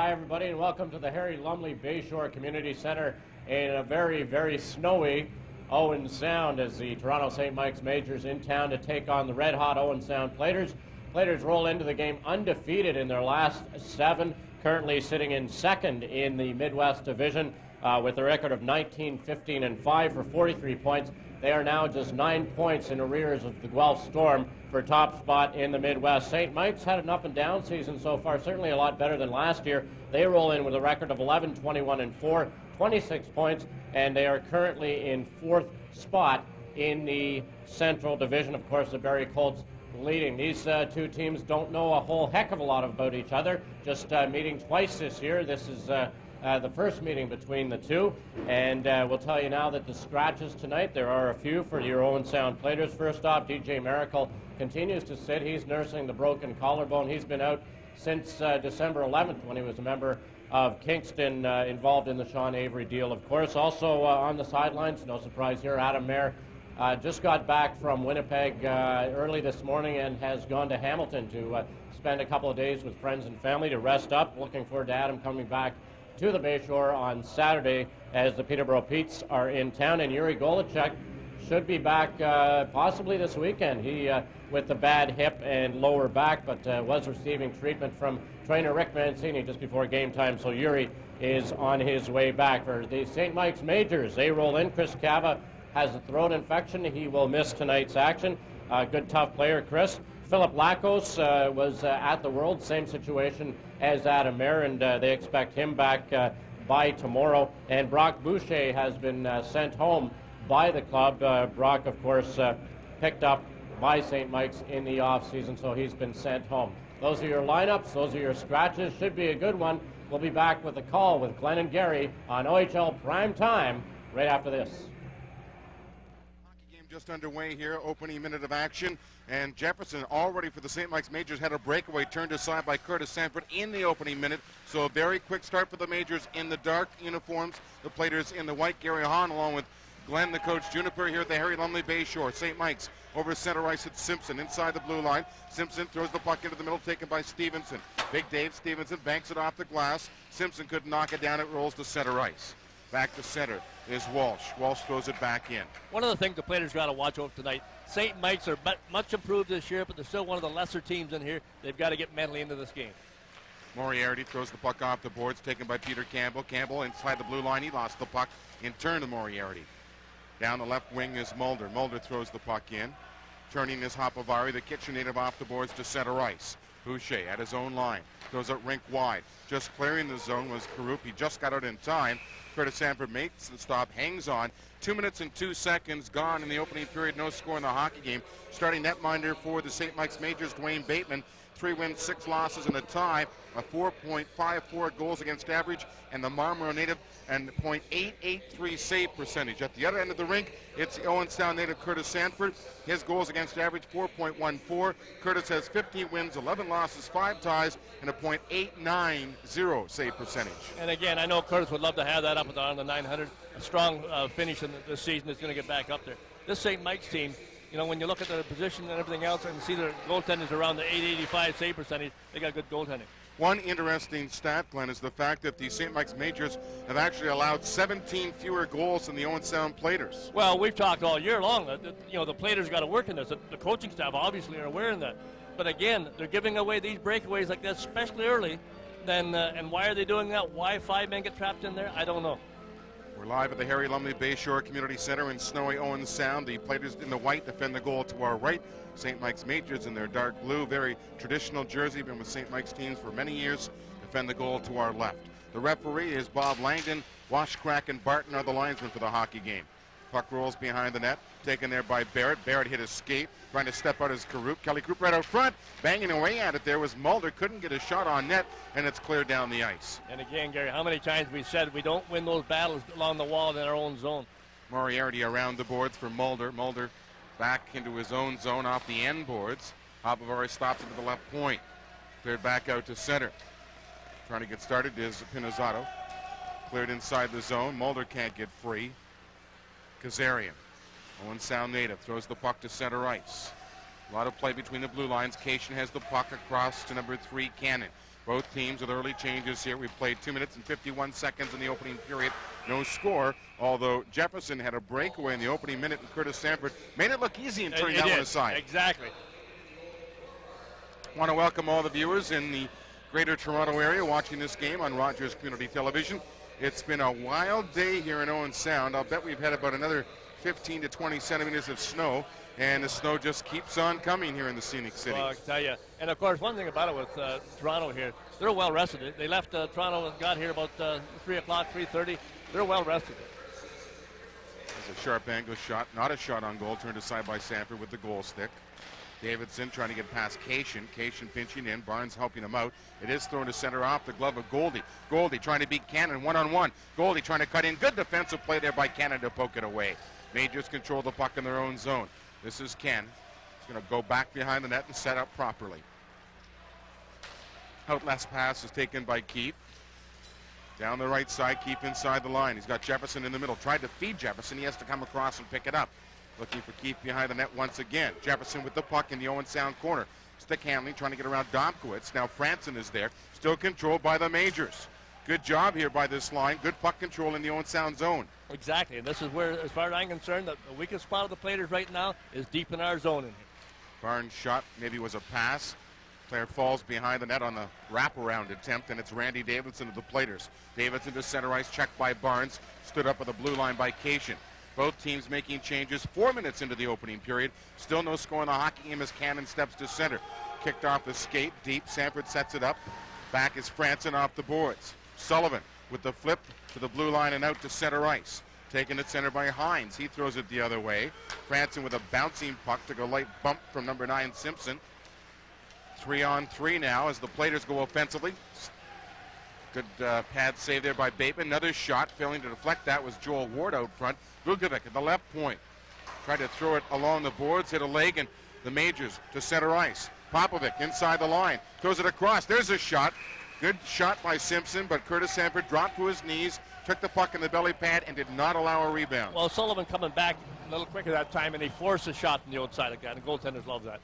Hi, everybody, and welcome to the Harry Lumley Bayshore Community Center in a very, very snowy Owen Sound as the Toronto St. Mike's Majors in town to take on the red-hot Owen Sound Platers. Platers roll into the game undefeated in their last 7, currently sitting in second in the Midwest Division with a record of 19-15-5 for 43 points. They are now just 9 points in arrears of the Guelph Storm for top spot in the Midwest. St. Mike's had an up-and-down season so far, certainly a lot better than last year. They roll in with a record of 11-21-4, 26 points, and they are currently in 4th spot in the Central Division. Of course, the Barrie Colts leading. These two teams don't know a whole heck of a lot about each other, just meeting twice this year. This is the first meeting between the two, and we'll tell you now that the scratches tonight, there are a few for your Owen Sound Platers. First off, DJ Miracle continues to sit. He's nursing the broken collarbone. He's been out since December 11th when he was a member of Kingston, involved in the Sean Avery deal, of course. Also on the sidelines, no surprise here, Adam Mayer just got back from Winnipeg early this morning and has gone to Hamilton to spend a couple of days with friends and family to rest up. Looking forward to Adam coming back to the Bayshore on Saturday as the Peterborough Petes are in town, and Yuri Golachek should be back possibly this weekend. He with the bad hip and lower back, but was receiving treatment from trainer Rick Mancini just before game time, so Yuri is on his way back. For the St. Mike's Majors, they roll in. Chris Cava has a throat infection. He will miss tonight's action. Good tough player, Chris. Philip Lakos was at the World, same situation as Adam Mayer, and they expect him back by tomorrow. And Brock Boucher has been sent home by the club. Brock, of course, picked up by St. Mike's in the offseason, so he's been sent home. Those are your lineups. Those are your scratches. Should be a good one. We'll be back with a call with Glenn and Gary on OHL Prime Time right after this. Hockey game just underway here, opening minute of action. And Jefferson already for the St. Mike's Majors had a breakaway turned aside by Curtis Sanford in the opening minute. So a very quick start for the Majors in the dark uniforms. The Platers in the white. Gary Hahn along with Glen, the coach, Juniper here at the Harry Lumley Bayshore. St. Mike's over center ice at Simpson inside the blue line. Simpson throws the puck into the middle, taken by Stevenson. Big Dave Stevenson banks it off the glass. Simpson couldn't knock it down. It rolls to center ice. Back to center is Walsh. Walsh throws it back in. One of the things the Platers got to watch over tonight, St. Mike's are much improved this year, but they're still one of the lesser teams in here. They've got to get mentally into this game. Moriarty throws the puck off the boards, taken by Peter Campbell. Campbell inside the blue line. He lost the puck in turn to Moriarty. Down the left wing is Mulder. Mulder throws the puck in. Turning is Hopovari, the Kitchen native, off the boards to center ice. Boucher at his own line. Throws it rink wide. Just clearing the zone was Karup. He just got out in time. Curtis Sanford makes the stop, hangs on. 2 minutes and 2 seconds gone in the opening period. No score in the hockey game. Starting netminder for the St. Mike's Majors, Dwayne Bateman. 3 wins, 6 losses, and a tie. A 4.54 goals against average, and the Marlborough native, and .883 save percentage. At the other end of the rink, it's the Owen Sound native Curtis Sanford. His goals against average, 4.14. Curtis has 15 wins, 11 losses, 5 ties, and a .890 save percentage. And again, I know Curtis would love to have that up on the 900. A strong finish in this season is going to get back up there. This St. Mike's team, you know, when you look at their position and everything else and see their goaltenders around the .885 save percentage, they got good goaltending. One interesting stat, Glenn, is the fact that the St. Mike's Majors have actually allowed 17 fewer goals than the Owen Sound Platers. Well, we've talked all year long that the Platers got to work in this. The coaching staff obviously are aware of that. But again, they're giving away these breakaways like this, especially early. Then and why are they doing that? Why 5 men get trapped in there? I don't know. We're live at the Harry Lumley Bayshore Community Center in snowy Owen Sound. The Platers in the white defend the goal to our right. St. Mike's Majors in their dark blue, very traditional jersey, been with St. Mike's teams for many years, defend the goal to our left. The referee is Bob Langdon. Washcrack and Barton are the linesmen for the hockey game. Puck rolls behind the net, taken there by Barrett. Barrett hit his skate, trying to step out as Karup. Kelly Karup right out front, banging away at it there was Mulder. Couldn't get a shot on net, and it's cleared down the ice. And again, Gary, how many times we said we don't win those battles along the wall in our own zone? Moriarty around the boards for Mulder. Mulder back into his own zone off the end boards. Hopovari stops it to the left point. Cleared back out to center. Trying to get started is Pinozzato. Cleared inside the zone. Mulder can't get free. Kazarian, Owen Sound native, throws the puck to center ice. A lot of play between the blue lines. Cation has the puck across to number 3, Cannon. Both teams with early changes here. We played 2 minutes and 51 seconds in the opening period. No score, although Jefferson had a breakaway in the opening minute, and Curtis Sanford made it look easy in turning that one aside. Exactly. I want to welcome all the viewers in the Greater Toronto area watching this game on Rogers Community Television. It's been a wild day here in Owen Sound. I'll bet we've had about another 15 to 20 centimeters of snow, and the snow just keeps on coming here in the Scenic City. Well, I can tell you. And, of course, one thing about it with Toronto here, they're well rested. They left Toronto and got here about 3 o'clock, 3:30. They're well rested. There's a sharp angle shot, not a shot on goal, turned aside by Sanford with the goal stick. Davidson trying to get past Cation. Cation pinching in. Barnes helping him out. It is thrown to center off the glove of Goldie. Goldie trying to beat Cannon one-on-one. Goldie trying to cut in. Good defensive play there by Cannon to poke it away. Majors control the puck in their own zone. This is Ken. He's going to go back behind the net and set up properly. Outlast pass is taken by Keefe. Down the right side, Keefe inside the line. He's got Jefferson in the middle. Tried to feed Jefferson. He has to come across and pick it up. Looking for Keefe behind the net once again. Jefferson with the puck in the Owen Sound corner. Stick handling, trying to get around Domkowitz. Now Franson is there, still controlled by the Majors. Good job here by this line. Good puck control in the Owen Sound zone. Exactly, and this is where, as far as I'm concerned, the weakest spot of the Platers right now is deep in our zone in here. Barnes' shot maybe was a pass. Player falls behind the net on the wraparound attempt, and it's Randy Davidson of the Platers. Davidson to center ice, checked by Barnes. Stood up at the blue line by Cation. Both teams making changes 4 minutes into the opening period. Still no score in the hockey game as Cannon steps to center. Kicked off the skate deep. Sanford sets it up. Back is Franson off the boards. Sullivan with the flip to the blue line and out to center ice. Taken at center by Hines. He throws it the other way. Franson with a bouncing puck, took a light bump from number 9 Simpson. 3-on-3 now as the Platers go offensively. Good pad save there by Bateman. Another shot, failing to deflect that was Joel Ward out front. Vukovic at the left point. Tried to throw it along the boards, hit a leg, and the Majors to center ice. Popovic inside the line. Throws it across. There's a shot. Good shot by Simpson, but Curtis Sanford dropped to his knees, took the puck in the belly pad, and did not allow a rebound. Well, Sullivan coming back a little quicker that time, and he forced a shot from the outside again. The goaltenders love that.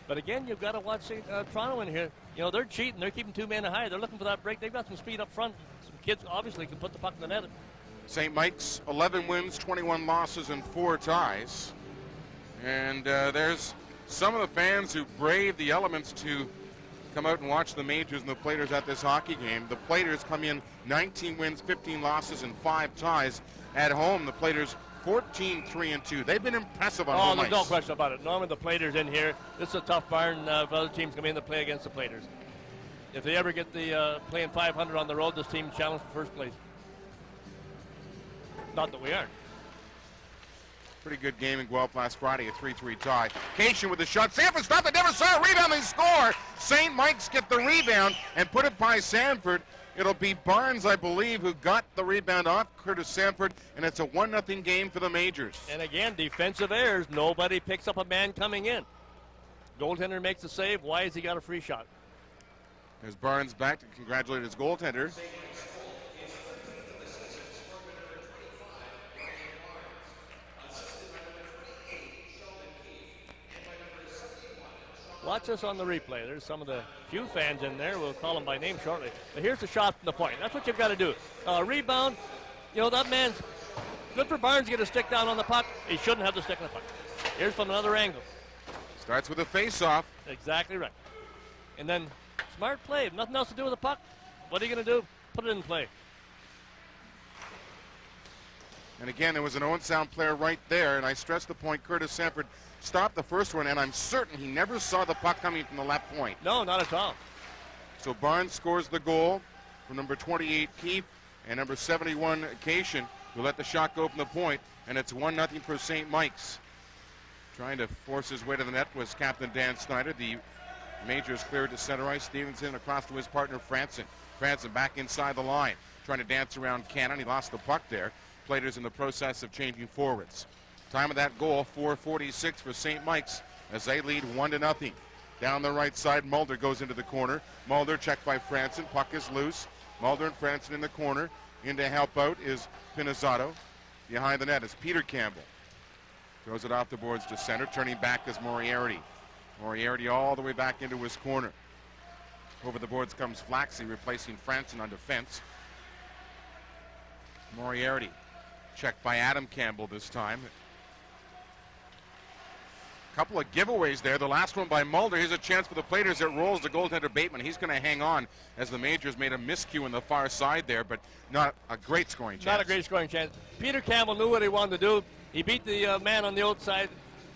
But again, you've got to watch Toronto in here. You know, they're cheating. They're keeping 2 men high. They're looking for that break. They've got some speed up front. Some kids obviously can put the puck in the net. St. Mike's 11 wins, 21 losses, and 4 ties. And there's some of the fans who brave the elements to come out and watch the Majors and the Platers at this hockey game. The Platers come in 19 wins, 15 losses, and 5 ties. At home, the Platers 14-3-2. They've been impressive on home ice. There's no question about it. Normally the Platers in here, this is a tough barn for other teams come in to play against the Platers. If they ever get the playing 500 on the road, this team's challenged for first place. Not that we aren't. Pretty good game in Guelph last Friday, a 3-3 tie. Cation with the shot. Sanford stopped it, never saw a rebound, they score. St. Mike's get the rebound and put it by Sanford. It'll be Barnes, I believe, who got the rebound off Curtis Sanford, and it's a 1-0 game for the Majors. And again, defensive errors. Nobody picks up a man coming in. Goaltender makes the save. Why has he got a free shot? There's Barnes back to congratulate his goaltender. Watch us on the replay. There's some of the few fans in there. We'll call them by name shortly. But here's the shot from the point. That's what you've got to do. Rebound. You know, that man's good for Barnes to get a stick down on the puck. He shouldn't have the stick on the puck. Here's from another angle. Starts with a face-off. Exactly right. And then smart play. Nothing else to do with the puck. What are you going to do? Put it in play. And again, there was an Owen Sound player right there, and I stress the point, Curtis Sanford stopped the first one, and I'm certain he never saw the puck coming from the left point. No, not at all. So Barnes scores the goal from number 28, Keefe, and number 71, Cation, who let the shot go from the point, and it's 1-0 for St. Mike's. Trying to force his way to the net was Captain Dan Snyder. The Majors cleared to center ice. Stevenson across to his partner, Franson. Franson back inside the line, trying to dance around Cannon. He lost the puck there. Platers in the process of changing forwards. Time of that goal, 4:46 for St. Mike's as they lead 1-0. Down the right side, Mulder goes into the corner. Mulder checked by Franson. Puck is loose. Mulder and Franson in the corner. In to help out is Pinizzato. Behind the net is Peter Campbell. Throws it off the boards to center. Turning back is Moriarty. Moriarty all the way back into his corner. Over the boards comes Flaxey, replacing Franson on defense. Moriarty, checked by Adam Campbell this time. Couple of giveaways there. The last one by Mulder. Here's a chance for the Platers. It rolls to goaltender Bateman. He's going to hang on as the Majors made a miscue on the far side there, but not a great scoring chance. Not a great scoring chance. Peter Campbell knew what he wanted to do. He beat the man on the outside,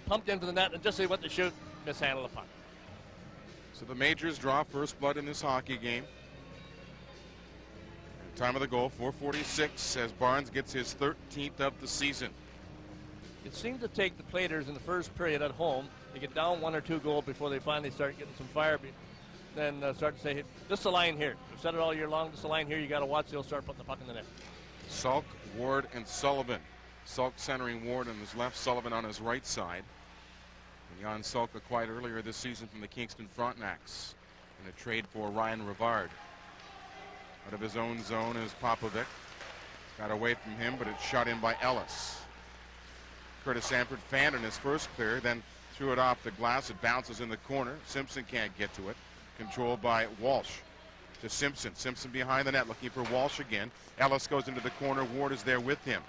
pumped into the net, and just as he went to shoot, mishandled the puck. So the Majors draw first blood in this hockey game. Time of the goal, 4:46, as Barnes gets his 13th of the season. It seemed to take the Platers in the first period at home to get down 1 or 2 goals before they finally start getting some fire. Then start to say, hey, this is the line here. We've said it all year long. This is the line here. You got to watch. They'll start putting the puck in the net. Salk, Ward, and Sullivan. Salk centering Ward on his left, Sullivan on his right side. And Jan Salk acquired earlier this season from the Kingston Frontenacs in a trade for Ryan Rivard. Out of his own zone is Popovic. Got away from him, but it's shot in by Ellis. Curtis Sanford fanned in his first clear, then threw it off the glass. It bounces in the corner. Simpson can't get to it. Controlled by Walsh to Simpson. Simpson behind the net looking for Walsh again. Ellis goes into the corner. Ward is there with him.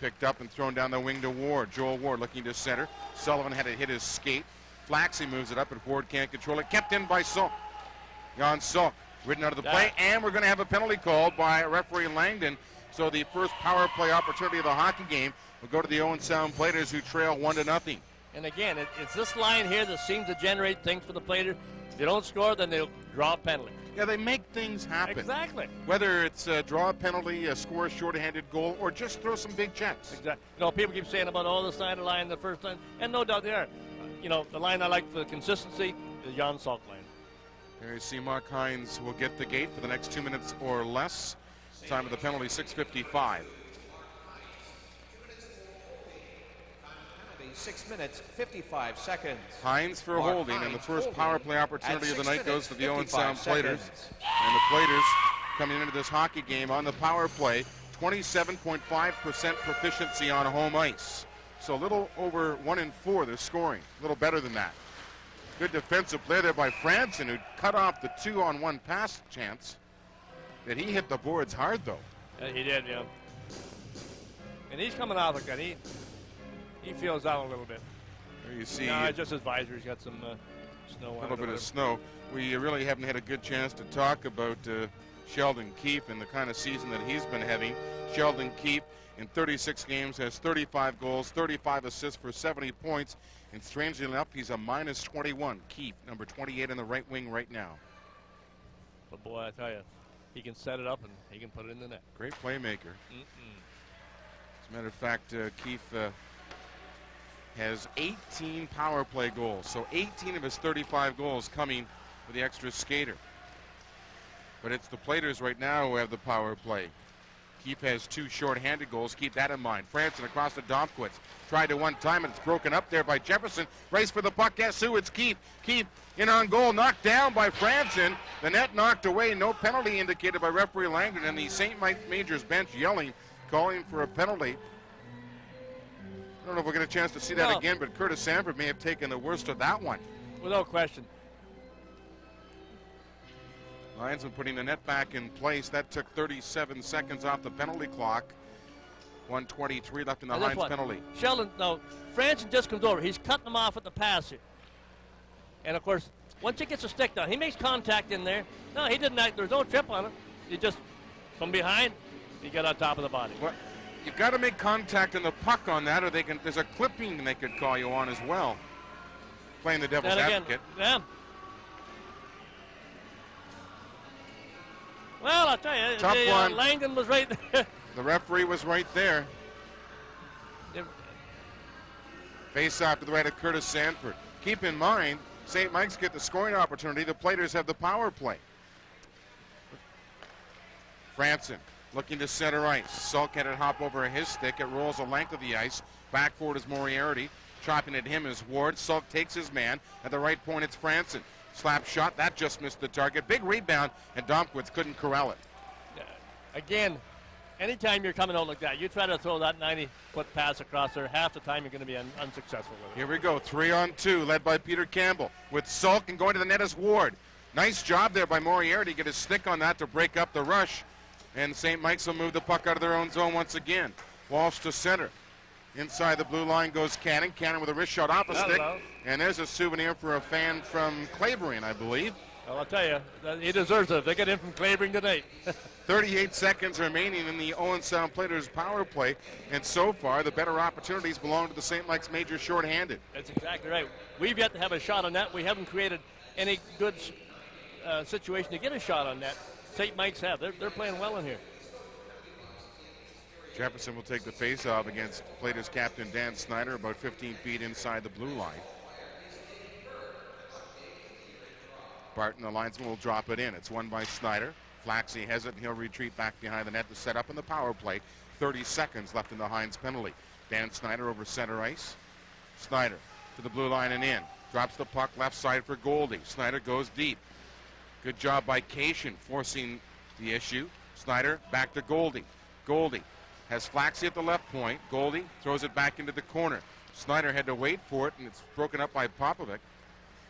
Picked up and thrown down the wing to Ward. Joel Ward looking to center. Sullivan had to hit his skate. Flaxey moves it up, but Ward can't control it. Kept in by Salk. Jan Salk ridden out of the play, and we're going to have a penalty called by referee Langdon. So the first power play opportunity of the hockey game will go to the Owen Sound Platers, who trail 1-0. And again, it's this line here that seems to generate things for the Platers. If they don't score, then they'll draw a penalty. Yeah, they make things happen. Exactly. Whether it's a draw penalty, a score a short-handed goal, or just throw some big checks. Exactly. You know, people keep saying about all the side of the line the first time, and no doubt they are. You know, the line I like for the consistency is Jan Salk line. There you see Mark Hines will get the gate for the next 2 minutes or less. Time of the penalty, 6:55. 6 minutes, 55 seconds. Hines for Mark holding, and the Hines first power play opportunity of the night goes to the Owen Sound 55 Platers. seconds. And the Platers coming into this hockey game on the power play, 27.5% proficiency on home ice. So a little over 1 in 4 they're scoring, a little better than that. Good defensive play there by Franson, who cut off the 2-on-1 pass chance. That he hit the boards hard, though. Yeah, he did, yeah. And he's coming out again. He feels out a little bit. There you see No, it's just his visor. He's got some snow on it. a little bit of snow. We really haven't had a good chance to talk about Sheldon Keefe and the kind of season that he's been having. Sheldon Keefe in 36 games has 35 goals, 35 assists for 70 points. And strangely enough, he's a minus 21. Keefe, number 28 in the right wing right now. But boy, I tell you, he can set it up and he can put it in the net. Great playmaker. As a matter of fact, Keefe has 18 power play goals. So 18 of his 35 goals coming with the extra skater. But it's the Platers right now who have the power play. Keefe has 2 short-handed goals. Keep that in mind. Franson across to Domkowitz. Tried to one time, and it's broken up there by Jefferson. Race for the puck. Guess who? It's Keefe. Keefe in on goal. Knocked down by Franson. The net knocked away. No penalty indicated by referee Langdon. And the St. Mike Majors bench yelling, calling for a penalty. I don't know if we'll get a chance to see that again, but Curtis Sanford may have taken the worst of that one. Without question. Linesman putting the net back in place. That took 37 seconds off the penalty clock. 1:23 left in the Hines penalty. Sheldon, no, Franson just comes over. He's cutting him off at the pass here. And, of course, once he gets a stick down, he makes contact in there. No, he didn't act. There's no trip on him. He just, from behind, he got on top of the body. Well, you've got to make contact on the puck on that, or there's a clipping they could call you on as well. Playing the devil's advocate. Yeah. Well, I'll tell you, Tough one. Langdon was right there. The referee was right there. Face off to the right of Curtis Sanford. Keep in mind, St. Mike's get the scoring opportunity. The Platers have the power play. Franson looking to center ice. Salk had it hop over his stick. It rolls the length of the ice. Back forward is Moriarty. Chopping at him is Ward. Salk takes his man. At the right point, it's Franson. Slap shot. That just missed the target. Big rebound, and Domkowitz couldn't corral it. Again, anytime you're coming out like that, you try to throw that 90-foot pass across there, half the time you're going to be unsuccessful with it. Here we go. 3-on-2, led by Peter Campbell. With Salk and going to the net is Ward. Nice job there by Moriarty. Get his stick on that to break up the rush. And St. Mike's will move the puck out of their own zone once again. Walsh to center. Inside the blue line goes Cannon. Cannon with a wrist shot off a stick. And there's a souvenir for a fan from Clavering, I believe. Well, I'll tell you, he deserves it. They get in from Clavering tonight. 38 seconds remaining in the Owen Sound Platers power play. And so far, the better opportunities belong to the St. Mike's Major shorthanded. That's exactly right. We've yet to have a shot on net. We haven't created any good situation to get a shot on net. St. Mike's have. They're playing well in here. Jefferson will take the face-off against Platers captain Dan Snyder, about 15 feet inside the blue line. Barton, the linesman, will drop it in. It's won by Snyder. Flaxey has it, and he'll retreat back behind the net to set up in the power play. 30 seconds left in the Hines penalty. Dan Snyder over center ice. Snyder to the blue line and in. Drops the puck left side for Goldie. Snyder goes deep. Good job by Cation forcing the issue. Snyder back to Goldie. Goldie has Flaxey at the left point. Goldie throws it back into the corner. Snyder had to wait for it, and it's broken up by Popovic.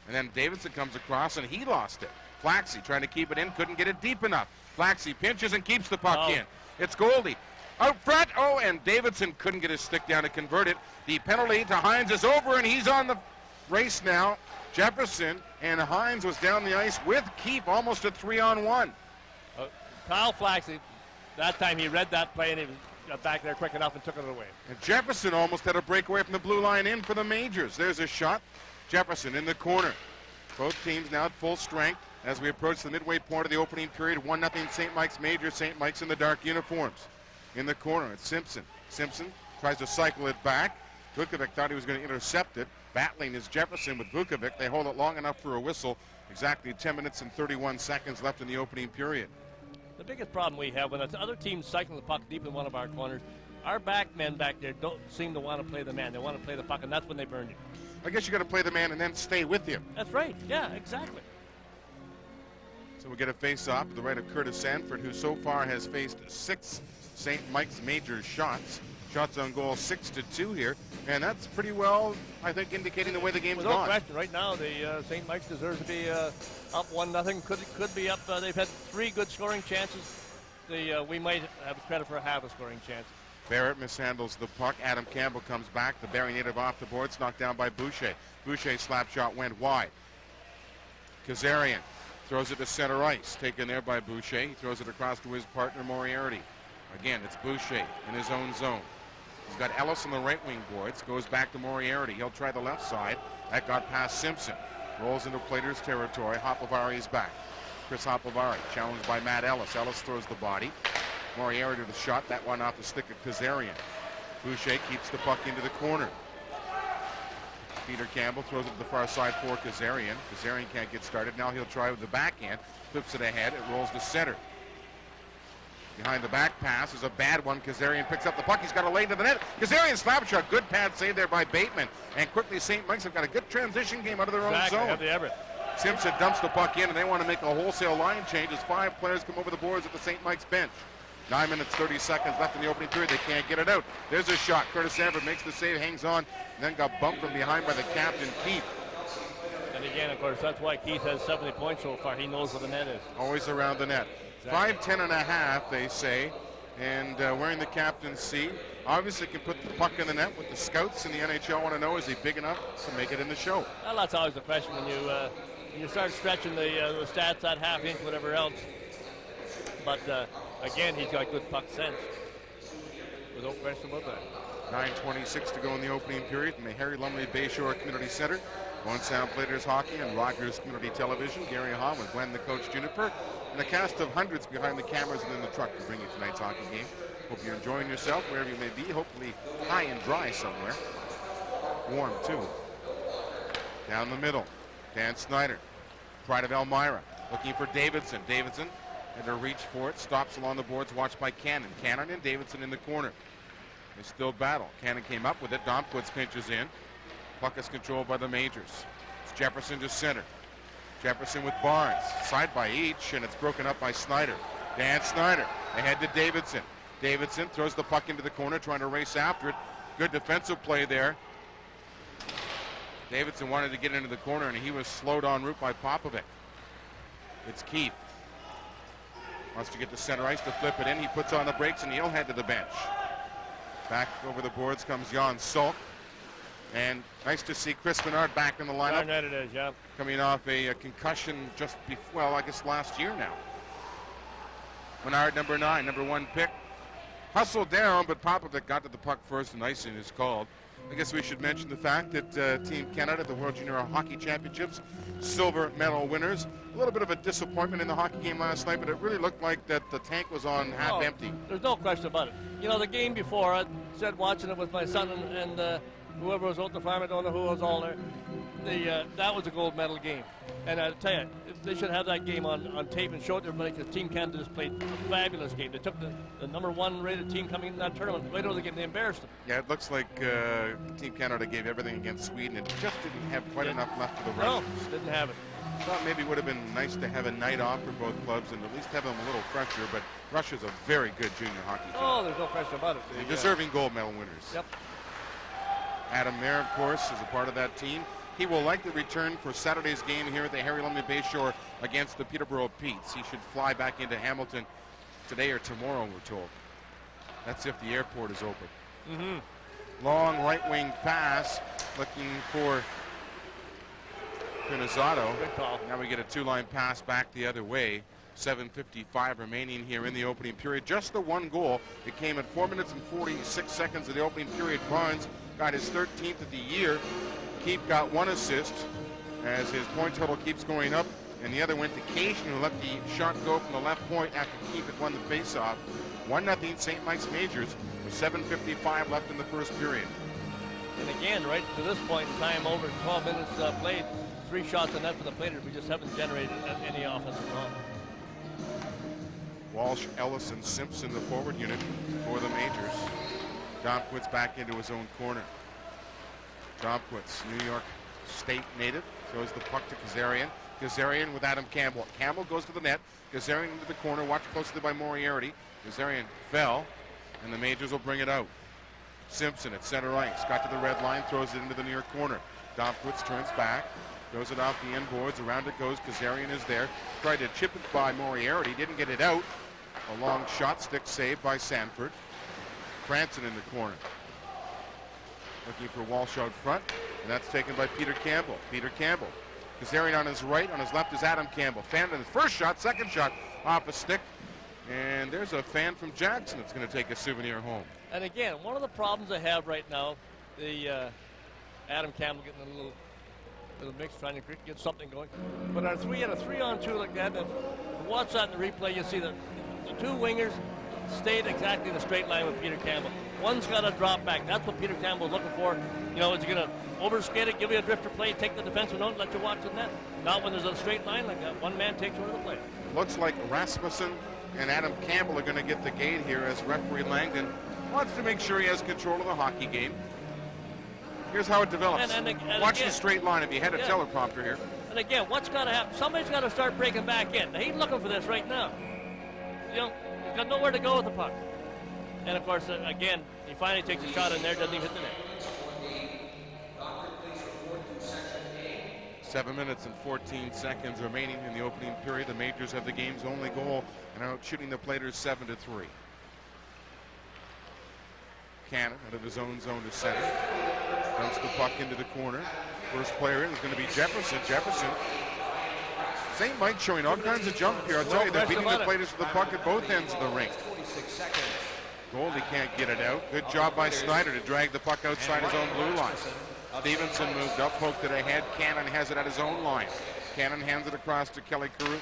And then Davidson comes across, and he lost it. Flaxey trying to keep it in, couldn't get it deep enough. Flaxey pinches and keeps the puck in. It's Goldie. Out front, and Davidson couldn't get his stick down to convert it. The penalty to Hines is over, and he's on the race now. Jefferson and Hines was down the ice with Keefe, almost a 3-on-1. Kyle Flaxey, that time he read that play, and he got back there quick enough and took it away. And Jefferson almost had a breakaway from the blue line in for the Majors. There's a shot. Jefferson in the corner. Both teams now at full strength as we approach the midway point of the opening period. 1-0 St. Mike's Major. St. Mike's in the dark uniforms. In the corner, it's Simpson. Simpson tries to cycle it back. Vukovic thought he was going to intercept it. Battling is Jefferson with Vukovic. They hold it long enough for a whistle. Exactly 10 minutes and 31 seconds left in the opening period. The biggest problem we have when the other team's cycling the puck deep in one of our corners, our back men back there don't seem to want to play the man. They want to play the puck, and that's when they burn you. I guess you got to play the man and then stay with him. That's right. Yeah, exactly. So we get a face-off to the right of Curtis Sanford, who so far has faced 6 St. Mike's Major shots. Shots on goal 6-2 here, and that's pretty well, I think, indicating the way the game's Without gone. question, right now the St. Mike's deserves to be up 1-0. Could be up. They've had 3 good scoring chances. We might have credit for half a scoring chance. Barrett mishandles the puck. Adam Campbell comes back. The Barrie native off the boards, knocked down by Boucher. Boucher's slap shot went wide. Kazarian throws it to center ice, taken there by Boucher. He throws it across to his partner Moriarty. Again, it's Boucher in his own zone. He's got Ellis on the right wing boards. Goes back to Moriarty. He'll try the left side. That got past Simpson. Rolls into Platers territory. Hopovari is back. Chris Hopovari challenged by Matt Ellis. Ellis throws the body. Moriarty with a shot. That one off the stick of Kazarian. Boucher keeps the puck into the corner. Peter Campbell throws it to the far side for Kazarian. Kazarian can't get started. Now he'll try with the backhand. Flips it ahead. It rolls to center. Behind the back pass is a bad one. Kazarian picks up the puck. He's got a lane to the net. Kazarian slap shot. Good pad save there by Bateman. And quickly St. Mike's have got a good transition game out of their own zone. Have the Everett. Simpson dumps the puck in, and they want to make a wholesale line change as 5 players come over the boards at the St. Mike's bench. 9 minutes, 30 seconds left in the opening period. They can't get it out. There's a shot. Curtis Sanford makes the save, hangs on, and then got bumped from behind by the captain, Keith. And again, of course, that's why Keith has 70 points so far. He knows where the net is. Always around the net. Exactly. 5'10" and a half, they say, and wearing the captain's C. Obviously can put the puck in the net. With the scouts in the NHL want to know, is he big enough to make it in the show? Well, that's always the question when you start stretching the stats at half inch, whatever else. But again, he's got good puck sense. Without question about that. 9:26 to go in the opening period in the Harry Lumley Bayshore Community Center. Owen Sound Platers Hockey and Rogers Community Television. Gary Hahn with Glen the Coach Juniper. And a cast of hundreds behind the cameras and in the truck to bring you tonight's hockey game. Hope you're enjoying yourself wherever you may be. Hopefully high and dry somewhere. Warm too. Down the middle, Dan Snyder. Pride of Elmira looking for Davidson. Davidson had to reach for it. Stops along the boards, watched by Cannon. Cannon and Davidson in the corner. They still battle. Cannon came up with it. Domquist pinches in. Puck is controlled by the Majors. It's Jefferson to center. Jefferson with Barnes. Side by each, and it's broken up by Snyder. Dan Snyder ahead to Davidson. Davidson throws the puck into the corner, trying to race after it. Good defensive play there. Davidson wanted to get into the corner, and he was slowed en route by Popovic. It's Keith. Wants to get to center ice to flip it in. He puts on the brakes and he'll head to the bench. Back over the boards comes Jan Sulk. And nice to see Chris Menard back in the lineup. Darn right it is, yeah. Coming off a concussion just before, well, I guess last year now. Menard, number 9, number 1 pick. Hustled down, but Popovic got to the puck first and icing is called. I guess we should mention the fact that Team Canada, the World Junior Hockey Championships, silver medal winners. A little bit of a disappointment in the hockey game last night, but it really looked like that the tank was on half empty. There's no question about it. You know, the game before, I said watching it with my son and whoever was out the farm, I don't know who was all there. That was a gold medal game. And I tell you, they should have that game on tape and show it to everybody, because Team Canada just played a fabulous game. They took the number 1 rated team coming in that tournament right over the game. They embarrassed them. Yeah, it looks like Team Canada gave everything against Sweden. It just didn't have quite enough left for the Russians. No, didn't have it. Thought maybe it would have been nice to have a night off for both clubs and at least have them a little fresher, but Russia's a very good junior hockey team. Oh, there's no question about it. And deserving gold medal winners. Yep. Adam Mayer, of course, is a part of that team. He will likely return for Saturday's game here at the Harry Lumley Bayshore against the Peterborough Petes. He should fly back into Hamilton today or tomorrow, we're told. That's if the airport is open. Mm-hmm. Long right wing pass, looking for Pinizzato. Good call. Now we get a 2-line pass back the other way. 7:55 remaining here in the opening period. Just the 1 goal. It came at 4 minutes and 46 seconds of the opening period. Barnes got his 13th of the year. Keep got 1 assist as his point total keeps going up, and the other went to Cation, who let the shot go from the left point after Keep had won the faceoff. 1-0 St. Mike's Majors with 7:55 left in the first period. And again, right to this point in time, over 12 minutes played, 3 shots on net for the Platers. We just haven't generated any offense at all. Walsh, Ellis, and Simpson, the forward unit for the Majors. Domquitz back into his own corner. Domquitz, New York State native, throws the puck to Kazarian. Kazarian with Adam Campbell. Campbell goes to the net. Kazarian into the corner, watched closely by Moriarty. Kazarian fell, and the Majors will bring it out. Simpson at center ice, got to the red line, throws it into the near corner. Domquitz turns back, throws it off the end boards. Around it goes. Kazarian is there. Tried to chip it by Moriarty, didn't get it out. A long shot, stick saved by Sanford. Cranston in the corner. Looking for Walsh out front, and that's taken by Peter Campbell. Peter Campbell. Kazarian on his right, on his left is Adam Campbell. Fan in his first shot, second shot off a stick. And there's a fan from Jackson that's going to take a souvenir home. And again, one of the problems they have right now, the Adam Campbell getting a little mix, trying to get something going. But our 3-on-2 like that, and watch that in the replay, you see the 2 wingers stayed exactly in the straight line with Peter Campbell. One's got to drop back. That's what Peter Campbell's looking for. You know, is he going to overskate it, give you a drifter play, take the defenseman out, and let you watch the net? Not when there's a straight line like that. One man takes over the play. Looks like Rasmussen and Adam Campbell are going to get the gate here as referee Langdon wants to make sure he has control of the hockey game. Here's how it develops. And watch again, the straight line if you had a teleprompter here. And again, what's got to happen? Somebody's got to start breaking back in. He's looking for this right now. You know, he's got nowhere to go with the puck. And of course, again, he finally takes a shot in there, doesn't even hit the net. 7 minutes and 14 seconds remaining in the opening period. The Majors have the game's only goal and out shooting the Platers 7-3. Cannon out of his own zone to center. Dumps the puck into the corner. First player in is going to be Jefferson. Jefferson. St. Mike showing all kinds of jump here. I'll tell you, they're beating the Platers to the puck at both ends of the rink. Goalie can't get it out. Good job by Snyder to drag the puck outside his own blue line. Stevenson moved up, poked it ahead. Cannon has it at his own line. Cannon hands it across to Kelly Carew.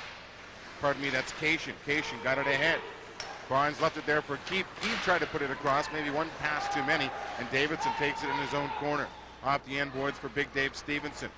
Pardon me, that's Cation. Cation got it ahead. Barnes left it there for Keith. Keith tried to put it across, maybe one pass too many, and Davidson takes it in his own corner. Off the end boards for Big Dave Stevenson.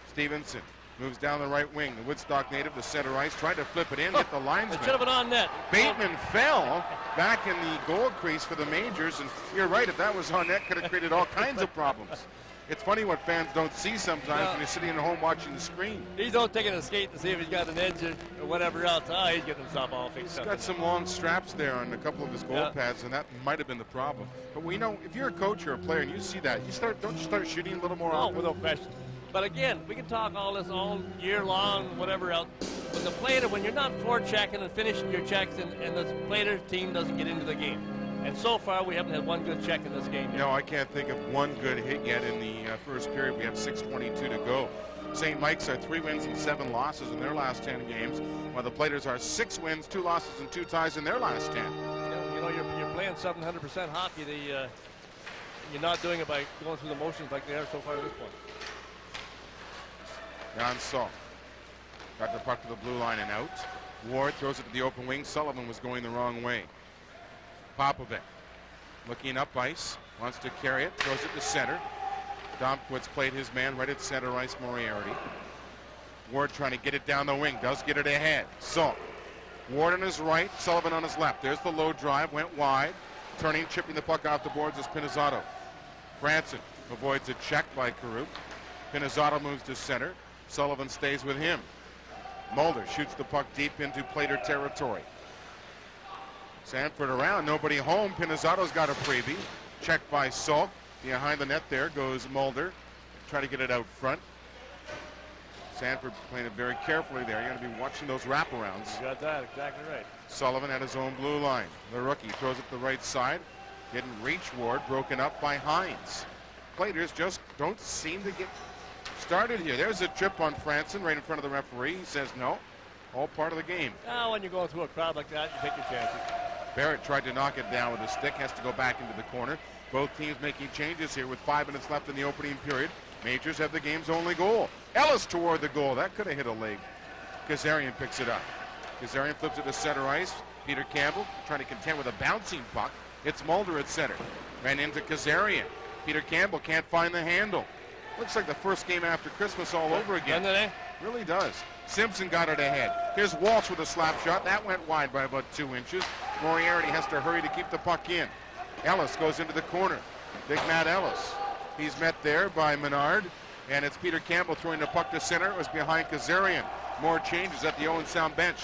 Stevenson moves down the right wing. The Woodstock native to center ice. Tried to flip it in, hit the linesman. It should have been on net. Bateman fell back in the goal crease for the Majors, and you're right, if that was on net, could have created all kinds of problems. It's funny what fans don't see sometimes when you're sitting at home watching the screen. He's not taking a skate to see if he's got an edge or whatever else. He's getting himself all fixed up. He's got some long straps there on a couple of his goal pads, and that might have been the problem. But we know if you're a coach or a player and you see that, don't you start shooting a little more often? Without question. But again, we can talk all this all year long, whatever else. But the Plater, when you're not forechecking and finishing your checks, and the Plater team doesn't get into the game. And so far, we haven't had one good check in this game yet. No, I can't think of one good hit yet in the first period. We have 6:22 to go. St. Mike's are 3 wins and 7 losses in their last 10 games, while the Platers are 6 wins, 2 losses, and 2 ties in their last 10. You know, you're playing 700% hockey. You're not doing it by going through the motions like they are so far at this point. Jan Saul got the puck to the blue line and out. Ward throws it to the open wing. Sullivan was going the wrong way. Popovic looking up ice, wants to carry it, throws it to center. Domkowitz played his man right at center ice, Moriarty. Ward trying to get it down the wing, does get it ahead. So, Ward on his right, Sullivan on his left. There's the low drive, went wide. Turning, chipping the puck off the boards is Pinizzato. Franson avoids a check by Karuk. Pinizzato moves to center. Sullivan stays with him. Mulder shoots the puck deep into Plater territory. Sanford around, nobody home. Pinizzato's got a freebie. Checked by Salk. Behind the net there goes Mulder. Try to get it out front. Sanford playing it very carefully there. You're going to be watching those wraparounds. You got that, exactly right. Sullivan at his own blue line. The rookie throws it to the right side. Didn't reach Ward, broken up by Hines. Platers just don't seem to get started here. There's a trip on Franson right in front of the referee. He says no. All part of the game. Now, when you're going through a crowd like that, you take your chances. Barrett tried to knock it down with a stick. Has to go back into the corner. Both teams making changes here with 5 minutes left in the opening period. Majors have the game's only goal. Ellis toward the goal. That could have hit a leg. Kazarian picks it up. Kazarian flips it to center ice. Peter Campbell trying to contend with a bouncing puck. It's Mulder at center. Ran into Kazarian. Peter Campbell can't find the handle. Looks like the first game after Christmas all over again. Doesn't it, eh? Really does. Simpson got it ahead. Here's Walsh with a slap shot. That went wide by about 2 inches. Moriarty has to hurry to keep the puck in. Ellis goes into the corner. Big Matt Ellis. He's met there by Menard. And it's Peter Campbell throwing the puck to center. It was behind Kazarian. More changes at the Owen Sound bench.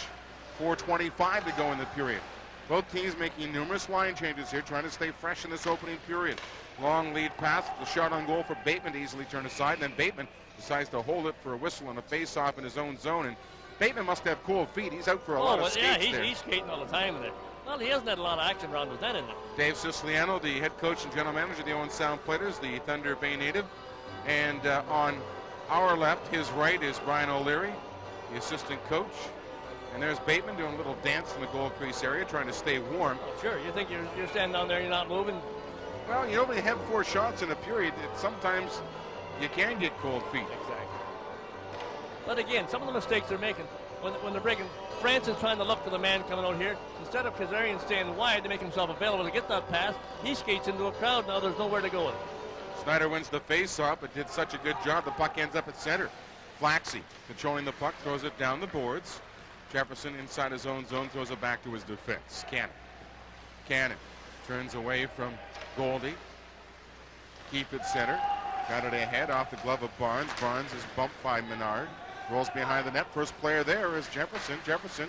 4:25 to go in the period. Both teams making numerous line changes here, trying to stay fresh in this opening period. Long lead pass, the shot on goal for Bateman to easily turn aside, and then Bateman decides to hold it for a whistle on a face-off in his own zone. And Bateman must have cold feet. He's out for a lot of skates there. He's skating all the time in there. Well, he hasn't had a lot of action around his net in there. Dave Siciliano, the head coach and general manager of the Owen Sound Platers, the Thunder Bay native. And on our left, his right, is Brian O'Leary, the assistant coach. And there's Bateman doing a little dance in the goal crease area, trying to stay warm. Sure, you think you're standing down there, you're not moving? Well, you only have 4 shots in a period. Sometimes you can get cold feet. Exactly. But again, some of the mistakes they're making when they're breaking. Franson's trying to look for the man coming out here. Instead of Kazarian staying wide to make himself available to get that pass, he skates into a crowd. Now there's nowhere to go with it. Snyder wins the face-off, but did such a good job. The puck ends up at center. Flaxey controlling the puck, throws it down the boards. Jefferson inside his own zone, throws it back to his defense. Cannon turns away from Goldie. Keep it center. Got it ahead off the glove of Barnes. Barnes is bumped by Menard. Rolls behind the net. First player there is Jefferson. Jefferson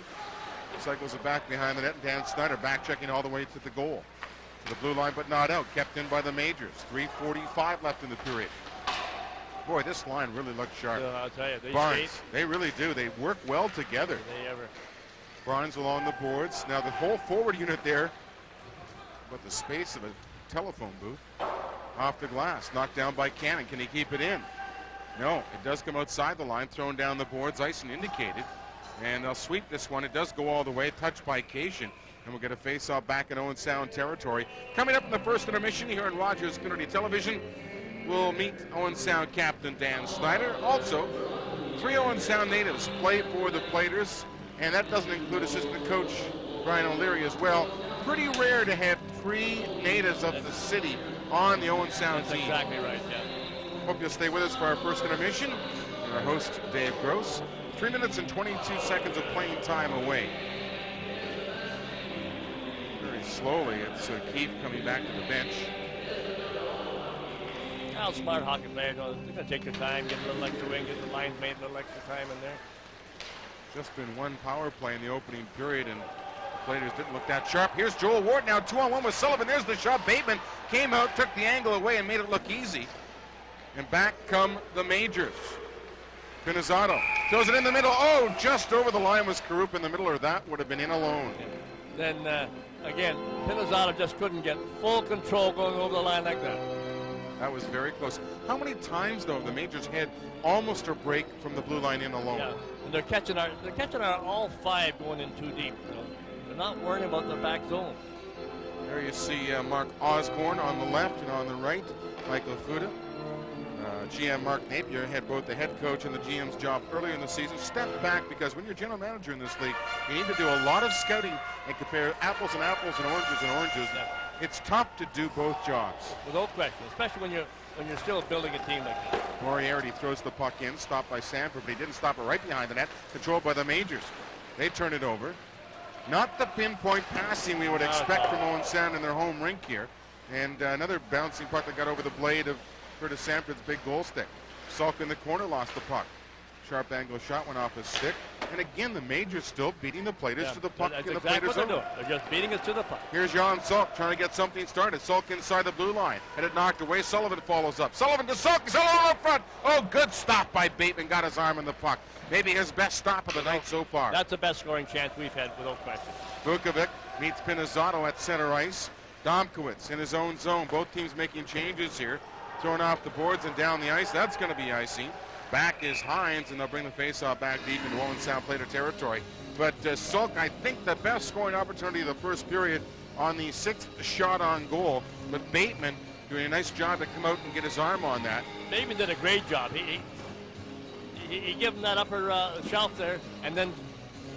cycles it back behind the net. And Dan Snyder back checking all the way to the goal. To the blue line, but not out. Kept in by the Majors. 3:45 left in the period. Boy, this line really looked sharp. I'll tell you, Barnes, they really do. They work well together. They ever. Barnes along the boards. Now the whole forward unit there, but the space of a telephone booth. Off the glass, knocked down by Cannon. Can he keep it in? No, it does come outside the line, thrown down the boards, ice and indicated. And they'll sweep this one. It does go all the way, touched by Cation. And we'll get a face-off back in Owen Sound territory. Coming up in the first intermission here on Rogers Community Television, we'll meet Owen Sound captain Dan Snyder. Also, 3 Owen Sound natives play for the Platers, and that doesn't include assistant coach Brian O'Leary as well. Pretty rare to have 3 natives of the city on the Owen Sound team. That's exactly right, yeah. Hope you'll stay with us for our first intermission. And our host, Dave Gross. 3 minutes and 22 seconds of playing time away. Very slowly, it's Keefe coming back to the bench. Now, smart hockey players, they're going to take their time, get a little extra wing, get the lines made a little extra time in there. Just been 1 power play in the opening period, and the Platers didn't look that sharp. Here's Joel Ward now 2-on-1 with Sullivan. There's the shot. Bateman came out, took the angle away, and made it look easy. And back come the Majors. Pinizzato throws it in the middle. Oh, just over the line was Karup in the middle, or that would have been in alone. Then, again, Pinizzato just couldn't get full control going over the line like that. That was very close. How many times, though, the Majors had almost a break from the blue line in alone? Yeah, and they're catching our all 5 going in too deep. You know? They're not worrying about the back zone. There you see Mark Osborne on the left, and on the right, Michael Fuda. GM Mark Napier had both the head coach and the GM's job earlier in the season. Step back, because when you're general manager in this league, you need to do a lot of scouting and compare apples and apples and oranges and oranges. Yeah. It's tough to do both jobs. Without question, especially when you're still building a team like this. Moriarty throws the puck in, stopped by Sanford, but he didn't stop it right behind the net. Controlled by the Majors. They turn it over. Not the pinpoint passing we would expect from Owen Sound in their home rink here. And another bouncing puck that got over the blade of Curtis Sanford's big goal stick. Salk in the corner lost the puck. Sharp angle shot went off his stick. And again, the Majors still beating the Platers to the puck in the Platers zone. They're just beating us to the puck. Here's Jan Salk trying to get something started. Salk inside the blue line. Had it knocked away. Sullivan follows up. Sullivan to Salk. Sullivan up front. Oh, good stop by Bateman. Got his arm in the puck. Maybe his best stop of the night so far. That's the best scoring chance we've had, without question. Vukovic meets Pinizzato at center ice. Domkowitz in his own zone. Both teams making changes here. Thrown off the boards and down the ice. That's going to be icing. Back is Hines, and they'll bring the faceoff back deep into Owen Sound Plater territory. But Salk, I think the best scoring opportunity of the first period on the 6th shot on goal. But Bateman doing a nice job to come out and get his arm on that. Bateman did a great job. He gave him that upper shelf there, and then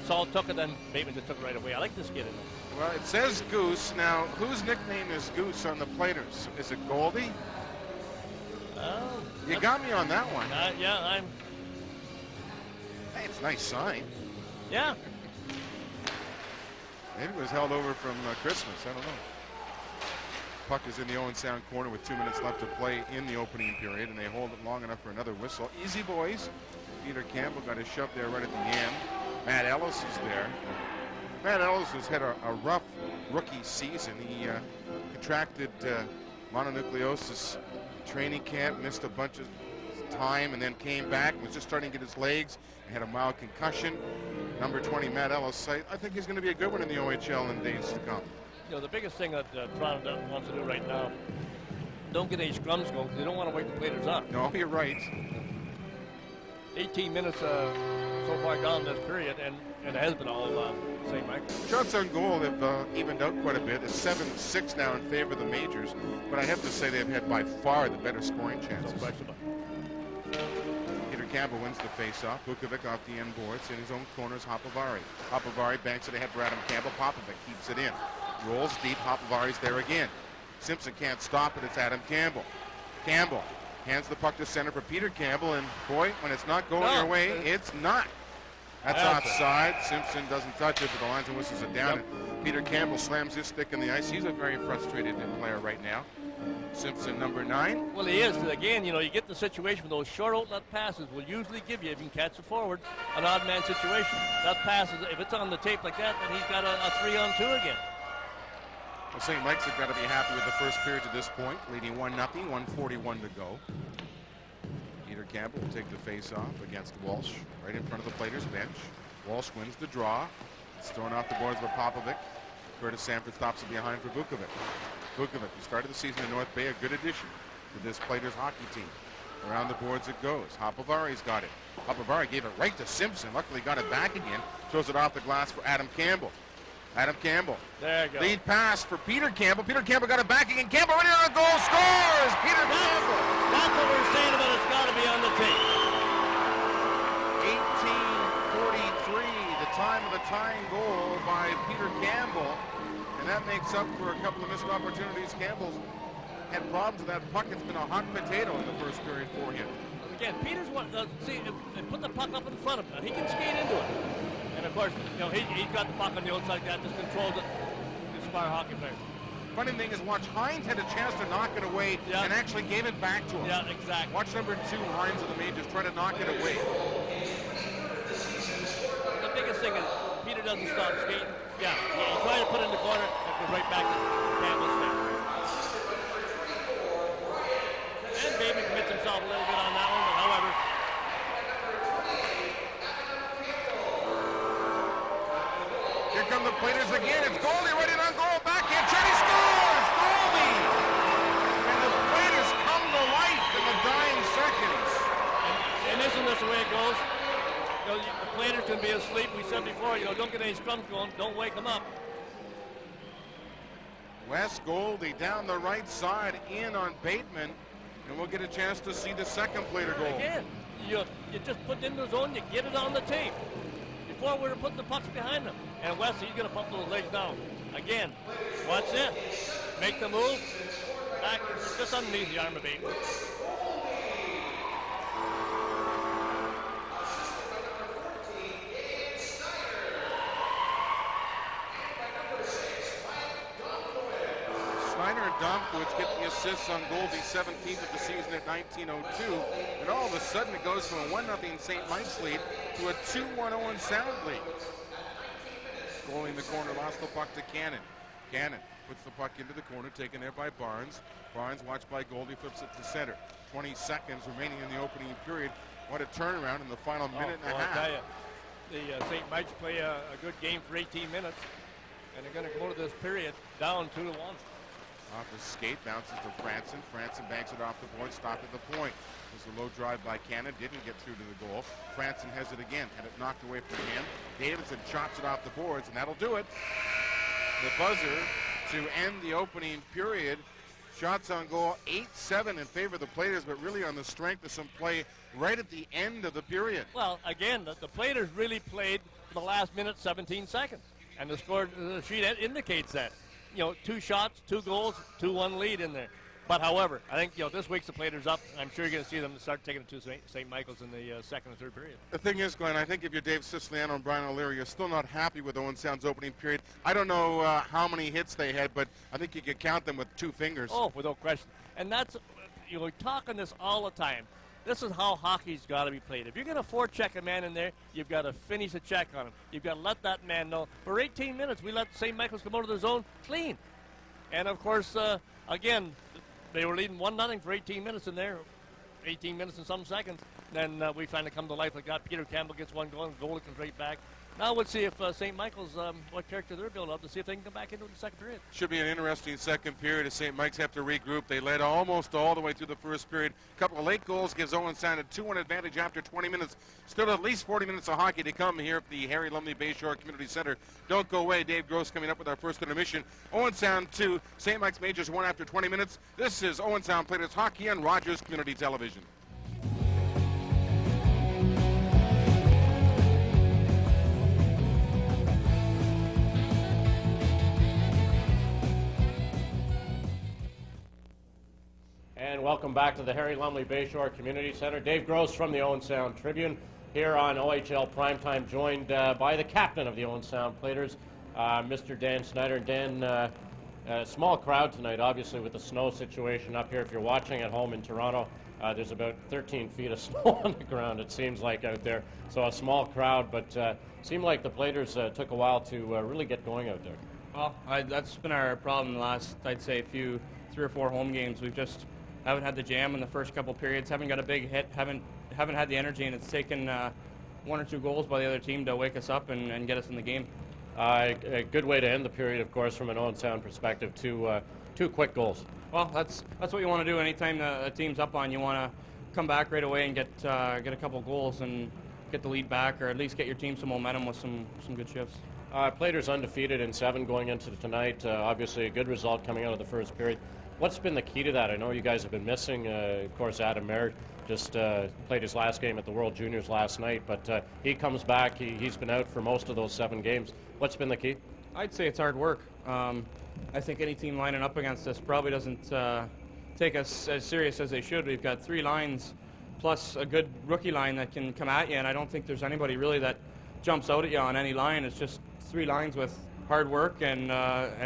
Saul took it, and Bateman just took it right away. I like this kid in there. Well, it says Goose. Now, whose nickname is Goose on the Platers? Is it Goldie? You got me on that one. Yeah, Hey, it's a nice sign. Yeah. Maybe it was held over from Christmas. I don't know. Puck is in the Owen Sound corner with 2 minutes left to play in the opening period, and they hold it long enough for another whistle. Easy, boys. Peter Campbell got his shove there right at the end. Matt Ellis is there. Matt Ellis has had a rough rookie season. He contracted mononucleosis training camp, missed a bunch of time, and then came back, was just starting to get his legs, and had a mild concussion. Number 20, Matt Ellis, I think he's going to be a good one in the OHL in days to come. You know, the biggest thing that Toronto wants to do right now, don't get any scrums going, because they don't want to wake the Platers up. No, you're right. 18 minutes so far gone in this period, and it has been all same, Mike. Shots on goal have evened out quite a bit. It's 7-6 now in favor of the Majors, but I have to say they've had by far the better scoring chances. No question about it. Peter Campbell wins the faceoff. Vukovic off the end boards. In his own corner is Hopovari. Hopovari banks it ahead for Adam Campbell. Popovic keeps it in. Rolls deep. Hopovari's there again. Simpson can't stop it. It's Adam Campbell. Campbell hands the puck to center for Peter Campbell, and boy, when it's not going your way, it's not. That's offside. Simpson doesn't touch it, but the lines and whistles it down. Yep. And Peter Campbell slams his stick in the ice. He's a very frustrated player right now. Simpson, number 9. Well, he is. Again, you know, you get the situation with those short outlet passes will usually give you, if you can catch it forward, an odd man situation. That pass, if it's on the tape like that, then he's got a 3-on-2 again. Well, St. Mike's have got to be happy with the first period to this point, leading 1-0, 1:41 to go. Peter Campbell will take the face-off against Walsh, right in front of the Platers bench. Walsh wins the draw. It's thrown off the boards by Popovic. Curtis Sanford stops it behind for Vukovic. Vukovic, who started the season in North Bay, a good addition to this Platers hockey team. Around the boards it goes. Hopovari's got it. Hopovari gave it right to Simpson. Luckily got it back again. Throws it off the glass for Adam Campbell. Adam Campbell. There you go. Lead pass for Peter Campbell. Peter Campbell got it back again. Campbell ready on a goal. Scores! Peter Campbell. That's what we're saying about it's got to be on the tape. 18:43, the time of the tying goal by Peter Campbell. And that makes up for a couple of missed opportunities. Campbell's had problems with that puck. It's been a hot potato in the first period for him. Again, Peters see, they put the puck up in front of him. He can skate into it. And of course, you know, he's got the puck on the outside. That just controls it. He's a smart hockey player. Funny thing is, watch, Hines had a chance to knock it away and actually gave it back to him. Yeah, exactly. Watch number 2, Hines of the Majors, try to knock it away. The biggest thing is Peter doesn't stop skating. Yeah, he tried to put it in the corner and goes right back to Campbell's net. And Bateman commits himself a Here come the Platers again. It's Goalie right in on goal. Backhand shot. He scores! Goalie! And the Platers come to life in the dying seconds. And isn't this the way it goes? You know, the Platers can be asleep. We said before, you know, don't get any scrums going. Don't wake them up. Wes Goldie down the right side in on Bateman, and we'll get a chance to see the second Plater goal. Again, you just put it in the zone, you get it on the tape. Before we were putting the pucks behind them. And Wes, he's going to pump those legs down. Again, watch it. Make the move. Back, just underneath the arm of Bateman. Snyder and Domkowitz get the assists on goal, the 17th of the season at 19:02, and all of a sudden it goes from a 1-0 St. Mike's lead to a 2-1 Owen Sound lead. Goalie in the corner, lost the puck to Cannon. Cannon puts the puck into the corner, taken there by Barnes. Barnes, watched by Goldie, flips it to center. 20 seconds remaining in the opening period. What a turnaround in the final minute and a half. I tell you, the St. Mike's play a good game for 18 minutes, and they're going to go to this period down 2-1. Off the skate, bounces to Franson. Franson banks it off the board, stopped at the point. There's a low drive by Cannon, didn't get through to the goal. Franson has it again, had it knocked away from him. Davidson chops it off the boards, and that'll do it. The buzzer to end the opening period. Shots on goal, 8-7 in favor of the Platers, but really on the strength of some play right at the end of the period. Well, again, the Platers really played for the last minute, 17 seconds, and the score sheet indicates that. You know, 2 shots, 2 goals, 2-1 lead in there. But however, I think, you know, this week's the Platers up. I'm sure you're going to see them start taking it to St. Michael's in the second and third period. The thing is, Glenn, I think if you're Dave Siciliano and Brian O'Leary, you're still not happy with Owen Sound's opening period. I don't know how many hits they had, but I think you could count them with 2 fingers. Oh, without question. And that's, you know, we talk on this all the time. This is how hockey's got to be played. If you're going to forecheck a man in there, you've got to finish a check on him. You've got to let that man know. For 18 minutes, we let St. Michael's come out of the zone clean. And, of course, again, they were leading 1-0 for 18 minutes in there, 18 minutes and some seconds. Then we finally come to life like that. Peter Campbell gets one goal, and goalie comes right back. Now we'll see if St. Michael's, what character they're building up to see if they can come back into the second period. Should be an interesting second period as St. Mike's have to regroup. They led almost all the way through the first period. A couple of late goals gives Owen Sound a 2-1 advantage after 20 minutes. Still at least 40 minutes of hockey to come here at the Harry Lumley Bayshore Community Center. Don't go away. Dave Gross coming up with our first intermission. Owen Sound 2, St. Mike's Majors 1 after 20 minutes. This is Owen Sound Platers Hockey on Rogers Community Television. And welcome back to the Harry Lumley Bayshore Community Center. Dave Gross from the Owen Sound Tribune here on OHL Primetime, joined by the captain of the Owen Sound Platers, Mr. Dan Snyder. Dan, small crowd tonight, obviously, with the snow situation up here. If you're watching at home in Toronto, there's about 13 feet of snow on the ground, it seems like, out there. So a small crowd, but seemed like the Platers took a while to really get going out there. Well, that's been our problem the last, I'd say, 3 or 4 home games. We've just haven't had the jam in the first couple periods, haven't got a big hit, haven't had the energy, and it's taken 1 or 2 goals by the other team to wake us up and get us in the game. A good way to end the period, of course, from an Owen Sound perspective, 2 quick goals. Well, that's what you want to do. Anytime a team's up on, you want to come back right away and get a couple goals and get the lead back, or at least get your team some momentum with some good shifts. Platers undefeated in 7 going into tonight. Obviously a good result coming out of the first period. What's been the key to that? I know you guys have been missing, of course, Adam Merritt just played his last game at the World Juniors last night, but he comes back. He's been out for most of those 7 games. What's been the key? I'd say it's hard work. I think any team lining up against us probably doesn't take us as serious as they should. We've got 3 lines plus a good rookie line that can come at you, and I don't think there's anybody really that jumps out at you on any line. It's just 3 lines with hard work and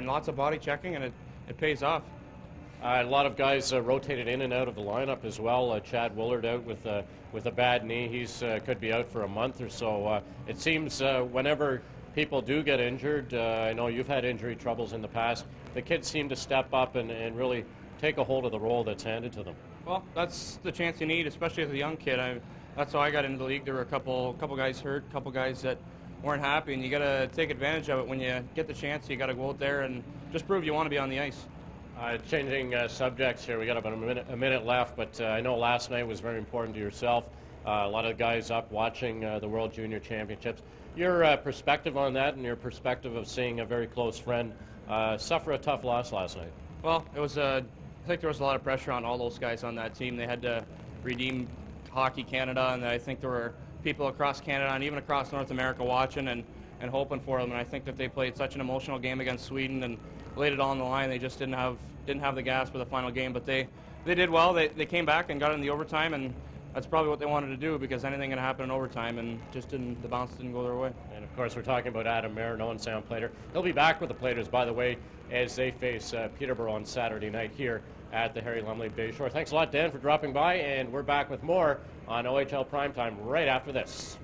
lots of body checking, and it pays off. A lot of guys rotated in and out of the lineup as well. Chad Willard out with a bad knee. He's could be out for a month or so. It seems whenever people do get injured, I know you've had injury troubles in the past, the kids seem to step up and really take a hold of the role that's handed to them. Well, that's the chance you need, especially as a young kid. That's how I got into the league. There were a couple guys hurt, a couple guys that weren't happy, and you got to take advantage of it when you get the chance. You got to go out there and just prove you want to be on the ice. Changing subjects here, we got about a minute left, but I know last night was very important to yourself. A lot of guys up watching the World Junior Championships. Your perspective on that, and your perspective of seeing a very close friend suffer a tough loss last night. Well, it was I think there was a lot of pressure on all those guys on that team. They had to redeem Hockey Canada, and I think there were people across Canada and even across North America watching and hoping for them. And I think that they played such an emotional game against Sweden and laid it all on the line. They just didn't have the gas for the final game, but they did well. They came back and got in the overtime, and that's probably what they wanted to do, because anything can happen in overtime, and just the bounce didn't go their way. And of course, we're talking about Adam Marin, Owen Sound Plater. He'll be back with the Platers, by the way, as they face Peterborough on Saturday night here at the Harry Lumley Bayshore. Thanks a lot, Dan, for dropping by, and we're back with more on OHL Primetime right after this.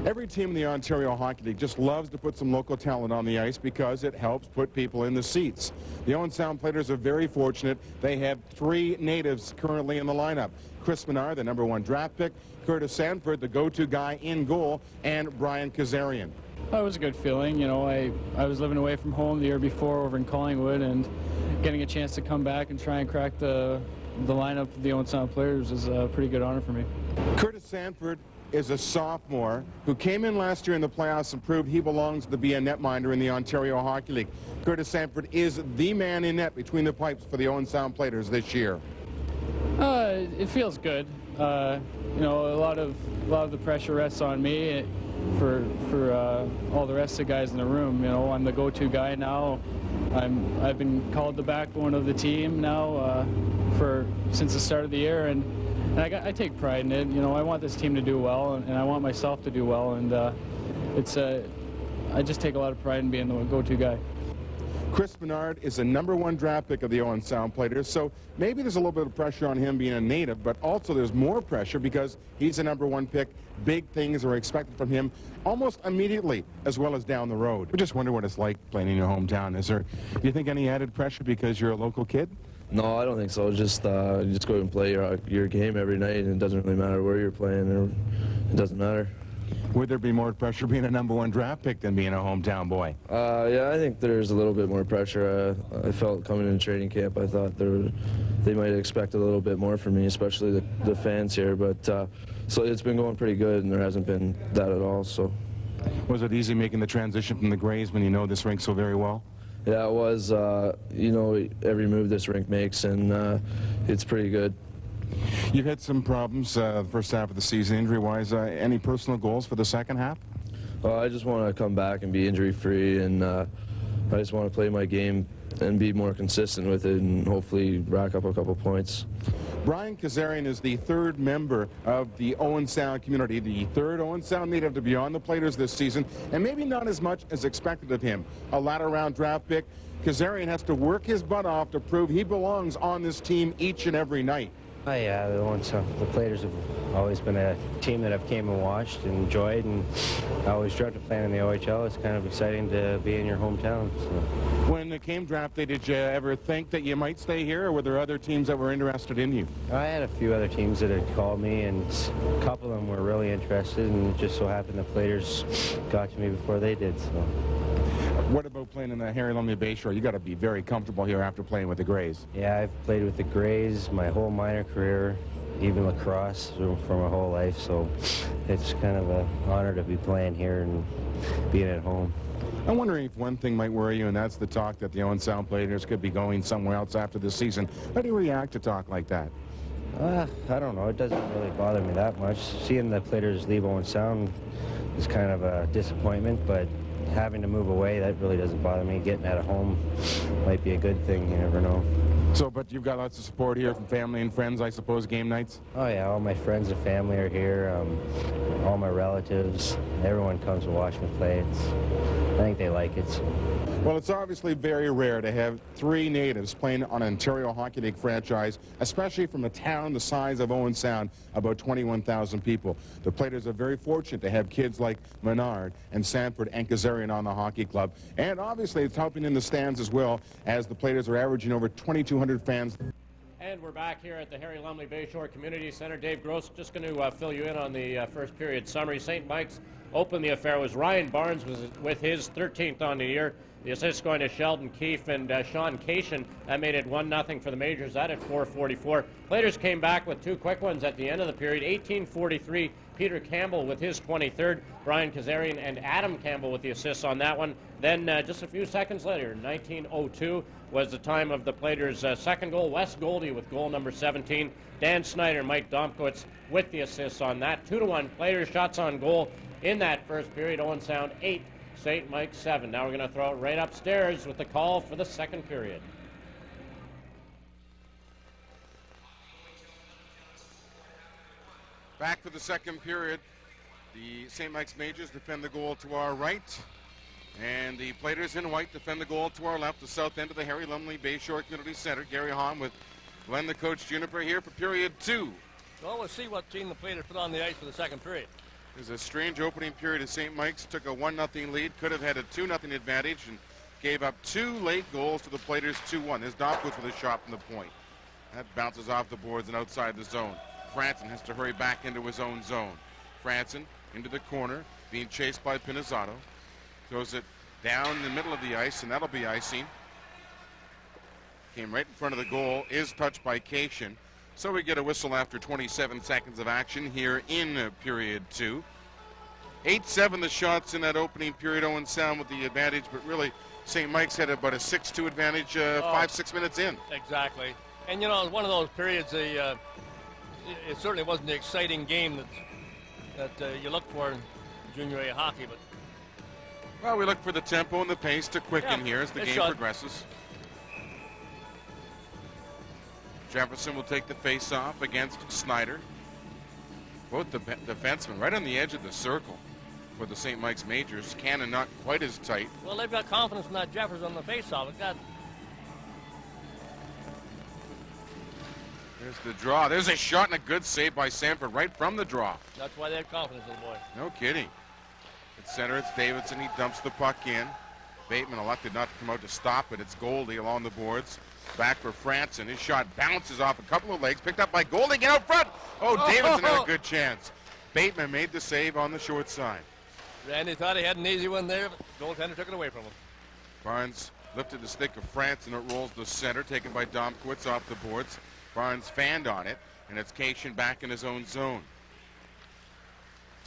Every team in the Ontario Hockey League just loves to put some local talent on the ice because it helps put people in the seats. The Owen Sound Platers are very fortunate. They have 3 natives currently in the lineup. Chris Menard, the #1 draft pick, Curtis Sanford, the go-to guy in goal, and Brian Kazarian. Well, it was a good feeling. You know, I was living away from home the year before over in Collingwood, and getting a chance to come back and try and crack the lineup of the Owen Sound Platers is a pretty good honor for me. Curtis Sanford is a sophomore who came in last year in the playoffs and proved he belongs to be a netminder in the Ontario Hockey League. Curtis Sanford is the man in net between the pipes for the Owen Sound Platers this year. It feels good. You know, a lot of the pressure rests on me for all the rest of the guys in the room. You know, I'm the go-to guy now. I've been called the backbone of the team now since the start of the year, and I take pride in it. You know, I want this team to do well, and I want myself to do well, and I just take a lot of pride in being the go-to guy. Chris Menard is the #1 draft pick of the Owen Sound Platers, so maybe there's a little bit of pressure on him being a native, but also there's more pressure because he's the #1 pick. Big things are expected from him almost immediately, as well as down the road. I just wonder what it's like playing in your hometown. Do you think any added pressure because you're a local kid? No, I don't think so. Just go and play your game every night, and it doesn't really matter where you're playing. It doesn't matter. Would there be more pressure being a #1 draft pick than being a hometown boy? Yeah, I think there's a little bit more pressure. I felt coming into training camp, I thought they might expect a little bit more from me, especially the fans here. But so it's been going pretty good, and there hasn't been that at all. So, was it easy making the transition from the Grays when you know this rink so very well? Yeah, it was. You know, every move this rink makes, and it's pretty good. You've had some problems the first half of the season, injury-wise. Any personal goals for the second half? I just want to come back and be injury-free, and I just want to play my game and be more consistent with it, and hopefully rack up a couple points. Brian Kazarian is the 3rd member of the Owen Sound community, the 3rd Owen Sound native to be on the Platers this season, and maybe not as much as expected of him. A latter-round draft pick, Kazarian has to work his butt off to prove he belongs on this team each and every night. Oh yeah, the Platers have always been a team that I've came and watched and enjoyed, and I always dreamt of playing in the OHL. It's kind of exciting to be in your hometown. So. When it came draft day, did you ever think that you might stay here, or were there other teams that were interested in you? I had a few other teams that had called me, and a couple of them were really interested, and it just so happened the Platers got to me before they did. So. What about playing in the Harry Lumley Bayshore? You got to be very comfortable here after playing with the Grays. Yeah, I've played with the Grays my whole minor career, even lacrosse for my whole life, so it's kind of an honor to be playing here and being at home. I'm wondering if one thing might worry you, and that's the talk that the Owen Sound Platers could be going somewhere else after this season. How do you react to talk like that? I don't know. It doesn't really bother me that much. Seeing the Platers leave Owen Sound is kind of a disappointment, but having to move away, that really doesn't bother me. Getting out of home might be a good thing. You never know. So, but you've got lots of support here from family and friends, I suppose, game nights? Oh, yeah. All my friends and family are here. All my relatives. Everyone comes to watch me play. I think they like it. So. Well, it's obviously very rare to have 3 natives playing on an Ontario Hockey League franchise, especially from a town the size of Owen Sound, about 21,000 people. The Platers are very fortunate to have kids like Menard and Sanford and Kazarian on the hockey club. And obviously it's helping in the stands as well, as the Platers are averaging over 2,200 fans. And we're back here at the Harry Lumley Bayshore Community Center. Dave Gross, just going to fill you in on the first period summary. St. Mike's opened the affair. Was Ryan Barnes with his 13th on the year. The assist going to Sheldon Keefe and Sean Cation. That made it 1-0 for the Majors. That at 4:44. Platers came back with 2 quick ones at the end of the period. 18:43. Peter Campbell with his 23rd. Brian Kazarian and Adam Campbell with the assists on that one. Then just a few seconds later, 19:02 was the time of the Platers' second goal. Wes Goalie with goal number 17. Dan Snyder and Mike Domkowitz with the assists on that. 2-1 Platers shots on goal in that first period. Owen Sound 8. St. Mike's 7. Now we're going to throw it right upstairs with the call for the second period. Back for the second period. The St. Mike's Majors defend the goal to our right, and the Platers in white defend the goal to our left, the south end of the Harry Lumley Bayshore Community Center. Gary Hahn with Glen the Coach Juniper here for period 2. Well, we'll see what team the Platers put on the ice for the second period. There's a strange opening period as St. Mike's took a 1-0 lead, could have had a 2-0 advantage, and gave up 2 late goals to the Platers 2-1. There's Domkowitz with a shot from the point. That bounces off the boards and outside the zone. Franson has to hurry back into his own zone. Franson into the corner, being chased by Pinizzato. Throws it down the middle of the ice, and that'll be icing. Came right in front of the goal, is touched by Cation. So we get a whistle after 27 seconds of action here in period 2. 8-7 the shots in that opening period. Owen Sound with the advantage, but really St. Mike's had about a 6-2 advantage 5-6 minutes in. Exactly. And you know, it was one of those periods, it certainly wasn't the exciting game that you look for in junior A hockey, but well, we look for the tempo and the pace to quicken here as the game progresses. Jefferson will take the face-off against Snyder. Both the defensemen right on the edge of the circle for the St. Mike's Majors. Cannon not quite as tight. Well, they've got confidence in that Jefferson on the face-off. There's the draw. There's a shot and a good save by Sanford right from the draw. That's why they have confidence in the boy. No kidding. At center, it's Davidson. He dumps the puck in. Bateman elected not to come out to stop it. It's Goldie along the boards. Back for Franson. His shot bounces off a couple of legs. Picked up by Goldie. Get out front. Oh, Davidson had a good chance. Bateman made the save on the short side. Randy thought he had an easy one there, but goaltender took it away from him. Barnes lifted the stick of Franson. It rolls to center, taken by Domkowitz off the boards. Barnes fanned on it, and it's Cation back in his own zone.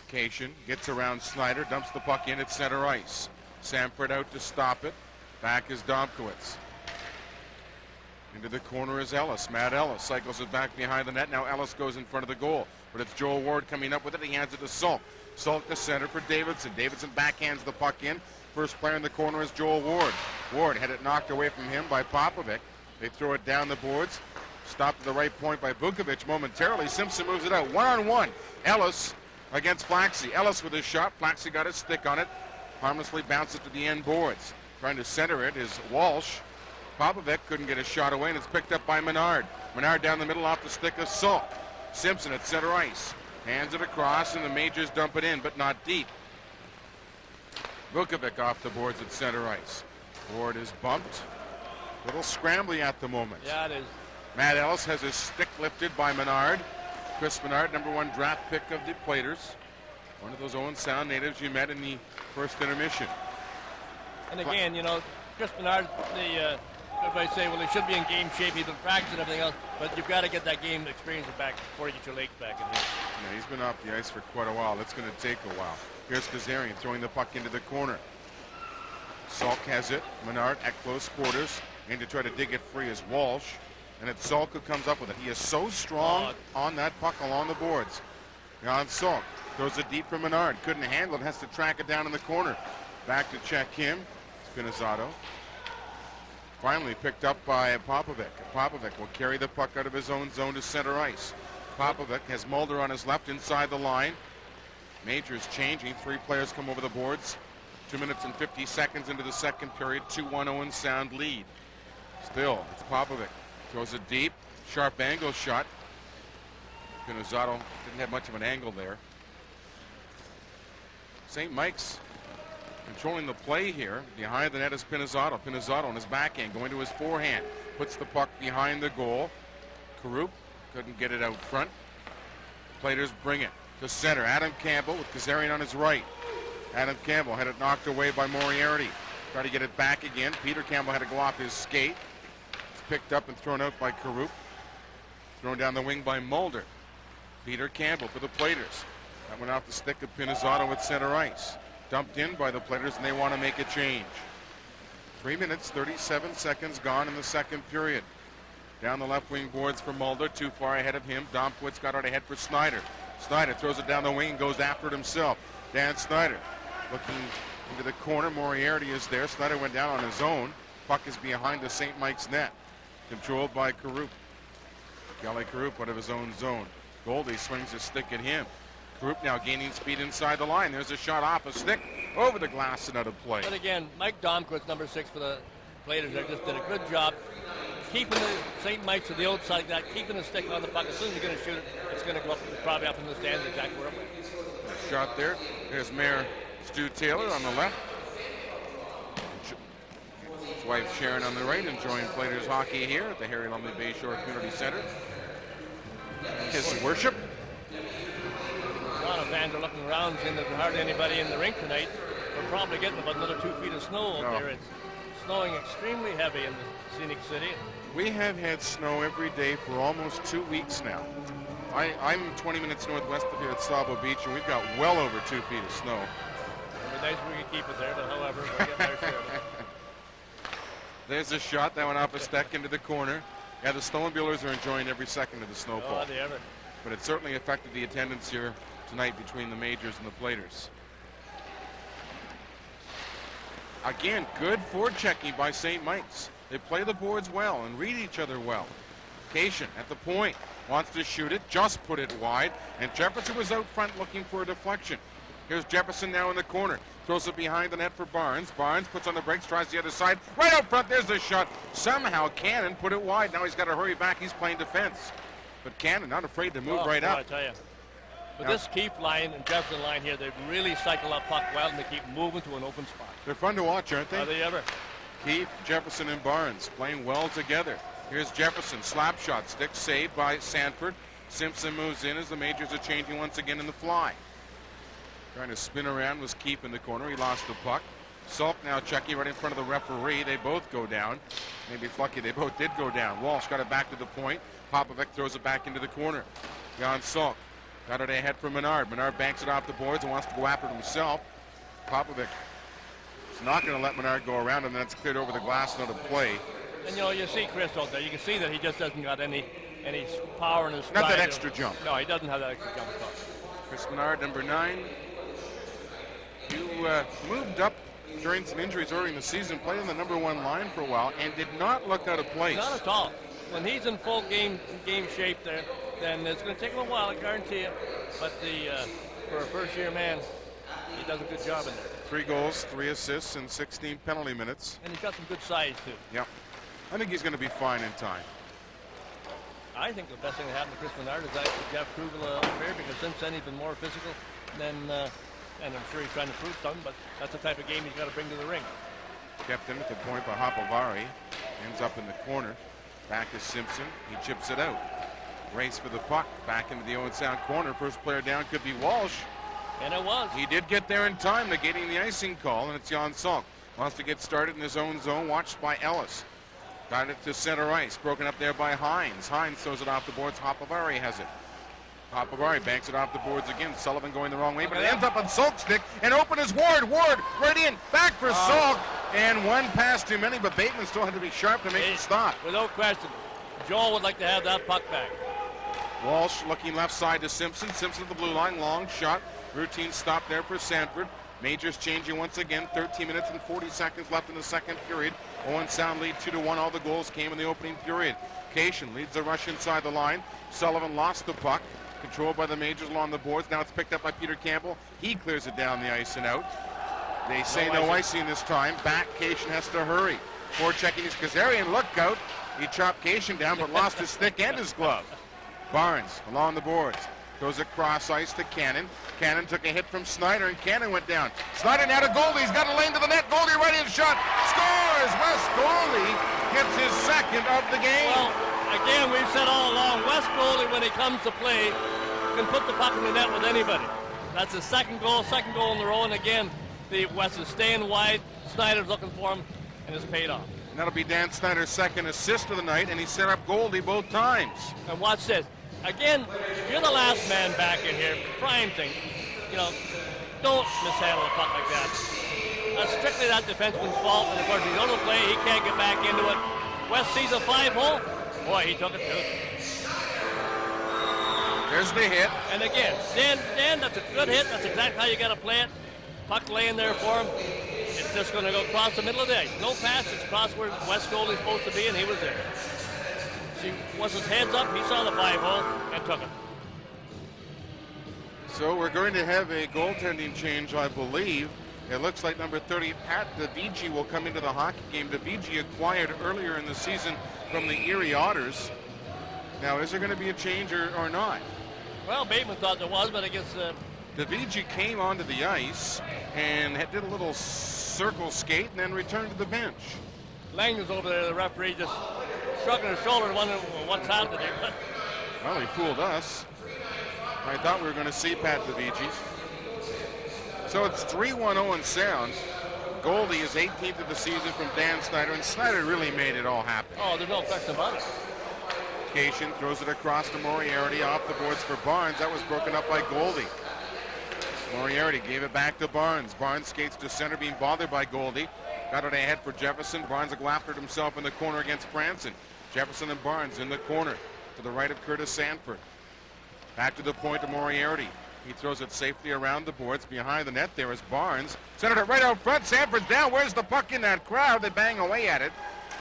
Cation gets around Snyder, dumps the puck in at center ice. Sanford out to stop it. Back is Domkowitz. Into the corner is Ellis. Matt Ellis cycles it back behind the net. Now Ellis goes in front of the goal, but it's Joel Ward coming up with it. He hands it to Salk. Salk to center for Davidson. Davidson backhands the puck in. First player in the corner is Joel Ward. Ward had it knocked away from him by Popovic. They throw it down the boards. Stopped at the right point by Vukovic momentarily. Simpson moves it out. 1-on-1. Ellis against Flaxey. Ellis with his shot. Flaxey got his stick on it. Harmlessly bounced it to the end boards. Trying to center it is Walsh. Popovic couldn't get a shot away, and it's picked up by Menard. Menard down the middle off the stick of Salk. Simpson at center ice. Hands it across, and the Majors dump it in, but not deep. Vukovic off the boards at center ice. Ward is bumped. Little scrambly at the moment. Yeah, it is. Matt Ellis has his stick lifted by Menard. Chris Menard, #1 draft pick of the Platers. One of those Owen Sound natives you met in the first intermission. And again, you know, Chris Menard, everybody say, well, he should be in game shape. He's been practicing and everything else, but you've got to get that game experience back before you get your legs back in here. Yeah, he's been off the ice for quite a while. That's going to take a while. Here's Kazarian throwing the puck into the corner. Salk has it. Menard at close quarters. And to try to dig it free is Walsh. And it's Salk who comes up with it. He is so strong on that puck along the boards. Jan Salk throws it deep for Menard. Couldn't handle it. Has to track it down in the corner. Back to check him. It's Pinizzato. Finally picked up by Popovic. Popovic will carry the puck out of his own zone to center ice. Popovic has Mulder on his left inside the line. Majors changing. 3 players come over the boards. 2 minutes and 50 seconds into the second period. 2-1 Owen Sound lead. Still, it's Popovic. Throws it deep. Sharp angle shot. Pinizzato didn't have much of an angle there. St. Mike's controlling the play here. Behind the net is Pinizzato. Pinizzato on his backhand going to his forehand. Puts the puck behind the goal. Karup couldn't get it out front. Platers bring it to center. Adam Campbell with Kazarian on his right. Adam Campbell had it knocked away by Moriarty. Tried to get it back again. Peter Campbell had to go off his skate. It's picked up and thrown out by Karup. Thrown down the wing by Mulder. Peter Campbell for the Platers. That went off the stick of Pinizzato at center ice. Dumped in by the Platers, and they want to make a change. 3 minutes, 37 seconds gone in the second period. Down the left wing boards for Mulder, too far ahead of him. Domquist got out ahead for Snyder. Snyder throws it down the wing and goes after it himself. Dan Snyder looking into the corner. Moriarty is there. Snyder went down on his own. Puck is behind the St. Mike's net. Controlled by Karup. Kelly Karup out of his own zone. Goalie swings his stick at him. Karup now gaining speed inside the line. There's a shot off a stick over the glass and out of play. But again, Mike Domquist, number 6 for the Platers, there just did a good job keeping the St. Mike's to the outside like that, keeping the stick on the puck. As soon as you're going to shoot it, it's going to go up, probably up in the stands exactly where it went. Shot there. There's Mayor Stu Taylor on the left. His wife Sharon on the right, enjoying Platers hockey here at the Harry Lumley Bayshore Community Center. His worship. A lot of fans are looking around, seeing that there's hardly anybody in the rink tonight. We're probably getting about another 2 feet of snow out there. It's snowing extremely heavy in the scenic city. We have had snow every day for almost 2 weeks now. I'm 20 minutes northwest of here at Sabo Beach, and we've got well over 2 feet of snow. It would be nice if we could keep it there, but however, we'll get our share of it. There's a shot that went off a stick into the corner. Yeah, the snowmobilers are enjoying every second of the snowfall. Oh, they ever. But it certainly affected the attendance here tonight between the Majors and the Platers. Again, good forechecking by St. Mike's. They play the boards well and read each other well. Cation at the point. Wants to shoot it, just put it wide, and Jefferson was out front looking for a deflection. Here's Jefferson now in the corner. Throws it behind the net for Barnes. Barnes puts on the brakes, tries the other side. Right out front, there's the shot. Somehow Cannon put it wide. Now he's got to hurry back. He's playing defense. But Cannon not afraid to move right up. I tell you. But this Keefe line and Jefferson line here, they really cycle up puck well, and they keep moving to an open spot. They're fun to watch, aren't they? Are they ever? Keefe, Jefferson, and Barnes playing well together. Here's Jefferson, slap shot, stick saved by Sanford. Simpson moves in as the Majors are changing once again in the fly. Trying to spin around was Keefe in the corner. He lost the puck. Sulk now checking right in front of the referee. They both go down. Maybe it's lucky they both did go down. Walsh got it back to the point. Popovic throws it back into the corner. Jan Sulk got it ahead for Menard. Menard banks it off the boards and wants to go after it himself. Popovic is not going to let Menard go around him. That's cleared over the glass and out of play. And you know, you see Chris out there. You can see that he just doesn't got any power in his stride. Not that extra jump. No, he doesn't have that extra jump at all. Chris Menard, number 9. You moved up during some injuries early in the season, played on the number 1 line for a while, and did not look out of place. Not at all. When he's in full game shape there, then it's going to take him a while, I guarantee you. But for a first-year man, he does a good job in there. 3 goals, 3 assists, and 16 penalty minutes. And he's got some good size, too. Yeah. I think he's going to be fine in time. I think the best thing that happened to Chris Menard is actually Jeff Krugel up here, because since then he's been more physical than, and I'm sure he's trying to prove something, but that's the type of game he's got to bring to the ring. Kept in at the point by Hopovari. Ends up in the corner. Back to Simpson. He chips it out. Race for the puck. Back into the Owen Sound corner. First player down could be Walsh. And it was. He did get there in time, negating the icing call, and it's Jan Salk. Wants to get started in his own zone, watched by Ellis. Got it to center ice, broken up there by Hines. Hines throws it off the boards. Hopovari has it. Hopovari banks it off the boards again. Sullivan going the wrong way, but it ends up on Salk's stick, and open is Ward. Ward right in, back for Salk, and one pass too many, but Bateman still had to be sharp to make the stop. Without question, Joel would like to have that puck back. Walsh looking left side to Simpson. Simpson at the blue line, long shot. Routine stop there for Sanford. Majors changing once again. 13 minutes and 40 seconds left in the second period. Owen Sound lead 2-1. All the goals came in the opening period. Cation leads the rush inside the line. Sullivan lost the puck. Controlled by the Majors along the boards. Now it's picked up by Peter Campbell. He clears it down the ice and out. They say no icing this time. Back, Cation has to hurry. Forechecking is Kazarian. Look out. He chopped Cation down, but lost his stick and his glove. Barnes along the boards. Throws it cross ice to Cannon. Cannon took a hit from Snyder, and Cannon went down. Snyder now to Goalie. He's got a lane to the net. Goalie right-hand shot. Scores! Wes Goalie gets his second of the game. Well, again, we've said all along, Wes Goalie, when he comes to play, can put the puck in the net with anybody. That's his second goal in the row, and again, Wes is staying wide. Snyder's looking for him, and it's paid off. And that'll be Dan Snyder's second assist of the night, and he set up Goalie both times. And watch this. Again, you're the last man back in here. Prime thing. Don't mishandle a puck like that. That's strictly that defenseman's fault. And of course, he's on the play. He can't get back into it. West sees a 5-hole. Boy, he took it too. There's the hit. And again, Dan, that's a good hit. That's exactly how you got to play it. Puck laying there for him. It's just going to go across the middle of the ice. No pass. It's across where West Goalie's supposed to be, and he was there. See, once his head's up, he saw the 5-hole and took it. So we're going to have a goaltending change, I believe. It looks like number 30, Pat Davigi, will come into the hockey game. Davigi acquired earlier in the season from the Erie Otters. Now, is there going to be a change or not? Well, Bateman thought there was, but I guess... Davigi came onto the ice and did a little circle skate and then returned to the bench. Lang was over there, the referee, just shrugging his shoulders, wondering what's happening here. Well, he fooled us. I thought we were going to see Pat Davigi. So it's 3-1 Owen Sound. Goalie is 18th of the season from Dan Snyder, and Snyder really made it all happen. Oh, there's no question about it. Cation throws it across to Moriarty, off the boards for Barnes. That was broken up by Goldie. Moriarty gave it back to Barnes. Barnes skates to center, being bothered by Goldie. Got it ahead for Jefferson. Barnes glaffed himself in the corner against Branson. Jefferson and Barnes in the corner to the right of Curtis Sanford. Back to the point to Moriarty. He throws it safely around the boards. Behind the net there is Barnes. Centered it right out front. Sanford's down. Where's the puck in that crowd? They bang away at it.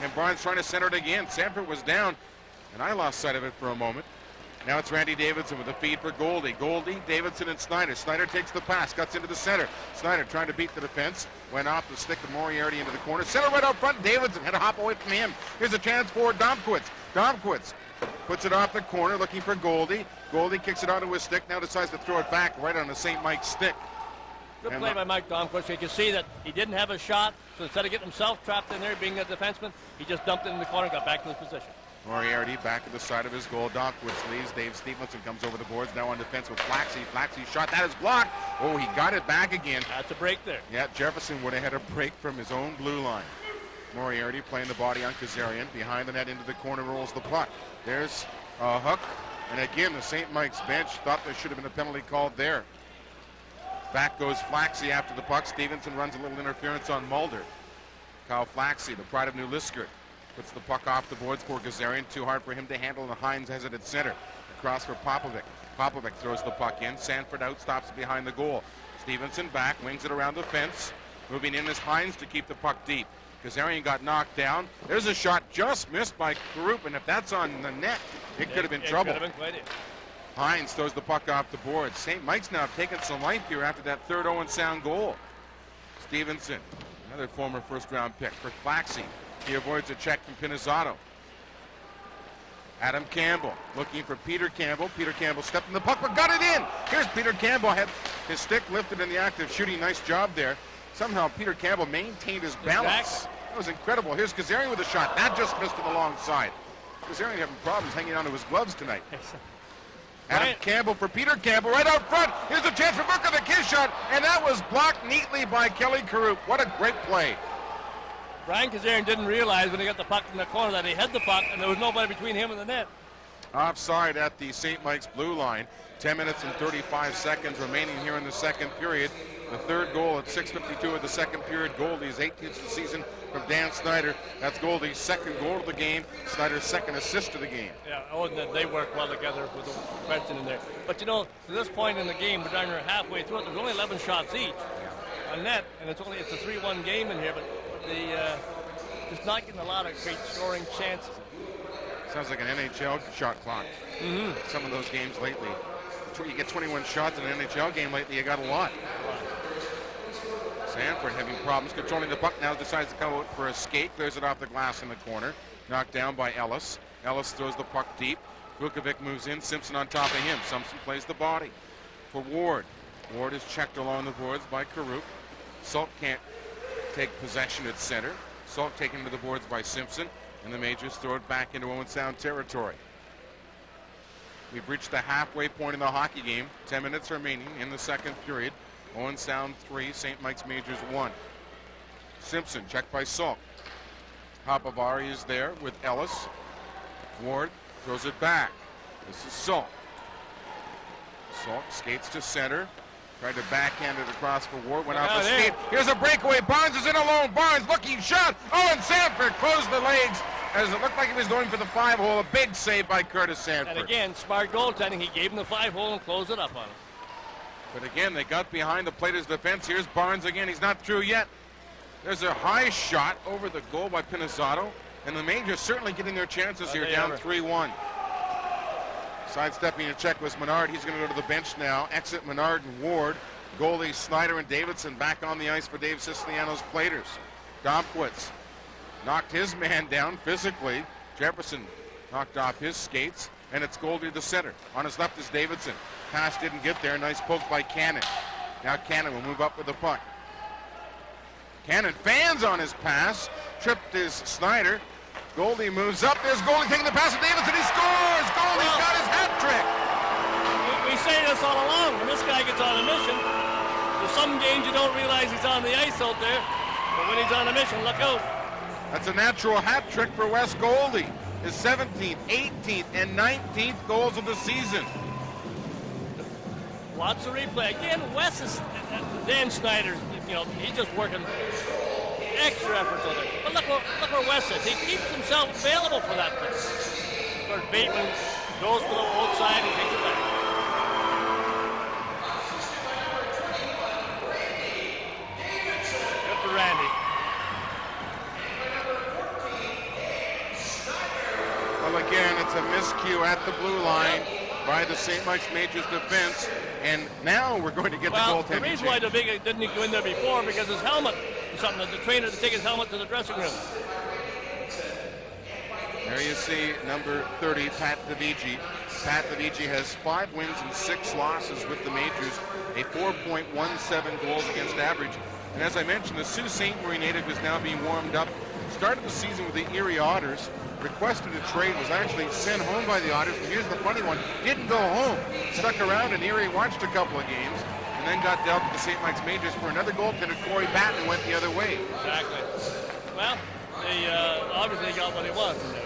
And Barnes trying to center it again. Sanford was down, and I lost sight of it for a moment. Now it's Randy Davidson with a feed for Goldie. Goldie, Davidson, and Snyder. Snyder takes the pass, cuts into the center. Snyder trying to beat the defense. Went off the stick of Moriarty into the corner. Center right out front. Davidson had to hop away from him. Here's a chance for Domkowitz. Domkowitz puts it off the corner, looking for Goldie. Goldie kicks it onto his stick. Now decides to throw it back right on the St. Mike's stick. Good play by Mike Domkowitz. You can see that he didn't have a shot, so instead of getting himself trapped in there, being a defenseman, he just dumped it in the corner and got back to his position. Moriarty back to the side of his goal. Domkowitz leaves. Dave Stevenson comes over the boards. Now on defense with Flaxey. Flaxey's shot. That is blocked. Oh, he got it back again. That's a break there. Yeah, Jefferson would have had a break from his own blue line. Moriarty playing the body on Kazarian. Behind the net into the corner rolls the puck. There's a hook. And again, the St. Mike's bench thought there should have been a penalty called there. Back goes Flaxey after the puck. Stevenson runs a little interference on Mulder. Kyle Flaxey, the pride of New Liskert, puts the puck off the boards for Kazarian. Too hard for him to handle, and Hines has it at center. Across for Popovic. Popovic throws the puck in. Sanford out, stops behind the goal. Stevenson back, wings it around the fence. Moving in is Hines to keep the puck deep. Kazarian got knocked down. There's a shot just missed by Karup, and if that's on the net, it could have been trouble. Could have been quite it. Hines throws the puck off the board. St. Mike's now taking some life here after that third Owen Sound goal. Stevenson, another former first-round pick for Flaxey. He avoids a check from Pinizzato. Adam Campbell looking for Peter Campbell. Peter Campbell stepped in the puck, but got it in. Here's Peter Campbell, had his stick lifted in the act of shooting. Nice job there. Somehow Peter Campbell maintained his balance. Exactly. That was incredible. Here's Kazarian with a shot. That just missed to the long side. Kazarian having problems hanging onto his gloves tonight. Adam Campbell for Peter Campbell right out front. Here's a chance for Bukovic, his shot, and that was blocked neatly by Kelly Karup. What a great play. Brian Kazarian didn't realize when he got the puck in the corner that he had the puck and there was nobody between him and the net. Offside at the St. Mike's blue line. 10 minutes and 35 seconds remaining here in the second period. The third goal at 6:52 of the second period. Goldie's 18th of the season from Dan Snyder. That's Goldie's second goal of the game. Snyder's second assist of the game. Yeah, they work well together with the question in there. But you know, to this point in the game, we're down here halfway through it. There's only 11 shots each on net, and it's a 3-1 game in here. But just not getting a lot of great scoring chances. Sounds like an NHL shot clock. Some of those games lately. You get 21 shots in an NHL game lately, you got a lot. Sanford having problems controlling the puck now, decides to come out for a skate, clears it off the glass in the corner. Knocked down by Ellis. Ellis throws the puck deep. Vukovic moves in, Simpson on top of him. Simpson plays the body for Ward. Ward is checked along the boards by Karuk. Salk can't take possession at center. Salk taken to the boards by Simpson, and the Majors throw it back into Owen Sound territory. We've reached the halfway point in the hockey game. 10 minutes remaining in the second period. Owen Sound 3, St. Mike's Majors 1. Simpson checked by Salk. Papavari is there with Ellis. Ward throws it back. This is Salk. Salk skates to center. Tried to backhand it across for Ward. Went off the skate. Here's a breakaway. Barnes is in alone. Barnes looking shot. Owen Sanford closed the legs as it looked like he was going for the 5-hole. A big save by Curtis Sanford. And again, smart goaltending. He gave him the 5-hole and closed it up on him. But again, they got behind the Platers defense. Here's Barnes again. He's not through yet. There's a high shot over the goal by Pinizzotto. And the Majors certainly getting their chances here, down 3-1. Sidestepping a check was Menard. He's going to go to the bench now. Exit Menard and Ward. Goalie Snyder and Davidson back on the ice for Dave Siciliano's Platers. Domquist knocked his man down physically. Jefferson knocked off his skates. And it's Goldie to center. On his left is Davidson. Pass didn't get there. Nice poke by Cannon. Now Cannon will move up with the puck. Cannon fans on his pass. Tripped is Snyder. Goldie moves up. There's Goldie taking the pass to Davidson. He scores! Goldie got his hat trick! We say this all along. When this guy gets on a mission, there's some games you don't realize he's on the ice out there. But when he's on a mission, look out. That's a natural hat trick for Wes Goldie. His 17th, 18th, and 19th goals of the season. Lots of replay. Again, Wes is, Dan Snyder, he's just working extra effort on it. But look where Wes is. He keeps himself available for that thing. Of course, Bateman goes to the outside and takes it back. Good for Randy. Well, again, it's a miscue at the blue line by the St. Mike's Majors defense. And now we're going to get the goaltending. The reason why DeViga didn't go in there before, because his helmet, something that the trainer to take his helmet to the dressing room. There you see number 30, Pat DeVigi. Pat DeVigi has 5 wins and 6 losses with the Majors, a 4.17 goals against average. And as I mentioned, the Sault Ste. Marie native is now being warmed up. Started the season with the Erie Otters. Requested a trade, was actually sent home by the Otters. And here's the funny one, didn't go home. Stuck around in Erie, watched a couple of games, and then got dealt to the St. Mike's Majors for another goaltender. Corey Batten went the other way. Exactly. Well, they obviously got what he wants from there.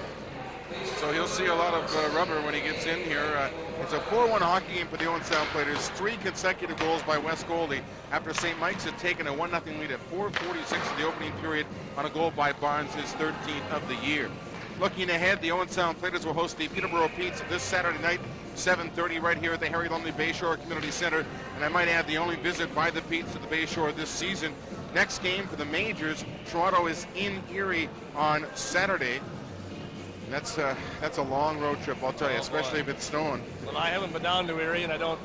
So he'll see a lot of rubber when he gets in here. It's a 4-1 hockey game for the Owen Sound Platers. 3 consecutive goals by Wes Goldie after St. Mike's had taken a 1-0 lead at 4:46 of the opening period on a goal by Barnes, his 13th of the year. Looking ahead, the Owen Sound Platers will host the Peterborough Petes this Saturday night, 7:30 right here at the Harry Lumley Bayshore Community Center. And I might add the only visit by the Petes to the Bayshore this season. Next game for the Majors, Toronto is in Erie on Saturday. That's a long road trip, I'll tell you, especially if it's snowing. Well, I haven't been down to Erie, and I don't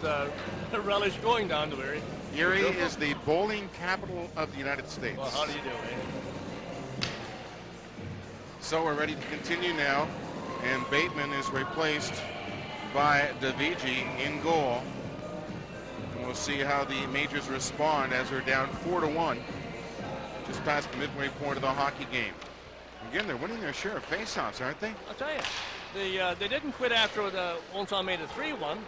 relish going down to Erie. Erie is the bowling capital of the United States. Well, how do you do, eh? So we're ready to continue now, and Bateman is replaced by DeVigi in goal. And we'll see how the Majors respond as they're down 4-1, just past the midway point of the hockey game. Again, they're winning their share of faceoffs, aren't they? I'll tell you, they didn't quit after the Owen Sound made it 3-1.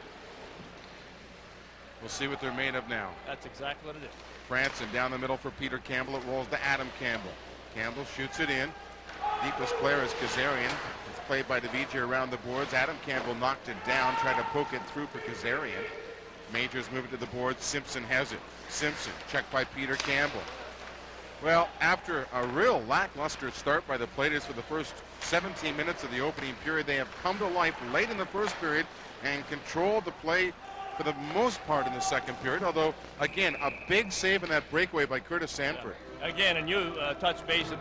We'll see what they're made of now. That's exactly what it is. Franson down the middle for Peter Campbell. It rolls to Adam Campbell. Campbell shoots it in. Deepest player is Kazarian. It's played by DeVigi around the boards. Adam Campbell knocked it down, tried to poke it through for Kazarian. Majors move it to the boards. Simpson has it. Simpson checked by Peter Campbell. Well, after a real lackluster start by the Platers for the first 17 minutes of the opening period, they have come to life late in the first period and controlled the play for the most part in the second period, although, again, a big save in that breakaway by Curtis Sanford. Yeah. Again, and you touched base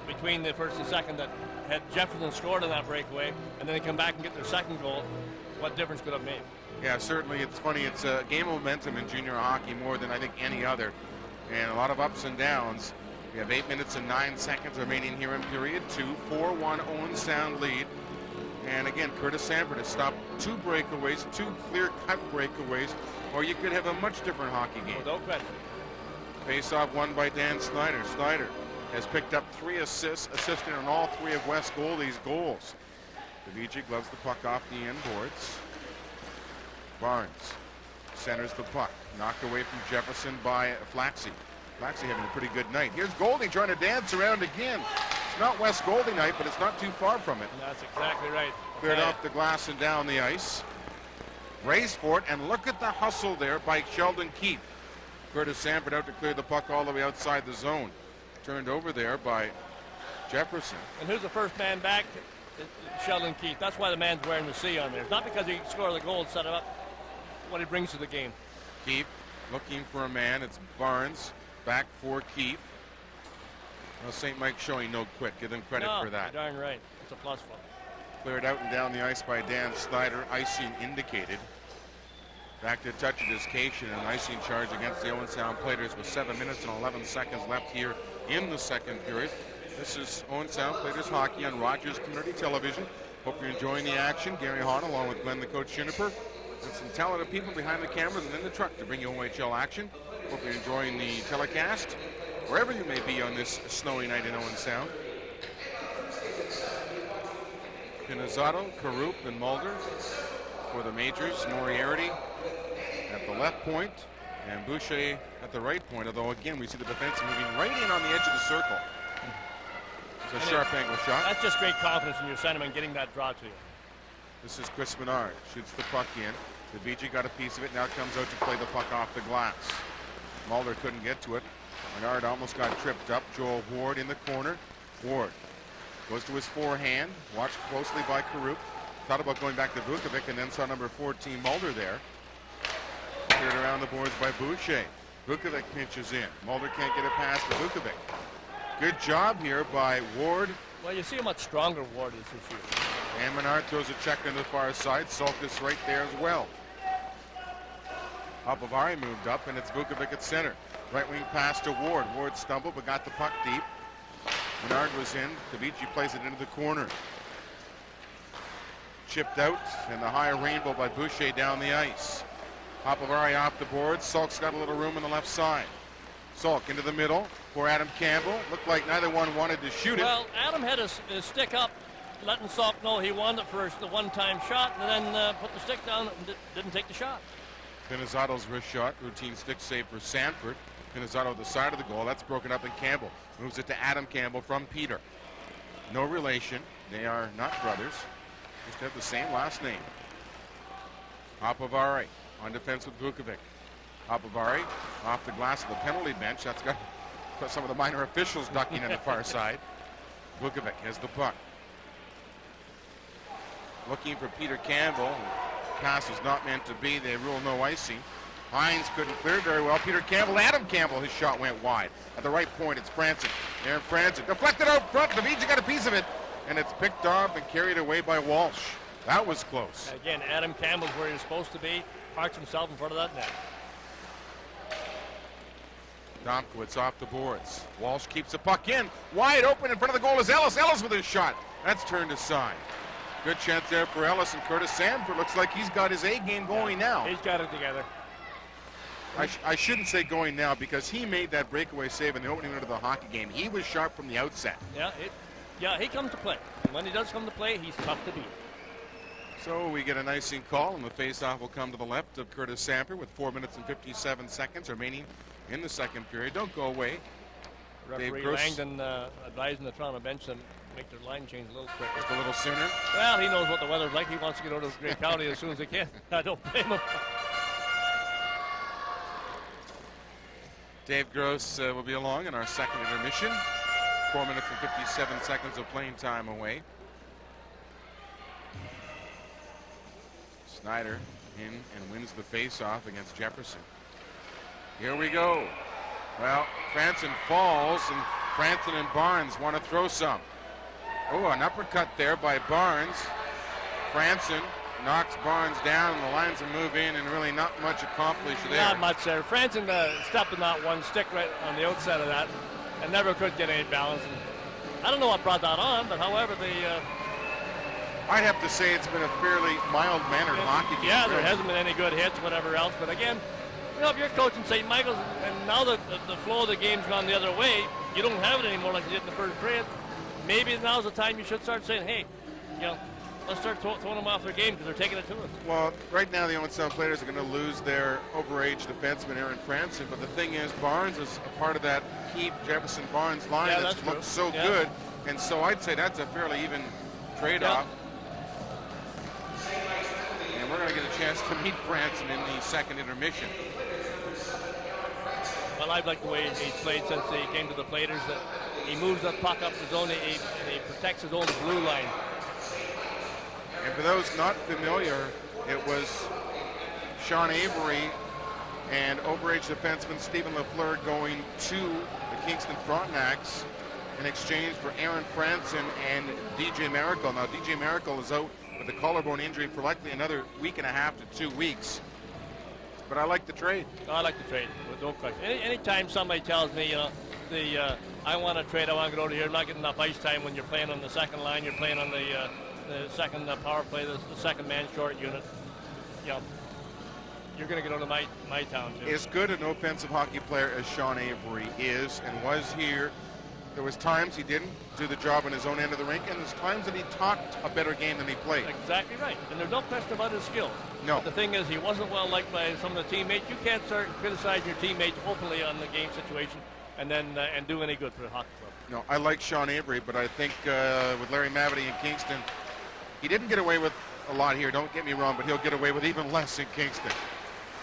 between the first and second that had Jefferson scored on that breakaway, and then they come back and get their second goal. What difference could it have made? Yeah, certainly. It's funny. It's a game of momentum in junior hockey more than I think any other. and a lot of ups and downs. We have 8 minutes and 9 seconds remaining here in period 2. 4-1 Owen Sound lead. And again, Curtis Sanford has stopped 2 breakaways, 2 clear-cut breakaways, or you could have a much different hockey game. No question. Face-off won by Dan Snyder. Snyder has picked up 3 assists, assisting on all 3 of Wes Goalie's goals. Davici gloves the puck off the end boards. Barnes centers the puck. Knocked away from Jefferson by Flaxey. Flaxey having a pretty good night. Here's Goldie trying to dance around again. It's not Wes Goldie night, but it's not too far from it. That's exactly right. Cleared off the glass and down the ice. Race for it, and look at the hustle there by Sheldon Keefe. Curtis Sanford out to clear the puck all the way outside the zone. Turned over there by Jefferson. And who's the first man back? Sheldon Keefe. That's why the man's wearing the C on there. Not because he scored the goal and set it up, what he brings to the game. Keefe looking for a man. It's Barnes back for Keefe. Well, St. Mike's showing no quit. Give them credit for that. You're darn right. It's a plus for him. Cleared out and down the ice by Dan Snyder. Icing indicated. Back to touch adjudication, and icing charge against the Owen Sound Platers with 7 minutes and 11 seconds left here in the second period. This is Owen Sound Platers hockey on Rogers Community Television. Hope you're enjoying the action. Gary Hahn along with Glen the Coach Juniper, and some talented people behind the cameras and in the truck to bring you OHL action. Hope you're enjoying the telecast wherever you may be on this snowy night in Owen Sound. Pinizzato, Karup, and Mulder for the majors. Moriarty at the left point and Boucher at the right point, although again we see the defense moving right in on the edge of the circle. It's a sharp angle shot. That's just great confidence in your centerman getting that draw to you. This is Chris Menard. Shoots the puck in. Davici got a piece of it. Now comes out to play the puck off the glass. Mulder couldn't get to it. Menard almost got tripped up. Joel Ward in the corner. Ward goes to his forehand. Watched closely by Karup. Thought about going back to Vukovic and then saw number 14 Mulder there. Cleared around the boards by Boucher. Vukovic pinches in. Mulder can't get it past to Vukovic. Good job here by Ward. Well, you see how much stronger Ward is this year. And Menard throws a check on the far side. Sulkus right there as well. Apavari moved up, and it's Vukovic at center. Right wing pass to Ward. Ward stumbled, but got the puck deep. Menard was in. Davici plays it into the corner. Chipped out, and the high rainbow by Boucher down the ice. Apavari off the board. Sulk's got a little room on the left side. Sulk into the middle for Adam Campbell. Looked like neither one wanted to shoot it. Well, Adam had his stick up, letting Sulk know he wanted it for the one-time shot, and then put the stick down and didn't take the shot. Pinizzato's wrist shot, routine stick save for Sanford. Pinizzato at the side of the goal. That's broken up, and Campbell moves it to Adam Campbell from Peter. No relation. They are not brothers. Just have the same last name. Apavari on defense with Vukovic. Apavari off the glass of the penalty bench. That's got some of the minor officials ducking on the far side. Vukovic has the puck. Looking for Peter Campbell. Pass was not meant to be. They rule no icing. Hines couldn't clear very well. Peter Campbell, Adam Campbell, his shot went wide. At the right point, it's Franson. Aaron Franson deflected out front. Davici got a piece of it, and it's picked up and carried away by Walsh. That was close. Again, Adam Campbell's where he's supposed to be. Parks himself in front of that net. Domkowitz off the boards. Walsh keeps the puck in. Wide open in front of the goal is Ellis. Ellis with his shot. That's turned aside. Good chance there for Ellis, and Curtis Sanford looks like he's got his A game going now. He's got it together. I shouldn't say going now because he made that breakaway save in the opening minute of the hockey game. He was sharp from the outset. Yeah, he comes to play. And when he does come to play, he's tough to beat. So we get an icing call, and the faceoff will come to the left of Curtis Sanford with 4 minutes and 57 seconds remaining in the second period. Don't go away. Referee Langdon advising the Toronto bench to make their line change a little quicker. Just a little sooner. Well, he knows what the weather's like. He wants to get out of Grey County as soon as he can. I don't blame him. Dave Gross will be along in our second intermission. 4 minutes and 57 seconds of playing time away. Snyder in and wins the face-off against Jefferson. Here we go. Well, Franson falls, and Franson and Barnes want to throw some. Oh, an uppercut there by Barnes. Franson knocks Barnes down, and the lines will move in, and really not much accomplished there. Not much there. Franson stepped in that one stick right on the outside of that and never could get any balance. And I don't know what brought that on, but however, I'd have to say it's been a fairly mild-mannered hockey game. Yeah, there hasn't been any good hits, whatever else. But again, you know, if you're coaching St. Michael's, and now that the flow of the game's gone the other way, you don't have it anymore like you did in the first period. Maybe now's the time you should start saying, hey, you know, let's start throwing them off their game because they're taking it to us. Well, right now the Owen Sound Platers are going to lose their overage defenseman, Aaron Franson. But the thing is, Barnes is a part of that Keith Jefferson-Barnes line that's looked so good. And so I'd say that's a fairly even trade-off. And we're going to get a chance to meet Franson in the second intermission. Well, I've liked the way he's played since he came to the Platers. That he moves the puck up the zone and he protects his own blue line. And for those not familiar, it was Sean Avery and overage defenseman Stephen Lafleur going to the Kingston Frontenacs in exchange for Aaron Franson and DJ Miracle. Now, DJ Miracle is out with a collarbone injury for likely another week and a half to 2 weeks. But I like the trade. I like the trade, with no question. Anytime somebody tells me, you know, I want to trade, I want to go over here, I'm not getting enough ice time when you're playing on the second line, you're playing on the second power play, the second man short unit, you know, you're going to get out of my town, too. As good an offensive hockey player as Sean Avery is and was here, there was times he didn't do the job on his own end of the rink, and there's times that he talked a better game than he played. Exactly right, and there's no question about his skills. No. But the thing is, he wasn't well liked by some of the teammates. You can't start criticizing your teammates openly on the game situation and then and do any good for the hockey club. No, I like Sean Avery, but I think with Larry Mavety in Kingston, he didn't get away with a lot here, don't get me wrong, but he'll get away with even less in Kingston.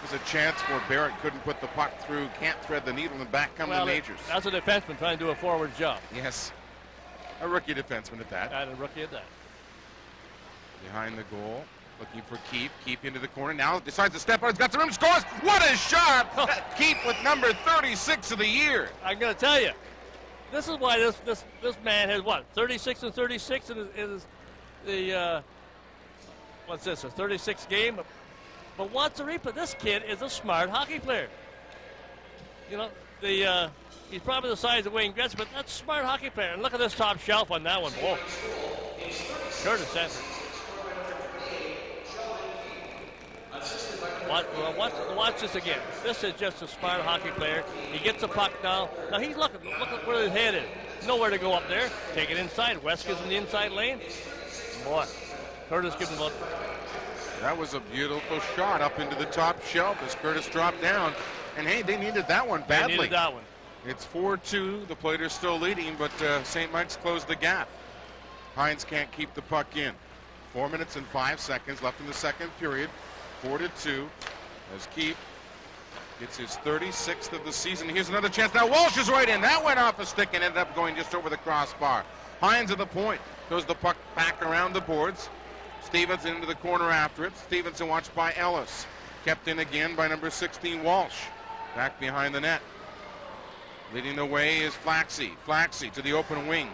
There's a chance where Barrett couldn't put the puck through, can't thread the needle, and back come the majors. That's a defenseman trying to do a forward job. Yes. A rookie defenseman at that. And a rookie at that. Behind the goal, looking for Keefe. Keefe into the corner. Now decides to step out. He's got the room. Scores. What a shot! Keefe with number 36 of the year. I'm going to tell you, this is why this man has what, 36 and 36 in the what's this? A 36 game. But what's the reason? This kid is a smart hockey player. You know, he's probably the size of Wayne Gretzky, but that's a smart hockey player. And look at this top shelf on that one. Whoa. Curtis center. Watch this again. This is just a smart hockey player. He gets the puck now. Now he's look at where his head is. Nowhere to go up there. Take it inside. Weska's in the inside lane. Boy, Curtis gives him a look. That was a beautiful shot up into the top shelf as Curtis dropped down. And hey, they needed that one badly. They needed that one. It's 4-2. The Platers still leading, but St. Mike's closed the gap. Hines can't keep the puck in. 4 minutes and 5 seconds left in the second period. 4-2 as Keefe gets his 36th of the season. Here's another chance. Now Walsh is right in. That went off a stick and ended up going just over the crossbar. Hines at the point. Throws the puck back around the boards. Stevenson into the corner after it. Stevenson watched by Ellis. Kept in again by number 16, Walsh. Back behind the net. Leading the way is Flaxey. Flaxey to the open wing.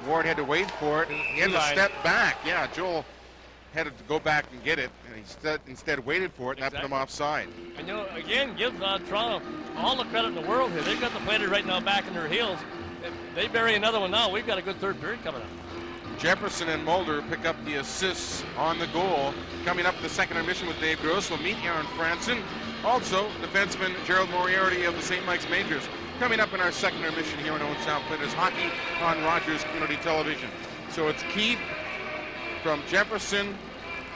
Ward had to wait for it. He had to step back. Yeah, Joel had to go back and get it, and he instead waited for it, and that put him offside. And you know, again, gives Toronto all the credit in the world here. They've got the Platers right now back in their heels. If they bury another one now, we've got a good third period coming up. Jefferson and Mulder pick up the assists on the goal. Coming up in the second intermission with Dave Gross, we'll meet Aaron Franson. Also, defenseman Gerald Moriarty of the St. Mike's Majors. Coming up in our second intermission here on Owen Sound Platers Hockey on Rogers Community Television. So it's Keith from Jefferson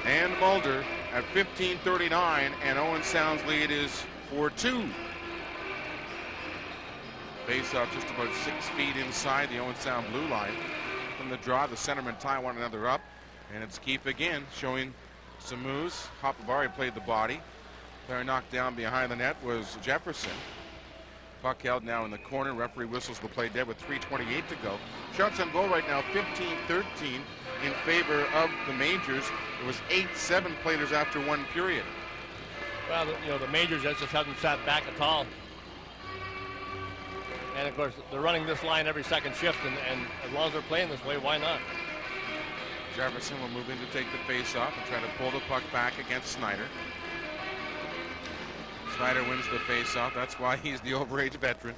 and Mulder at 15:39, and Owen Sound's lead is 4-2. Face off just about 6 feet inside the Owen Sound blue line. From the draw, the centermen tie one another up, and it's Keefe again showing some moves. Hopavari played the body. Player knocked down behind the net was Jefferson. Puck held now in the corner. Referee whistles the play dead with 3:28 to go. Shots on goal right now 15-13 in favor of the Majors. It was 8-7 Platers after one period. Well, you know, the Majors just haven't sat back at all. And of course, they're running this line every second shift, and as long as they're playing this way, why not? Jefferson will move in to take the face-off and try to pull the puck back against Snyder. Snyder wins the face-off. That's why he's the overage veteran.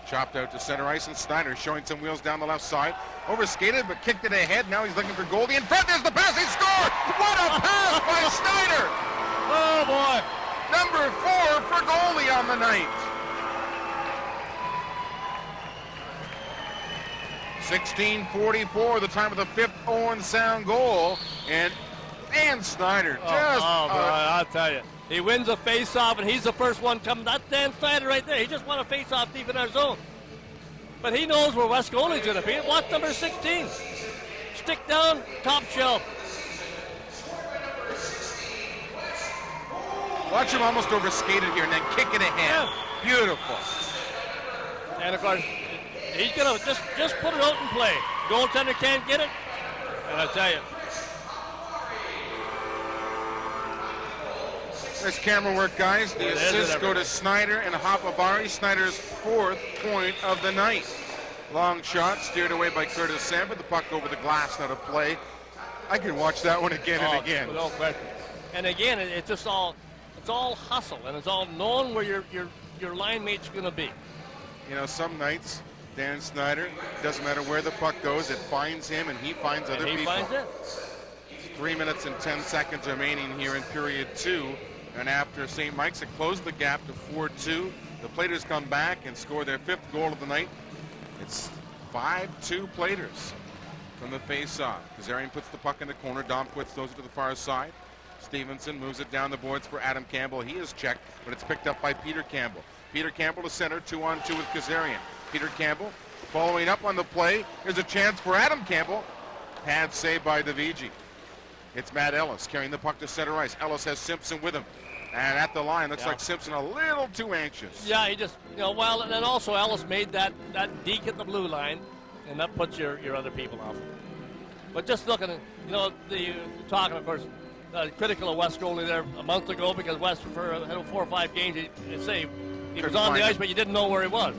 Chopped out to center ice, and Snyder showing some wheels down the left side. Overskated, but kicked it ahead. Now he's looking for Goalie. In front, there's the pass. He scored! What a pass by Snyder! Oh, boy. Number 4 for Goalie on the night. 16:44, the time of the 5th Owen Sound goal. And Dan Snyder boy, I'll tell you. He wins a face-off, and he's the first one coming. That's Dan Snyder right there. He just won a face-off deep in our zone. But he knows where West Goalie's going to be. Watch number 16. Stick down, top shelf. Watch him almost overskated here and then kick it ahead. Yeah. Beautiful. And, of course, he's going to just put it out and play. Goaltender can't get it. And I tell you. Nice camera work, guys. The assists go to Snyder and Hopabari. Snyder's 4th point of the night. Long shot steered away by Curtis Sanford. The puck over the glass, not a play. I can watch that one again and again. No question. And again, it's just all hustle, and it's all knowing where your line mate's going to be. You know, some nights Dan Snyder, doesn't matter where the puck goes, it finds him and he finds other people. He finds it. 3 minutes and 10 seconds remaining here in period 2. And after St. Mike's had closed the gap to 4-2, the Platers come back and score their 5th goal of the night. It's 5-2 Platers from the face-off. Kazarian puts the puck in the corner. Domquist throws it to the far side. Stevenson moves it down the boards for Adam Campbell. He is checked, but it's picked up by Peter Campbell. Peter Campbell to center, 2-on-2 with Kazarian. Peter Campbell following up on the play. Here's a chance for Adam Campbell. Pad saved by DeVigi. It's Matt Ellis carrying the puck to center ice. Ellis has Simpson with him. And at the line, looks like Simpson a little too anxious. Yeah, he just, well, and then also Ellis made that deke at the blue line, and that puts your other people off. But just looking at, talking, of course, critical of West goalie there a month ago because West, for 4 or 5 games, he was on the ice, but you didn't know where he was.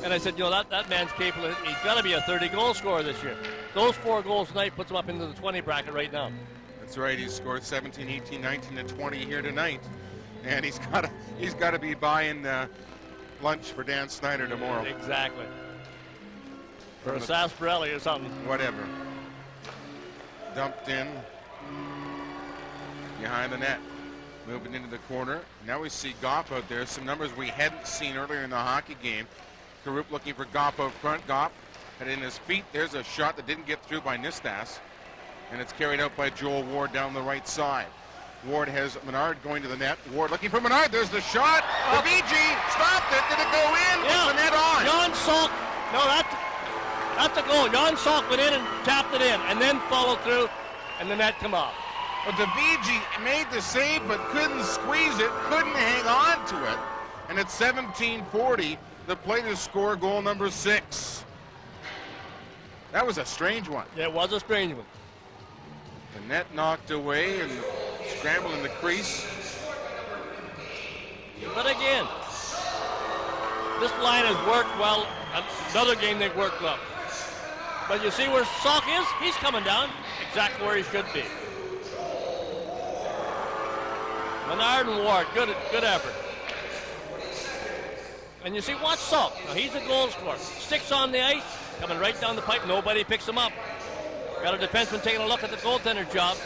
And I said, that man's capable. He's got to be a 30-goal scorer this year. Those 4 goals tonight puts him up into the 20 bracket right now. That's right. He's scored 17, 18, 19, and 20 here tonight. And he's got to be buying lunch for Dan Snyder tomorrow. Exactly. For a sarsaparilla or something. Whatever. Dumped in behind the net. Moving into the corner. Now we see Goff out there. Some numbers we hadn't seen earlier in the hockey game. Karup looking for Goff out front. Goff had in his feet. There's a shot that didn't get through by Nistas. And it's carried out by Joel Ward down the right side. Ward has Menard going to the net. Ward looking for Menard. There's the shot. The VG stopped it. Did it go in? Yeah. Was the net on? Jan Salk. No, that's a goal. Jan Salk went in and tapped it in and then followed through and the net come off. But the VG made the save but couldn't squeeze it, couldn't hang on to it. And at 17:40, the Platers score goal number 6. That was a strange one. Yeah, it was a strange one. The net knocked away and scrambled in the crease. But again, this line has worked well. Another game they've worked well. But you see where Salk is? He's coming down exactly where he should be. Menard and Ward, good effort. And you see, watch Salk. Now he's a goal scorer. Sticks on the ice, coming right down the pipe. Nobody picks him up. Got a defenseman taking a look at the goaltender job.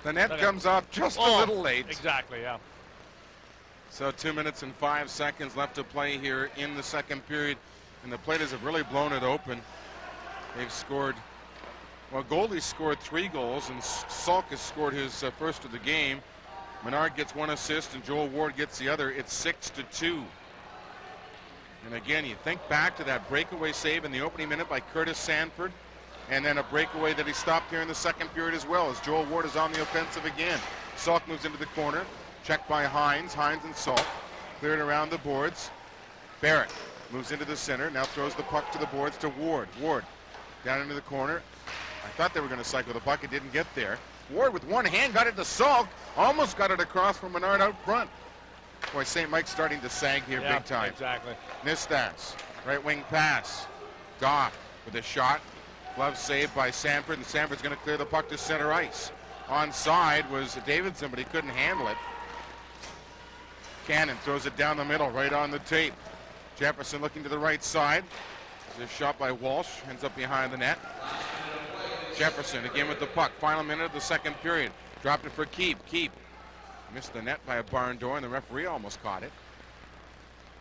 The net comes off just a little late. Exactly, yeah. So 2 minutes and 5 seconds left to play here in the second period. And the Platers have really blown it open. They've scored, Goalie scored 3 goals, and Salk has scored his first of the game. Menard gets 1 assist, and Joel Ward gets the other. It's 6-2. And again, you think back to that breakaway save in the opening minute by Curtis Sanford, and then a breakaway that he stopped here in the second period as well, as Joel Ward is on the offensive again. Salk moves into the corner, checked by Hines and Salk, cleared around the boards. Barrett moves into the center, now throws the puck to the boards to Ward. Ward down into the corner. I thought they were going to cycle the puck, it didn't get there. Ward with one hand got it to Salk, almost got it across from Menard out front. Boy, St. Mike's starting to sag here big time. Exactly. Nistas, right wing pass. Goff with a shot. Glove saved by Sanford, and Sanford's going to clear the puck to center ice. Onside was Davidson, but he couldn't handle it. Cannon throws it down the middle, right on the tape. Jefferson looking to the right side. This shot by Walsh ends up behind the net. Jefferson again with the puck. Final minute of the second period. Dropped it for Keep. Keep missed the net by a barn door, and the referee almost caught it.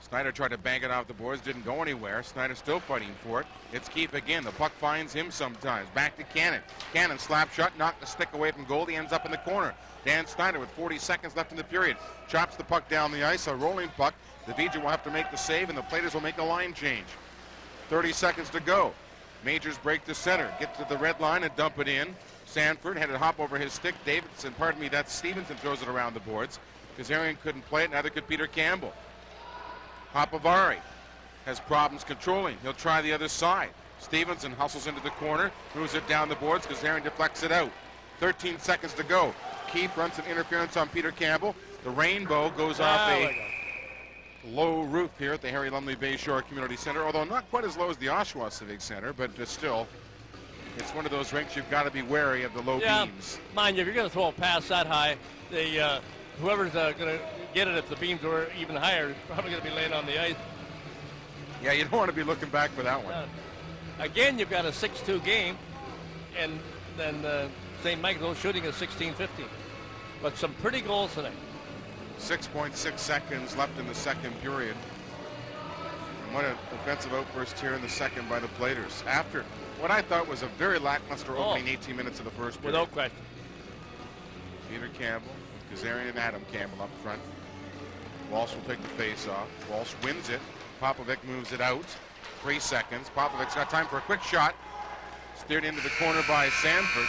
Snyder tried to bank it off the boards, didn't go anywhere. Snyder still fighting for it. It's Keep again. The puck finds him sometimes. Back to Cannon. Cannon slap shot, knocked the stick away from Goalie, ends up in the corner. Dan Snyder with 40 seconds left in the period. Chops the puck down the ice, a rolling puck. The Vigia will have to make the save, and the Platers will make a line change. 30 seconds to go. Majors break to center, get to the red line and dump it in. Sanford had it hop over his stick. Davidson, pardon me, that's Stevenson, throws it around the boards. Kazarian couldn't play it, neither could Peter Campbell. Papavari has problems controlling. He'll try the other side. Stevenson hustles into the corner, moves it down the boards. Kazarian deflects it out. 13 seconds to go. Keep runs an interference on Peter Campbell. The rainbow goes off a low roof here at the Harry Lumley Bayshore Community Center, although not quite as low as the Oshawa Civic Center, but still, it's one of those rinks you've got to be wary of the low beams. Mind you, if you're going to throw a pass that high, whoever's going to get it if the beams were even higher is probably going to be laying on the ice. Yeah, you don't want to be looking back for that one. Again, you've got a 6-2 game, and then St. Michael's shooting a 16-15. But some pretty goals tonight. 6.6 seconds left in the second period. And what an offensive outburst here in the second by the Platers. After what I thought was a very lackluster opening 18 minutes of the first period. Without question. Peter Campbell, Kazarian and Adam Campbell up front. Walsh will take the face off. Walsh wins it. Popovic moves it out. 3 seconds. Popovic's got time for a quick shot. Steered into the corner by Sanford.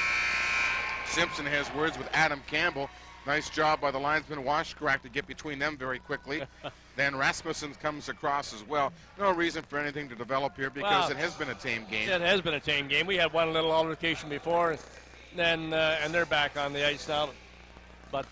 Simpson has words with Adam Campbell. Nice job by the linesman Washcraft to get between them very quickly. Then Rasmussen comes across as well. No reason for anything to develop here because it has been a tame game. It has been a tame game. We had one little altercation before, and they're back on the ice now. But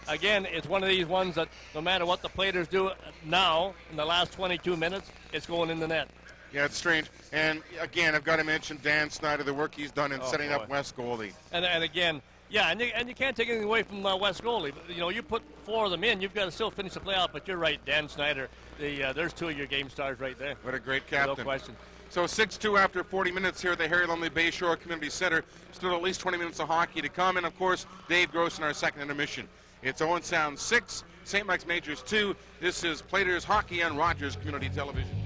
again, it's one of these ones that no matter what the Platers do now, in the last 22 minutes, it's going in the net. Yeah, it's strange. And again, I've got to mention Dan Snyder, the work he's done in setting up West Goalie. And again, yeah, and you can't take anything away from West Goalie. You know, you put 4 of them in, you've got to still finish the playoff. But you're right, Dan Snyder. There's 2 of your game stars right there. What a great captain. No question. So 6-2 after 40 minutes here at the Harry Lumley Bayshore Community Center. Still at least 20 minutes of hockey to come. And, of course, Dave Gross in our second intermission. It's Owen Sound 6, St. Mike's Majors 2. This is Platers Hockey on Rogers Community Television.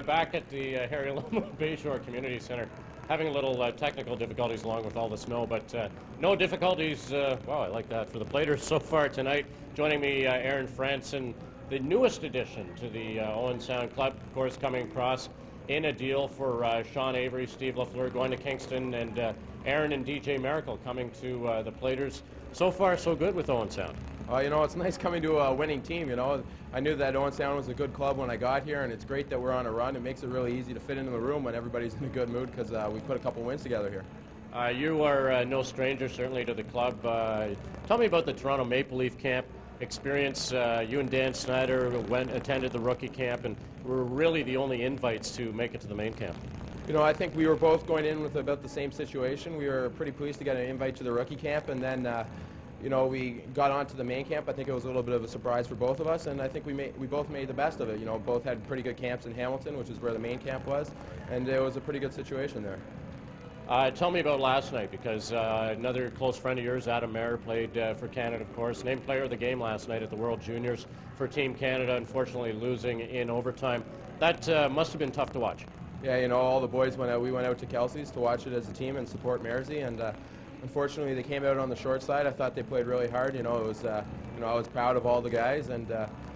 Back at the Harry Lumley Bayshore Community Center, having a little technical difficulties along with all the snow, but no difficulties, well, I like that, for the Platers so far tonight. Joining me, Aaron Franson, the newest addition to the Owen Sound Club, of course, coming across in a deal for Sean Avery, Steve LaFleur going to Kingston, and Aaron and DJ Miracle coming to the Platers. So far, so good with Owen Sound. You know, it's nice coming to a winning team, you know. I knew that Owen Sound was a good club when I got here, and it's great that we're on a run. It makes it really easy to fit into the room when everybody's in a good mood because we put a couple wins together here. You are no stranger, certainly, to the club. Tell me about the Toronto Maple Leaf camp experience. You and Dan Snyder attended the rookie camp, and were really the only invites to make it to the main camp. You know, I think we were both going in with about the same situation. We were pretty pleased to get an invite to the rookie camp, and then you know, we got on to the main camp. I think it was a little bit of a surprise for both of us, and I think we both made the best of it. You know, both had pretty good camps in Hamilton, which is where the main camp was, and it was a pretty good situation there. Tell me about last night, because another close friend of yours, Adam Mayer, played for Canada, of course. Named player of the game last night at the World Juniors for Team Canada, unfortunately losing in overtime. That must have been tough to watch. Yeah, you know, all the boys went out. We went out to Kelsey's to watch it as a team and support Mersey, and unfortunately, they came out on the short side. I thought they played really hard. You know, it was, you know, I was proud of all the guys, and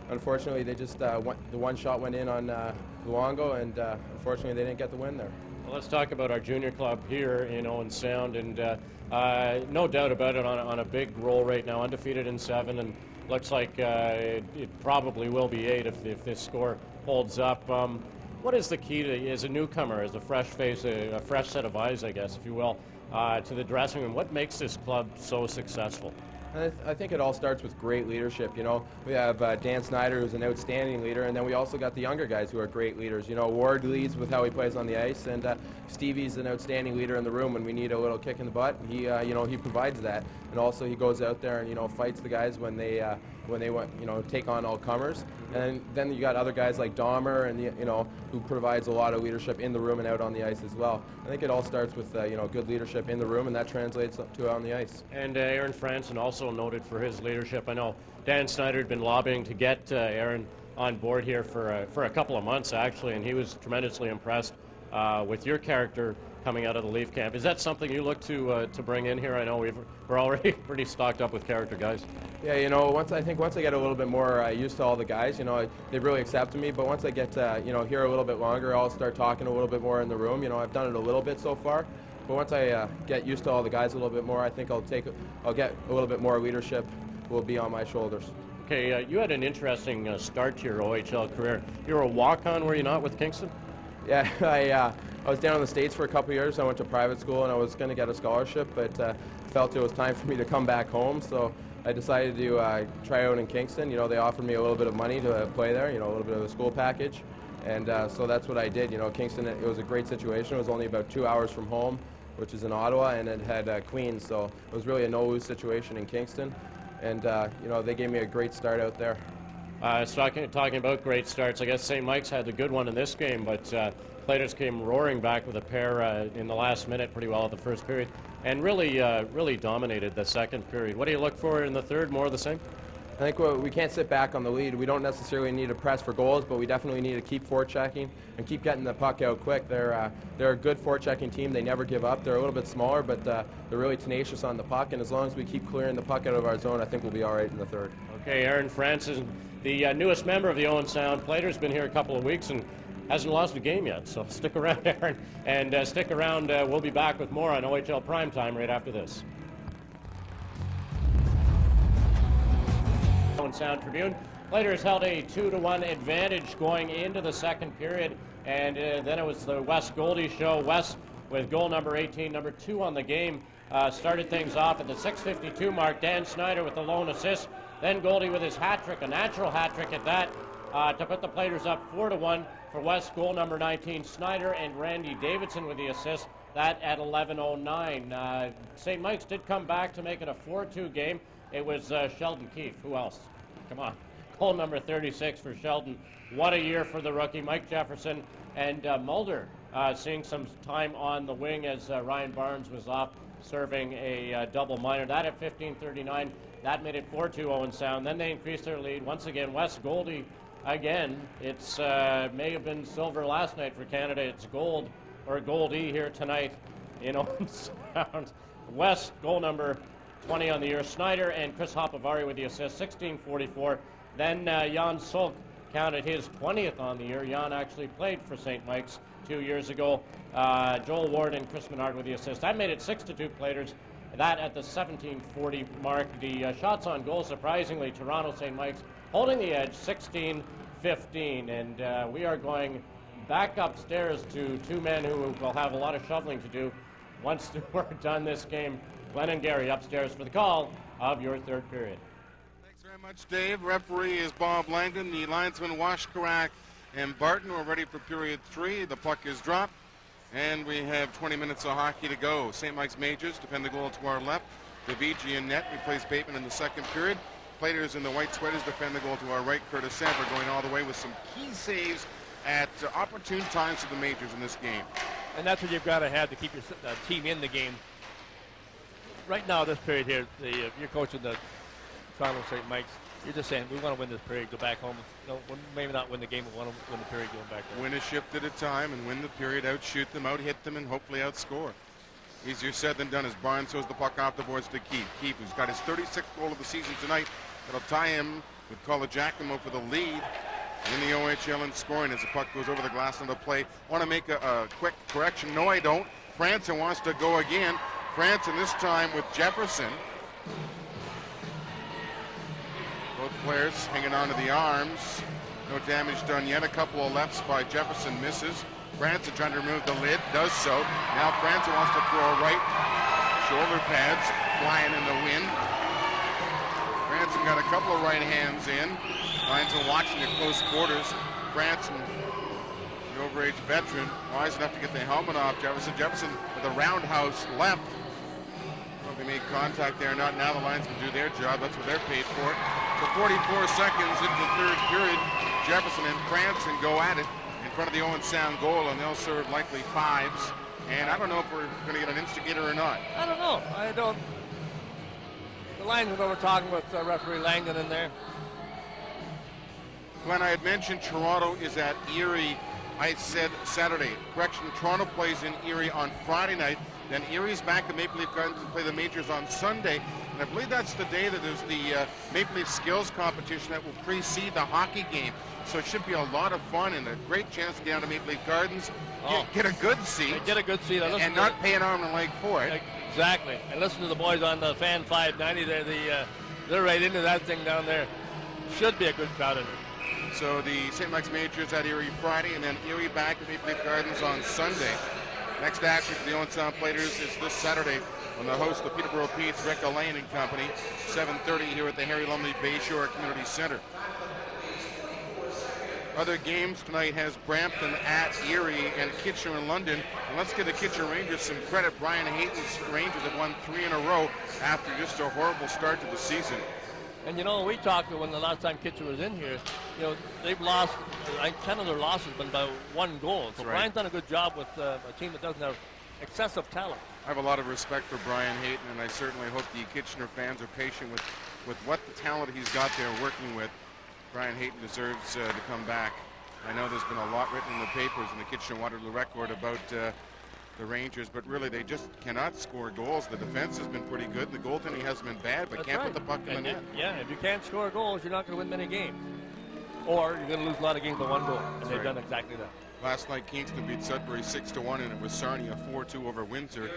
unfortunately, they just the one shot went in on Luongo, and unfortunately, they didn't get the win there. Well, let's talk about our junior club here in Owen Sound, and no doubt about it, on a big roll right now, undefeated in 7, and looks like it probably will be 8 if this score holds up. What is the key to, as a newcomer, as a fresh face, a fresh set of eyes, I guess, if you will? to the dressing room. What makes this club so successful? I think it all starts with great leadership. You know, we have Dan Snyder, who's an outstanding leader, and then we also got the younger guys who are great leaders. You know, Ward leads with how he plays on the ice, and Stevie's an outstanding leader in the room when we need a little kick in the butt. He, you know, he provides that, and also he goes out there and, you know, fights the guys when they want, you know, take on all comers. And then you got other guys like Dahmer, and you know, who provides a lot of leadership in the room and out on the ice as well. I think it all starts with you know, good leadership in the room, and that translates to on the ice. And Aaron Franson also noted for his leadership. I know Dan Snyder had been lobbying to get Aaron on board here for a couple of months actually, and he was tremendously impressed with your character coming out of the Leaf camp. Is that something you look to bring in here? I know we're already pretty stocked up with character guys. Yeah, you know, once I get a little bit more used to all the guys, you know, they've really accepted me. But once I get you know, here a little bit longer, I'll start talking a little bit more in the room. You know, I've done it a little bit so far, but once I get used to all the guys a little bit more, I think I'll get a little bit more leadership will be on my shoulders. Okay, you had an interesting start to your OHL career. You were a walk-on, were you not, with Kingston? Yeah, I was down in the States for a couple of years. I went to private school and I was going to get a scholarship, but felt it was time for me to come back home. So I decided to try out in Kingston. You know, they offered me a little bit of money to play there, you know, a little bit of a school package. And so that's what I did. You know, Kingston, it was a great situation. It was only about 2 hours from home, which is in Ottawa, and it had Queens. So it was really a no-lose situation in Kingston. And, you know, they gave me a great start out there. Talking about great starts, I guess St. Mike's had the good one in this game, but Platers came roaring back with a pair in the last minute pretty well at the first period, and really dominated the second period. What do you look for in the third? More of the same? I think we can't sit back on the lead. We don't necessarily need to press for goals, but we definitely need to keep forechecking and keep getting the puck out quick. They're a good forechecking team. They never give up. They're a little bit smaller, but they're really tenacious on the puck, and as long as we keep clearing the puck out of our zone, I think we'll be all right in the third. Okay, Aaron Francis, the newest member of the Owen Sound Platers, been here a couple of weeks and hasn't lost a game yet, so stick around, Aaron, and stick around. We'll be back with more on OHL Primetime right after this. Owen Sound Tribune. Platers held a 2-1 advantage going into the second period, and then it was the Wes Goalie show. Wes, with goal number 18, number 2 on the game, started things off at the 6:52 mark. Dan Snyder with the lone assist. Then Goalie with his hat trick, a natural hat trick at that, to put the Platers up 4-1 for West. Goal number 19, Snyder and Randy Davidson with the assist. That at 11:09. St. Mike's did come back to make it a 4-2 game. It was Sheldon Keefe. Who else? Come on. Goal number 36 for Sheldon. What a year for the rookie. Mike Jefferson and Mulder seeing some time on the wing as Ryan Barnes was off serving a double minor. That at 15:39. That made it 4-2 Owen Sound. Then they increased their lead. Once again, West Goldie again. It's may have been silver last night for Canada. It's gold or Goldie here tonight in Owen Sound. West, goal number 20 on the year. Snyder and Chris Hopavari with the assist, 16:44. Then Jan Solk counted his 20th on the year. Jan actually played for St. Mike's 2 years ago. Joel Ward and Chris Menard with the assist. That made it 6-2 Platers. That at the 17:40 mark. The shots on goal, surprisingly, Toronto St. Mike's holding the edge, 16-15. And we are going back upstairs to two men who will have a lot of shoveling to do once we're done this game. Glenn and Gary upstairs for the call of your third period. Thanks very much, Dave. Referee is Bob Langdon. The linesmen Washkarak and Barton are ready for period 3. The puck is dropped, and we have 20 minutes of hockey to go. St. Mike's Majors defend the goal to our left. Davigi in net replace Bateman in the second period. Platers in the white sweaters defend the goal to our right. Curtis Sanford going all the way with some key saves at opportune times for the Majors in this game. And that's what you've got to have to keep your team in the game. Right now, this period here, you're coaching the Toronto St. Mike's. You're just saying, we want to win this period, go back home. No, maybe not win the game, but want to win the period going back home. Win a shift at a time and win the period, outshoot them, out-hit them, and hopefully outscore. Easier said than done as Barnes throws the puck off the boards to Keefe. Keefe, who's got his 36th goal of the season tonight. That'll tie him with Colajacamo for the lead in the OHL in scoring as the puck goes over the glass on the play. Want to make a quick correction. No, I don't. Franson wants to go again. Franson this time with Jefferson. Both players hanging on to the arms. No damage done yet. A couple of lefts by Jefferson misses. Franson trying to remove the lid, does so. Now Franson wants to throw a right. Shoulder pads flying in the wind. Branson got a couple of right hands in. Lions are watching at close quarters. Branson, the overage veteran, wise enough to get the helmet off Jefferson. Jefferson with a roundhouse left. Well, they made contact there or not. Now the Lions can do their job. That's what they're paid for. So 44 seconds into the third period. Jefferson and Branson go at it in front of the Owen Sound goal, and they'll serve likely fives. And I don't know if we're going to get an instigator or not. I don't know. I don't. The Lions were talking with referee Langdon in there. Glenn, I had mentioned Toronto is at Erie. I said Saturday. Correction, Toronto plays in Erie on Friday night. Then Erie's back to Maple Leaf Gardens to play the Majors on Sunday. And I believe that's the day that there's the Maple Leaf skills competition that will precede the hockey game. So it should be a lot of fun and a great chance to get down to Maple Leaf Gardens, get a good seat. Get a good seat. And not pay an arm and a leg for it. Exactly. And listen to the boys on the Fan 590. They're right into that thing down there. Should be a good crowd in there. So the St. Mike's Majors at Erie Friday, and then Erie back at Maple Leaf Gardens on Sunday. Next action for the Owen Sound Platers is this Saturday on the host of Peterborough Pete's, Rick Elaine and Company, 7:30 here at the Harry Lumley Bayshore Community Center. Other games tonight has Brampton at Erie and Kitchener in London. And let's give the Kitchener Rangers some credit. Brian Hayton's Rangers have won 3 in a row after just a horrible start to the season. And you know, we talked when the last time Kitchener was in here, you know, they've lost, I think 10 of their losses have been by 1 goal. So Brian's done a good job with a team that doesn't have excessive talent. I have a lot of respect for Brian Hayton, and I certainly hope the Kitchener fans are patient with what the talent he's got there working with. Brian Hayton deserves to come back. I know there's been a lot written in the papers in the Kitchener-Waterloo Record about the Rangers, but really they just cannot score goals. The defense has been pretty good. The goaltending hasn't been bad, but can't put the puck in the net. Yeah, if you can't score goals, you're not going to win many games. Or you're going to lose a lot of games by 1 goal, and they've done exactly that. Last night, Kingston beat Sudbury 6-1, and it was Sarnia 4-2 over Windsor.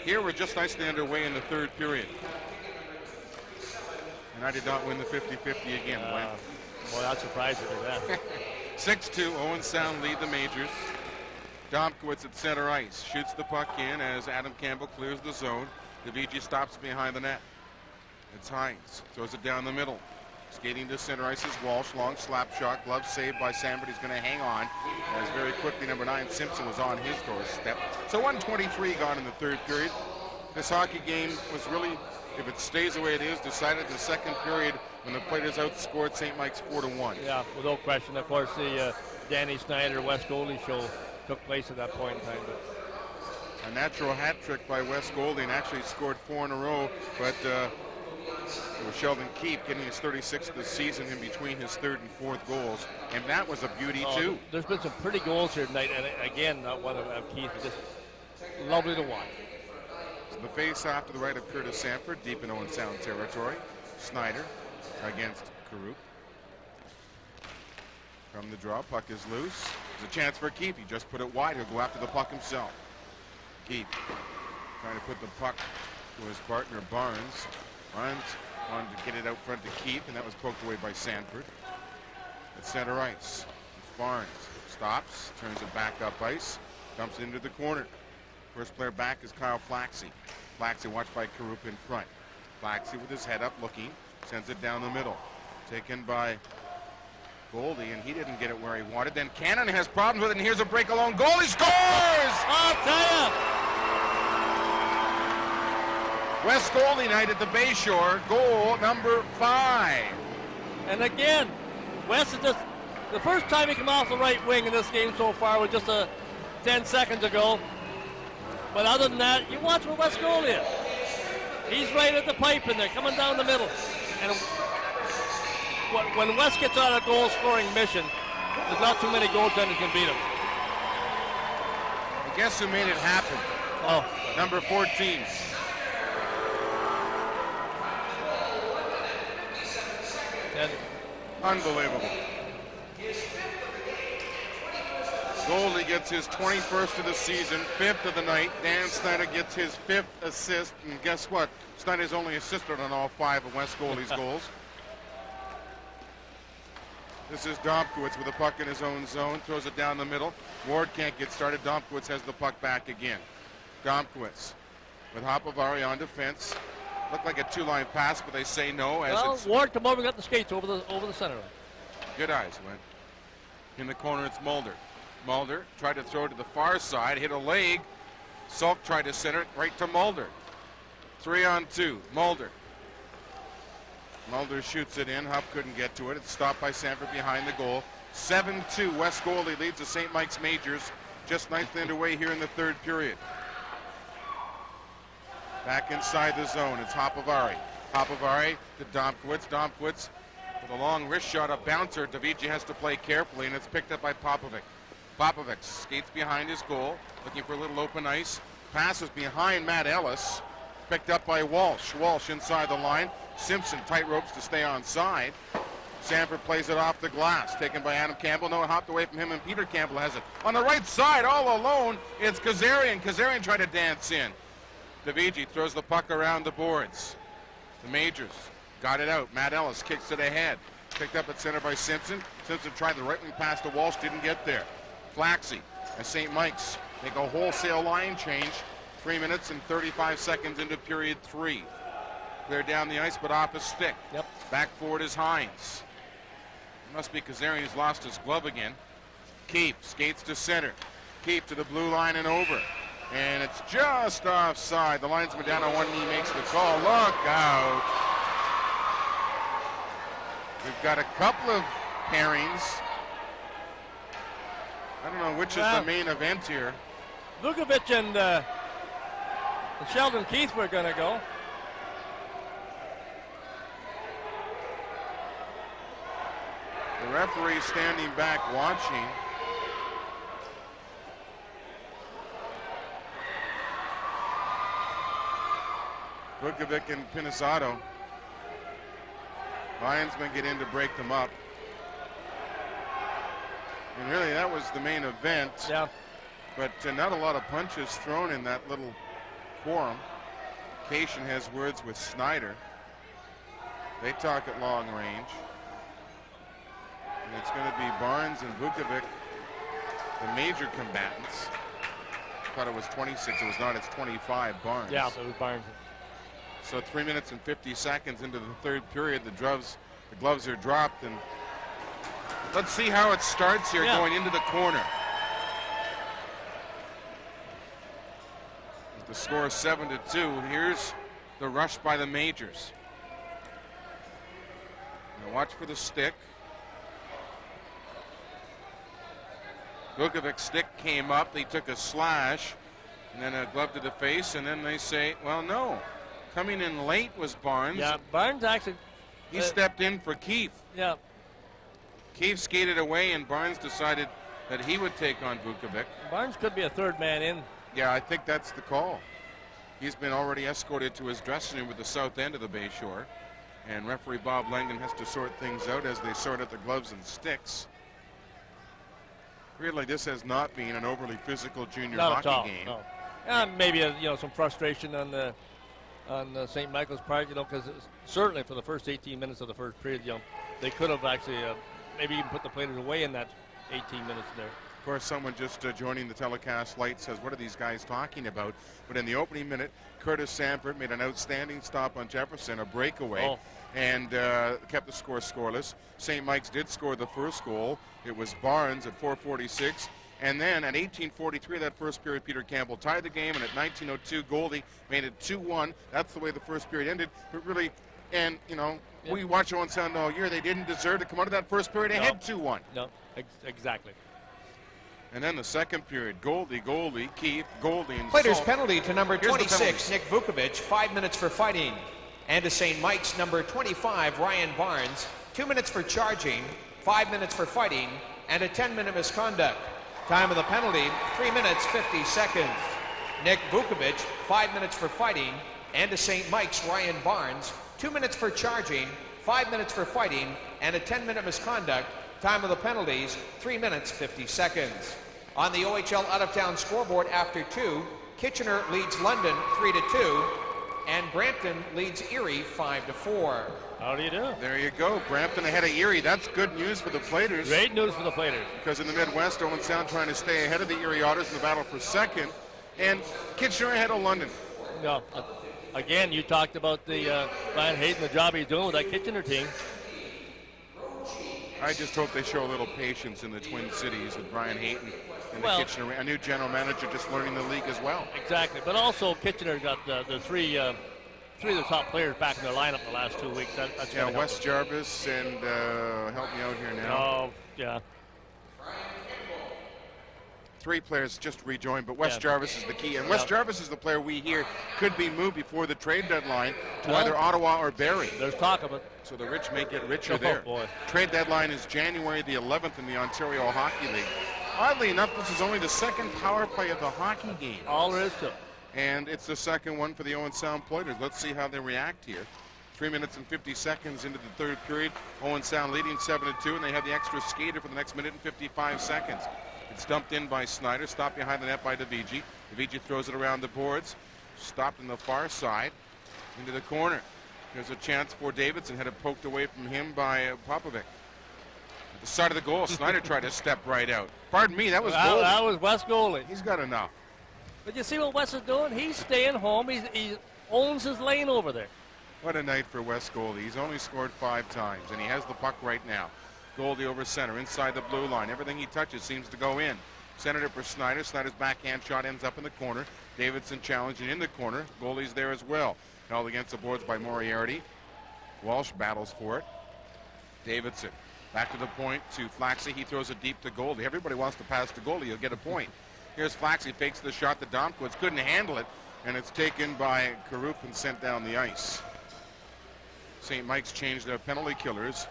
Here we're just nicely underway in the third period. And I did not win the 50-50 again. Boy, that's surprising me, that. 6-2, Owen Sound lead the Majors. Domkowitz at center ice, shoots the puck in as Adam Campbell clears the zone. DeVigi stops behind the net. It's Hines, throws it down the middle. Skating to center ice is Walsh, long slap shot, glove saved by Sambert. He's going to hang on, as very quickly number 9 Simpson was on his doorstep. So 1:23 gone in the third period. This hockey game was really, if it stays the way it is, decided the second period when the Platers outscored St. Mike's 4-1. Yeah, without question. Of course, the Danny Snyder West Goalie show took place at that point in time. But a natural hat trick by Wes Golding, actually scored 4 in a row, but it was Sheldon Keefe getting his 36th of the season in between his 3rd and 4th goals, and that was a beauty too. There's been some pretty goals here tonight, and again, not one of Keefe, just lovely to watch. So the face-off to the right of Curtis Sanford, deep in Owen Sound territory. Snyder against Carup. From the draw, puck is loose. There's a chance for Keefe. He just put it wide. He'll go after the puck himself. Keefe trying to put the puck to his partner Barnes. Barnes wanted to get it out front to Keefe, and that was poked away by Sanford. At center ice, it's Barnes. Stops, turns it back up ice, dumps it into the corner. First player back is Kyle Flaxey. Flaxey watched by Carup in front. Flaxey with his head up looking, sends it down the middle. Taken by Goalie, and he didn't get it where he wanted. Then Cannon has problems with it, and here's a break alone. Goalie scores! I'll tell you! West Goalie night at the Bayshore, goal number 5. And again, West is just, the first time he came off the right wing in this game so far was just 10 seconds ago. But other than that, you watch where West Goalie is. He's right at the pipe in there, coming down the middle. And when West gets on a goal-scoring mission, there's not too many goaltenders can beat him. And guess who made it happen? Oh, number 14. And unbelievable. Goalie gets his 21st of the season, 5th of the night. Dan Snyder gets his 5th assist, and guess what? Snyder's only assisted on all 5 of West Goalie's goals. This is Domkowitz with the puck in his own zone, throws it down the middle. Ward can't get started. Domkowitz has the puck back again. Domkowitz with Hopovari on defense. Looked like a two-line pass, but they say no. As Well, it's Ward come over and got the skates over the center line. good eyes went. In the corner, it's Mulder. Mulder tried to throw to the far side, hit a leg. Salk tried to center it right to Mulder. 3-on-2. Mulder. Mulder shoots it in. Huff couldn't get to it. It's stopped by Sanford behind the goal. 7-2. West Goalie leads the St. Mike's Majors. Just ninth underway here in the third period. Back inside the zone. It's Hopovari. Hopovari to Domkowitz. Domkowitz with a long wrist shot, a bouncer. Daviji has to play carefully, and it's picked up by Popovic. Popovic skates behind his goal, looking for a little open ice. Passes behind Matt Ellis. Picked up by Walsh. Walsh inside the line. Simpson tight ropes to stay on side. Sanford plays it off the glass. Taken by Adam Campbell. No, it hopped away from him, and Peter Campbell has it. On the right side, all alone, it's Kazarian. Kazarian tried to dance in. Daviji throws the puck around the boards. The Majors got it out. Matt Ellis kicks it ahead. Picked up at center by Simpson. Simpson tried the right wing pass to Walsh, didn't get there. Flaxey and St. Mike's make a wholesale line change. 3 minutes and 35 seconds into period 3. Clear down the ice, but off his stick. Yep. Back forward is Hines. It must be Kazarian who's lost his glove again. Keefe skates to center. Keefe to the blue line and over. And it's just offside. The linesman down on one knee makes the call. Look out. We've got a couple of pairings. I don't know which is the main event here. Vukovic and Sheldon Keith were going to go. The referee standing back watching. Vukovic and Pinisato. Linesmen get in to break them up. And really, that was the main event. Yeah. But not a lot of punches thrown in that little quorum. Cation has words with Snyder. They talk at long range. And it's going to be Barnes and Vukovic, the major combatants. I thought it was 26. It was not. It's 25 Barnes. Yeah, it was Barnes. So 3 minutes and 50 seconds into the third period, the gloves are dropped, and let's see how it starts here going into the corner. The score is 7-2. Here's the rush by the Majors. Now watch for the stick. Vukovic's stick came up. They took a slash, and then a glove to the face, and then they say, well, no. Coming in late was Barnes. Yeah, Barnes actually. He stepped in for Keefe. Yeah. Keefe skated away, and Barnes decided that he would take on Vukovic. Barnes could be a third man in. Yeah, I think that's the call. He's been already escorted to his dressing room at the south end of the Bayshore. And referee Bob Langdon has to sort things out as they sort out the gloves and sticks. Really, this has not been an overly physical junior hockey game. No. Maybe some frustration on the St. Michael's part, because certainly for the first 18 minutes of the first period, they could have actually maybe even put the Platers away in that 18 minutes there. Of course, someone just joining the telecast light says, what are these guys talking about? But in the opening minute, Curtis Sanford made an outstanding stop on Jefferson, a breakaway, and kept the score scoreless. St. Mike's did score the first goal. It was Barnes at 4:46. And then at 18:43 that first period, Peter Campbell tied the game, and at 19:02, Goldie made it 2-1. That's the way the first period ended. But really, and we watch Owen Sound all year. They didn't deserve to come out of that first period ahead 2-1. No, exactly. And then the second period, Goldie, Keefe, Goldie, and Platers Salt. penalty to number 26, Nick Vukovic, 5 minutes for fighting. And to St. Mike's, number 25, Ryan Barnes, 2 minutes for charging, 5 minutes for fighting, and a 10-minute misconduct. Time of the penalty, 3 minutes, 50 seconds. Nick Vukovic, 5 minutes for fighting. And to St. Mike's, Ryan Barnes, 2 minutes for charging, 5 minutes for fighting, and a 10-minute misconduct. Time of the penalties, 3 minutes, 50 seconds. On the OHL out-of-town scoreboard after 2, Kitchener leads London 3-2, and Brampton leads Erie 5-4. How do you do? There you go. Brampton ahead of Erie. That's good news for the Platers. Great news for the Platers. Because in the Midwest, Owen Sound trying to stay ahead of the Erie Otters in the battle for second. And Kitchener ahead of London. No, again, you talked about the Brian Hayden, the job he's doing with that Kitchener team. I just hope they show a little patience in the Twin Cities with Brian Hayden and Well, the Kitchener, a new general manager just learning the league as well. Exactly, but also Kitchener got the three of the top players back in their lineup the last 2 weeks. That's Yeah, Wes Jarvis and help me out here now. Oh, yeah. 3 players just rejoined, but Wes Jarvis is the key. And Wes Jarvis is the player we hear could be moved before the trade deadline to either Ottawa or Barrie. There's talk of it. So the rich may get richer Oh, there. boy. Trade deadline is January the 11th in the Ontario Hockey League. Oddly enough, this is only the second power play of the hockey game. All there is to it. And it's the second one for the Owen Sound Platers. Let's see how they react here. 3 minutes and 50 seconds into the third period. Owen Sound leading 7-2, and they have the extra skater for the next minute and 55 seconds. It's dumped in by Snyder, stopped behind the net by DeVigi. DeVigi throws it around the boards, stopped on the far side, into the corner. There's a chance for Davidson, had it poked away from him by Popovic. At the side of the goal, Snyder tried to step right out. Pardon me, that was Goalie. That was Wes Goalie. He's got enough. But you see what Wes is doing? He's staying home. He owns his lane over there. What a night for Wes Goalie. He's only scored 5 times, and he has the puck right now. Goalie over center, inside the blue line. Everything he touches seems to go in. Centered it for Snyder. Snyder's backhand shot ends up in the corner. Davidson challenging in the corner. Goalie's there as well. Held against the boards by Moriarty. Walsh battles for it. Davidson back to the point to Flaxey. He throws it deep to Goalie. Everybody wants to pass to Goalie. He'll get a point. Here's Flaxey, fakes the shot to Domkowitz. Couldn't handle it, and it's taken by Karup and sent down the ice. St. Mike's changed their penalty killers,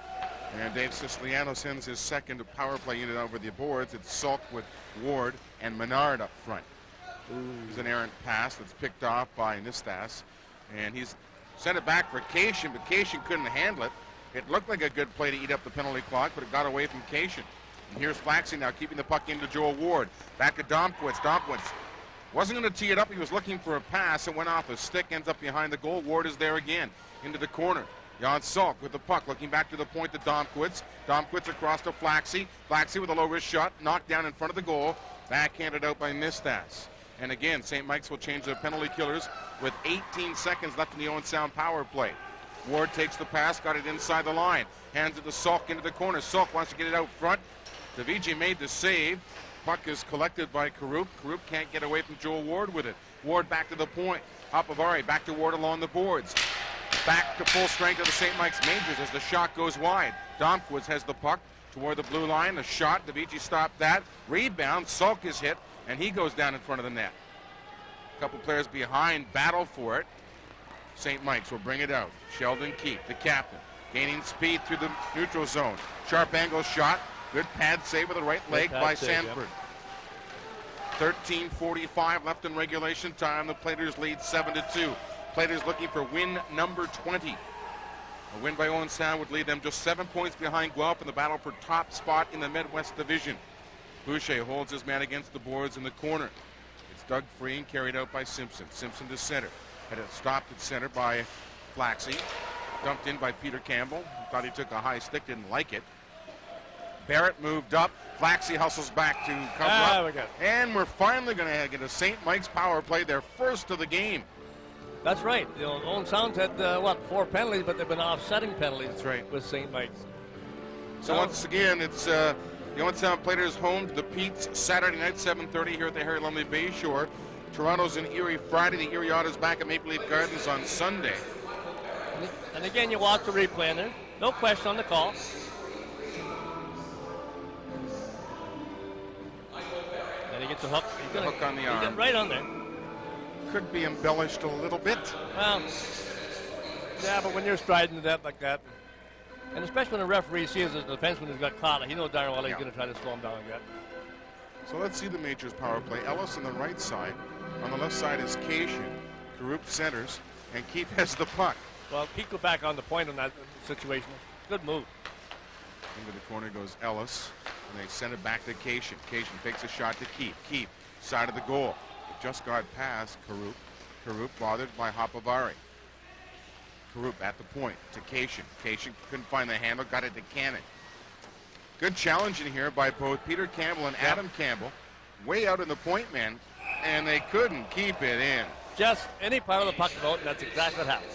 and Dave Siciliano sends his second power play unit over the boards. It's Salk with Ward and Menard up front. There's an errant pass that's picked off by Nistas, and he's sent it back for Cation, but Cation couldn't handle it. It looked like a good play to eat up the penalty clock, but it got away from Cation. And here's Flaxey now keeping the puck into Joel Ward. Back to Domkowitz. Domkowitz wasn't going to tee it up. He was looking for a pass. It went off his stick, ends up behind the goal. Ward is there again into the corner. Jan Salk with the puck, looking back to the point to Domkowitz. Domkowitz across to Flaxey. Flaxey with a low wrist shot, knocked down in front of the goal. Backhanded out by Nistas. And again, St. Mike's will change their penalty killers with 18 seconds left in the Owen Sound power play. Ward takes the pass, got it inside the line. Hands it to Salk into the corner. Salk wants to get it out front. DeVigi made the save. Puck is collected by Karup. Karup can't get away from Joel Ward with it. Ward back to the point. Hopovari back to Ward along the boards. Back to full strength of the St. Mike's Majors as the shot goes wide. Domkowitz has the puck toward the blue line. The shot, DeVigi stopped that. Rebound, Salk is hit, and he goes down in front of the net. A couple players behind battle for it. St. Mike's will bring it out. Sheldon Keefe, the captain, gaining speed through the neutral zone. Sharp angle shot. Good pad save with the right leg by Sanford. 13:45 left in regulation time. The Platers lead 7-2. Platers looking for win number 20. A win by Owen Sound would lead them just 7 points behind Guelph in the battle for top spot in the Midwest Division. Boucher holds his man against the boards in the corner. It's dug free and carried out by Simpson. Simpson to center. Had it stopped at center by Flaxey. Dumped in by Peter Campbell. Thought he took a high stick, didn't like it. Barrett moved up. Flaxey hustles back to cover up. And we're finally going to get a St. Mike's power play, their first of the game. That's right. You know, Owen Sound had, 4 penalties, but they've been offsetting penalties. That's right. With St. Mike's. So once again, it's the Owen Sound Platers home to the Pete's Saturday night, 7:30 here at the Harry Lumley Bayshore. Toronto's in Erie Friday. The Erie Otters back at Maple Leaf Gardens on Sunday. And again, you watch the replay in there. No question on the call. Then he gets a hook. He's gonna, hook on the he's arm. getting right on there. Could be embellished a little bit. Well, yeah, but when you're striding to death like that, and especially when a referee sees a defenseman who's got caught, he knows darn well he's going to try to slow him down like that. So let's see the Majors power play. Ellis on the right side. On the left side is Cation. Karup centers, and Keith has the puck. Well, Keith go back on the point in that situation. Good move. Into the corner goes Ellis, and they send it back to Cation. Cation takes a shot to Keith. Keith, side of the goal. It just got past Karup. Karup bothered by Hopovari. Karup at the point to Cation. Cation couldn't find the handle, got it to Cannon. Good challenge in here by both Peter Campbell and Adam Campbell. Way out in the point man, and they couldn't keep it in. just any part of the puck out, and that's exactly what happened.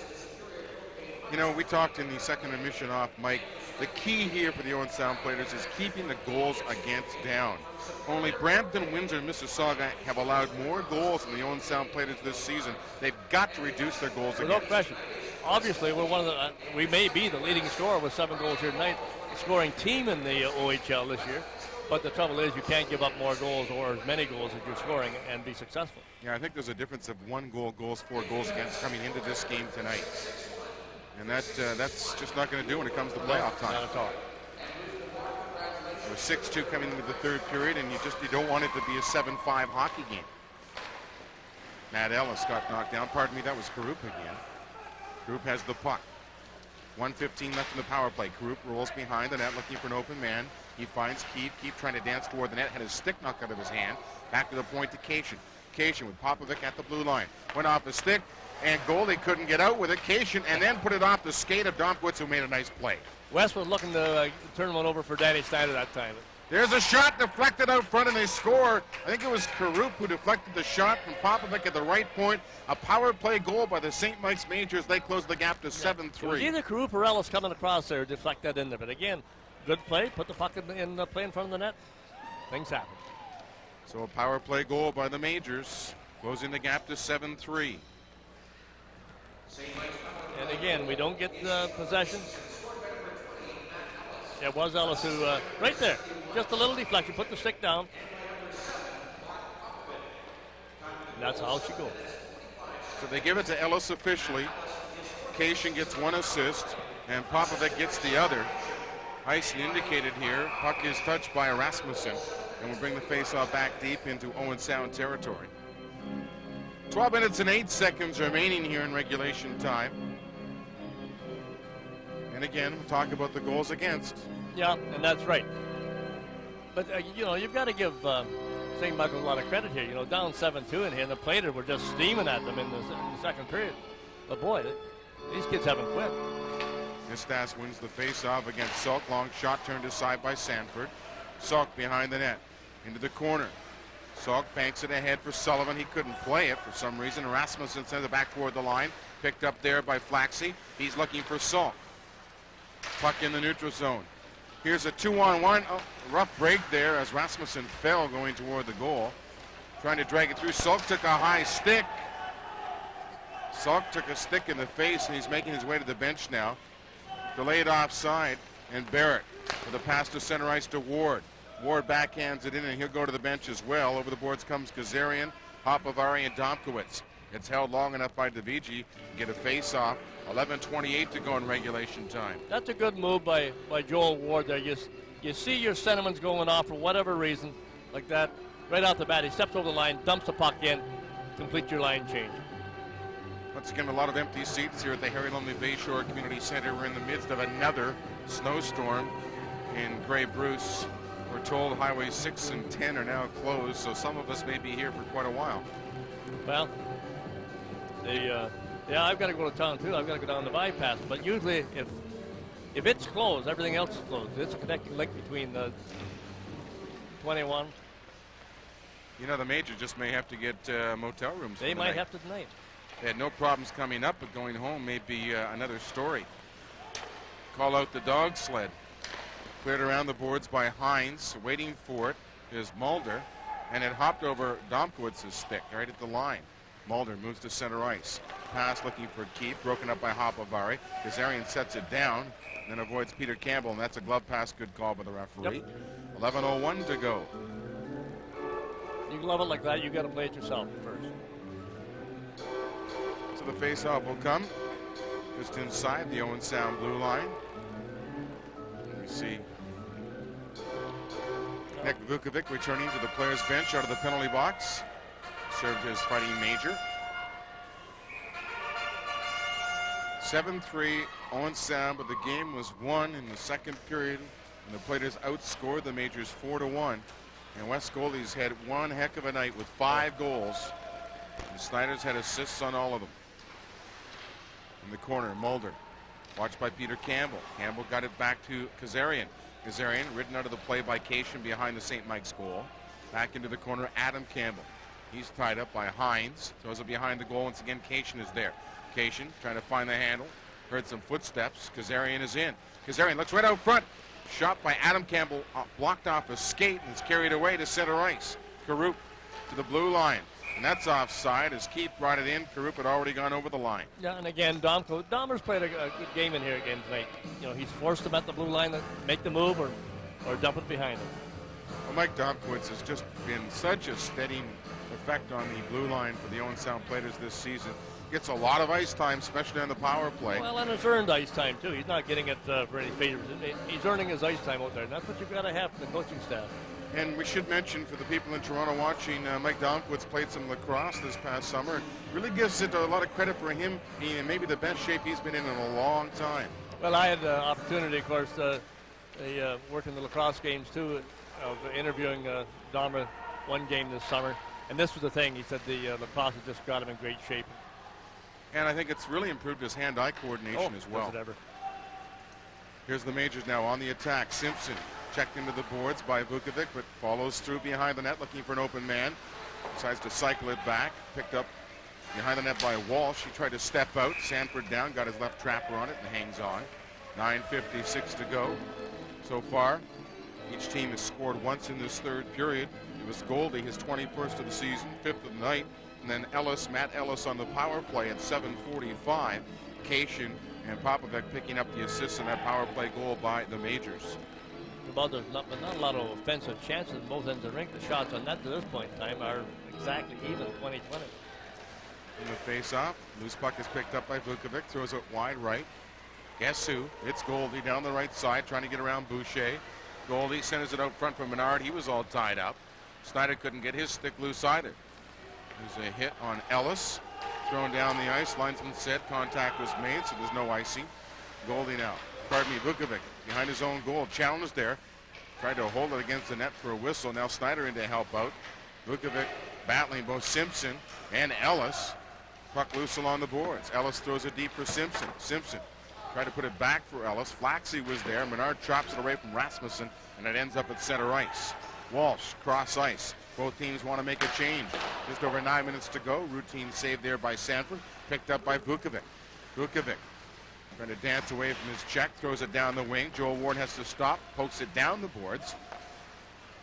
You know, we talked in the second intermission off, Mike. The key here for the Owen Sound Platers is keeping the goals against down. Only Brampton, Windsor, and Mississauga have allowed more goals than the Owen Sound Platers this season. They've got to reduce their goals Without against. question. Obviously, we're one of the. We may be the leading scorer with 7 goals here tonight, scoring team in the OHL this year. But the trouble is, you can't give up more goals or as many goals as you're scoring and be successful. Yeah, I think there's a difference of 1 goal, 4 goals against coming into this game tonight. And that's just not going to do when it comes to playoff time. Not at all. We're 6-2 coming into the third period, and you don't want it to be a 7-5 hockey game. Matt Ellis got knocked down. Pardon me, that was Karup again. Karup has the puck. 1:15 left in the power play. Karup rolls behind the net looking for an open man. He finds Keith. Keith trying to dance toward the net. Had his stick knocked out of his hand. Back to the point to Cation. Cation with Popovic at the blue line. Went off the stick, and Goalie couldn't get out with it. Cation, and then put it off the skate of Domkowitz, who made a nice play. West was looking to turn one over for Danny Snyder that time. There's a shot deflected out front, and they score. I think it was Karup who deflected the shot from Popovic at the right point. A power play goal by the St. Mike's Majors. They close the gap to 7-3. It was either Karup or Ellis coming across there, deflect that in there. But again, good play. Put the puck in play in front of the net. Things happen. So a power play goal by the Majors, closing the gap to 7-3. And again, we don't get possession. It was Ellis who, right there, just a little deflection, put the stick down. And that's how she goes. So they give it to Ellis officially. Cation gets 1 assist, and Popovic gets the other. Icing indicated here. Puck is touched by Rasmussen, and will bring the faceoff back deep into Owen Sound territory. 12 minutes and 8 seconds remaining here in regulation time. And again, we'll talk about the goals against. Yeah, and that's right. But, you've got to give St. Michael a lot of credit here. Down 7-2 in here, and the Platers were just steaming at them in the second period. But, boy, these kids haven't quit. Nistas wins the faceoff against Salk. Long shot turned aside by Sanford. Salk behind the net. Into the corner. Salk banks it ahead for Sullivan. He couldn't play it for some reason. Rasmussen sends it back toward the line. Picked up there by Flaxey. He's looking for Salk. Puck in the neutral zone. Here's a 2-on-1. Oh, rough break there as Rasmussen fell going toward the goal. Trying to drag it through. Salk took a high stick. Salk took a stick in the face, and he's making his way to the bench now. Delayed offside, and Barrett with a pass to center ice to Ward. Ward backhands it in, and he'll go to the bench as well. Over the boards comes Kazarian, Hopovari, and Domkowitz. It's held long enough by DeVigi to get a face-off. 11:28 to go in regulation time. That's a good move by Joel Ward there. You see your sentiments going off for whatever reason, like that. Right off the bat, he steps over the line, dumps the puck in, complete your line change. Once again, a lot of empty seats here at the Harry Lumley Bayshore Community Center. We're in the midst of another snowstorm in Grey Bruce. We're told highways 6 and 10 are now closed, so some of us may be here for quite a while. Well, I've got to go to town too. I've got to go down the bypass. But usually, if it's closed, everything else is closed. It's a connecting link between the 21. The Major just may have to get motel rooms. They might have to tonight. They had no problems coming up, but going home may be another story. Call out the dog sled. Cleared around the boards by Hines. Waiting for it is Mulder, and it hopped over Domkowitz's stick right at the line. Mulder moves to center ice. Pass looking for Keith, broken up by Hopovari. Kazarian sets it down, then avoids Peter Campbell, and that's a glove pass. Good call by the referee. Yep. 11:01 to go. You glove it like that, you got to play it yourself first. So the face-off will come just inside the Owen Sound blue line. We see Nick Vukovic returning to the players' bench out of the penalty box. Served his fighting major. 7-3 Owen Sound, but the game was won in the second period, and the Platers outscored the Majors 4-1. And West goalies had one heck of a night with 5 goals. The Snyders had assists on all of them. In the corner, Mulder, watched by Peter Campbell. Campbell got it back to Kazarian. Kazarian ridden out of the play by Cation behind the St. Mike's goal. Back into the corner, Adam Campbell. He's tied up by Hines. Throws it behind the goal. Once again, Cation is there. Cation trying to find the handle. Heard some footsteps. Kazarian is in. Kazarian looks right out front. Shot by Adam Campbell. Blocked off a skate and is carried away to center ice. Karup to the blue line. And that's offside as Keith brought it in. Karup had already gone over the line. Yeah, and again, Dahmer's played a good game in here again tonight. You know, he's forced them at the blue line to make the move or dump it behind him. Well, Mike Domkowitz has just been such a steady effect on the blue line for the Owen Sound Platers this season. Gets a lot of ice time, especially on the power play. Well, and it's earned ice time, too. He's not getting it for any favors. He's earning his ice time out there, and that's what you've got to have from the coaching staff. And we should mention for the people in Toronto watching, Mike Domkowitz played some lacrosse this past summer. Really gives it a lot of credit for him being in maybe the best shape he's been in a long time. Well, I had the opportunity, of course, working the lacrosse games, too, of interviewing Dahmer one game this summer. And this was the thing. He said the lacrosse had just got him in great shape. And I think it's really improved his hand-eye coordination as well. Here's the Majors now on the attack. Simpson checked into the boards by Vukovic, but follows through behind the net looking for an open man. Decides to cycle it back. Picked up behind the net by Walsh. He tried to step out. Sanford down, got his left trapper on it and hangs on. 9:56 to go so far. Each team has scored once in this third period. It was Goalie, his 21st of the season, 5th of the night. And then Matt Ellis on the power play at 7:45. Cation and Popovic picking up the assist in that power play goal by the Majors. Well, there's not a lot of offensive chances at both ends of the rink. The shots on net to this point in time are exactly even, 20-20. In the face-off, loose puck is picked up by Vukovic, throws it wide right. Guess who? It's Goldie down the right side, trying to get around Boucher. Goldie sends it out front for Menard. He was all tied up. Snyder couldn't get his stick loose either. There's a hit on Ellis. Thrown down the ice. Linesman said contact was made, so there's no icing. Goldie now. Vukovic behind his own goal. Challenge there. Tried to hold it against the net for a whistle. Now Snyder in to help out. Vukovic battling both Simpson and Ellis. Puck loose along the boards. Ellis throws it deep for Simpson. Simpson tried to put it back for Ellis. Flaxey was there. Menard chops it away from Rasmussen, and it ends up at center ice. Walsh cross ice. Both teams want to make a change. Just over 9 minutes to go. Routine save there by Sanford. Picked up by Vukovic. Vukovic trying to dance away from his check. Throws it down the wing. Joel Ward has to stop. Pokes it down the boards.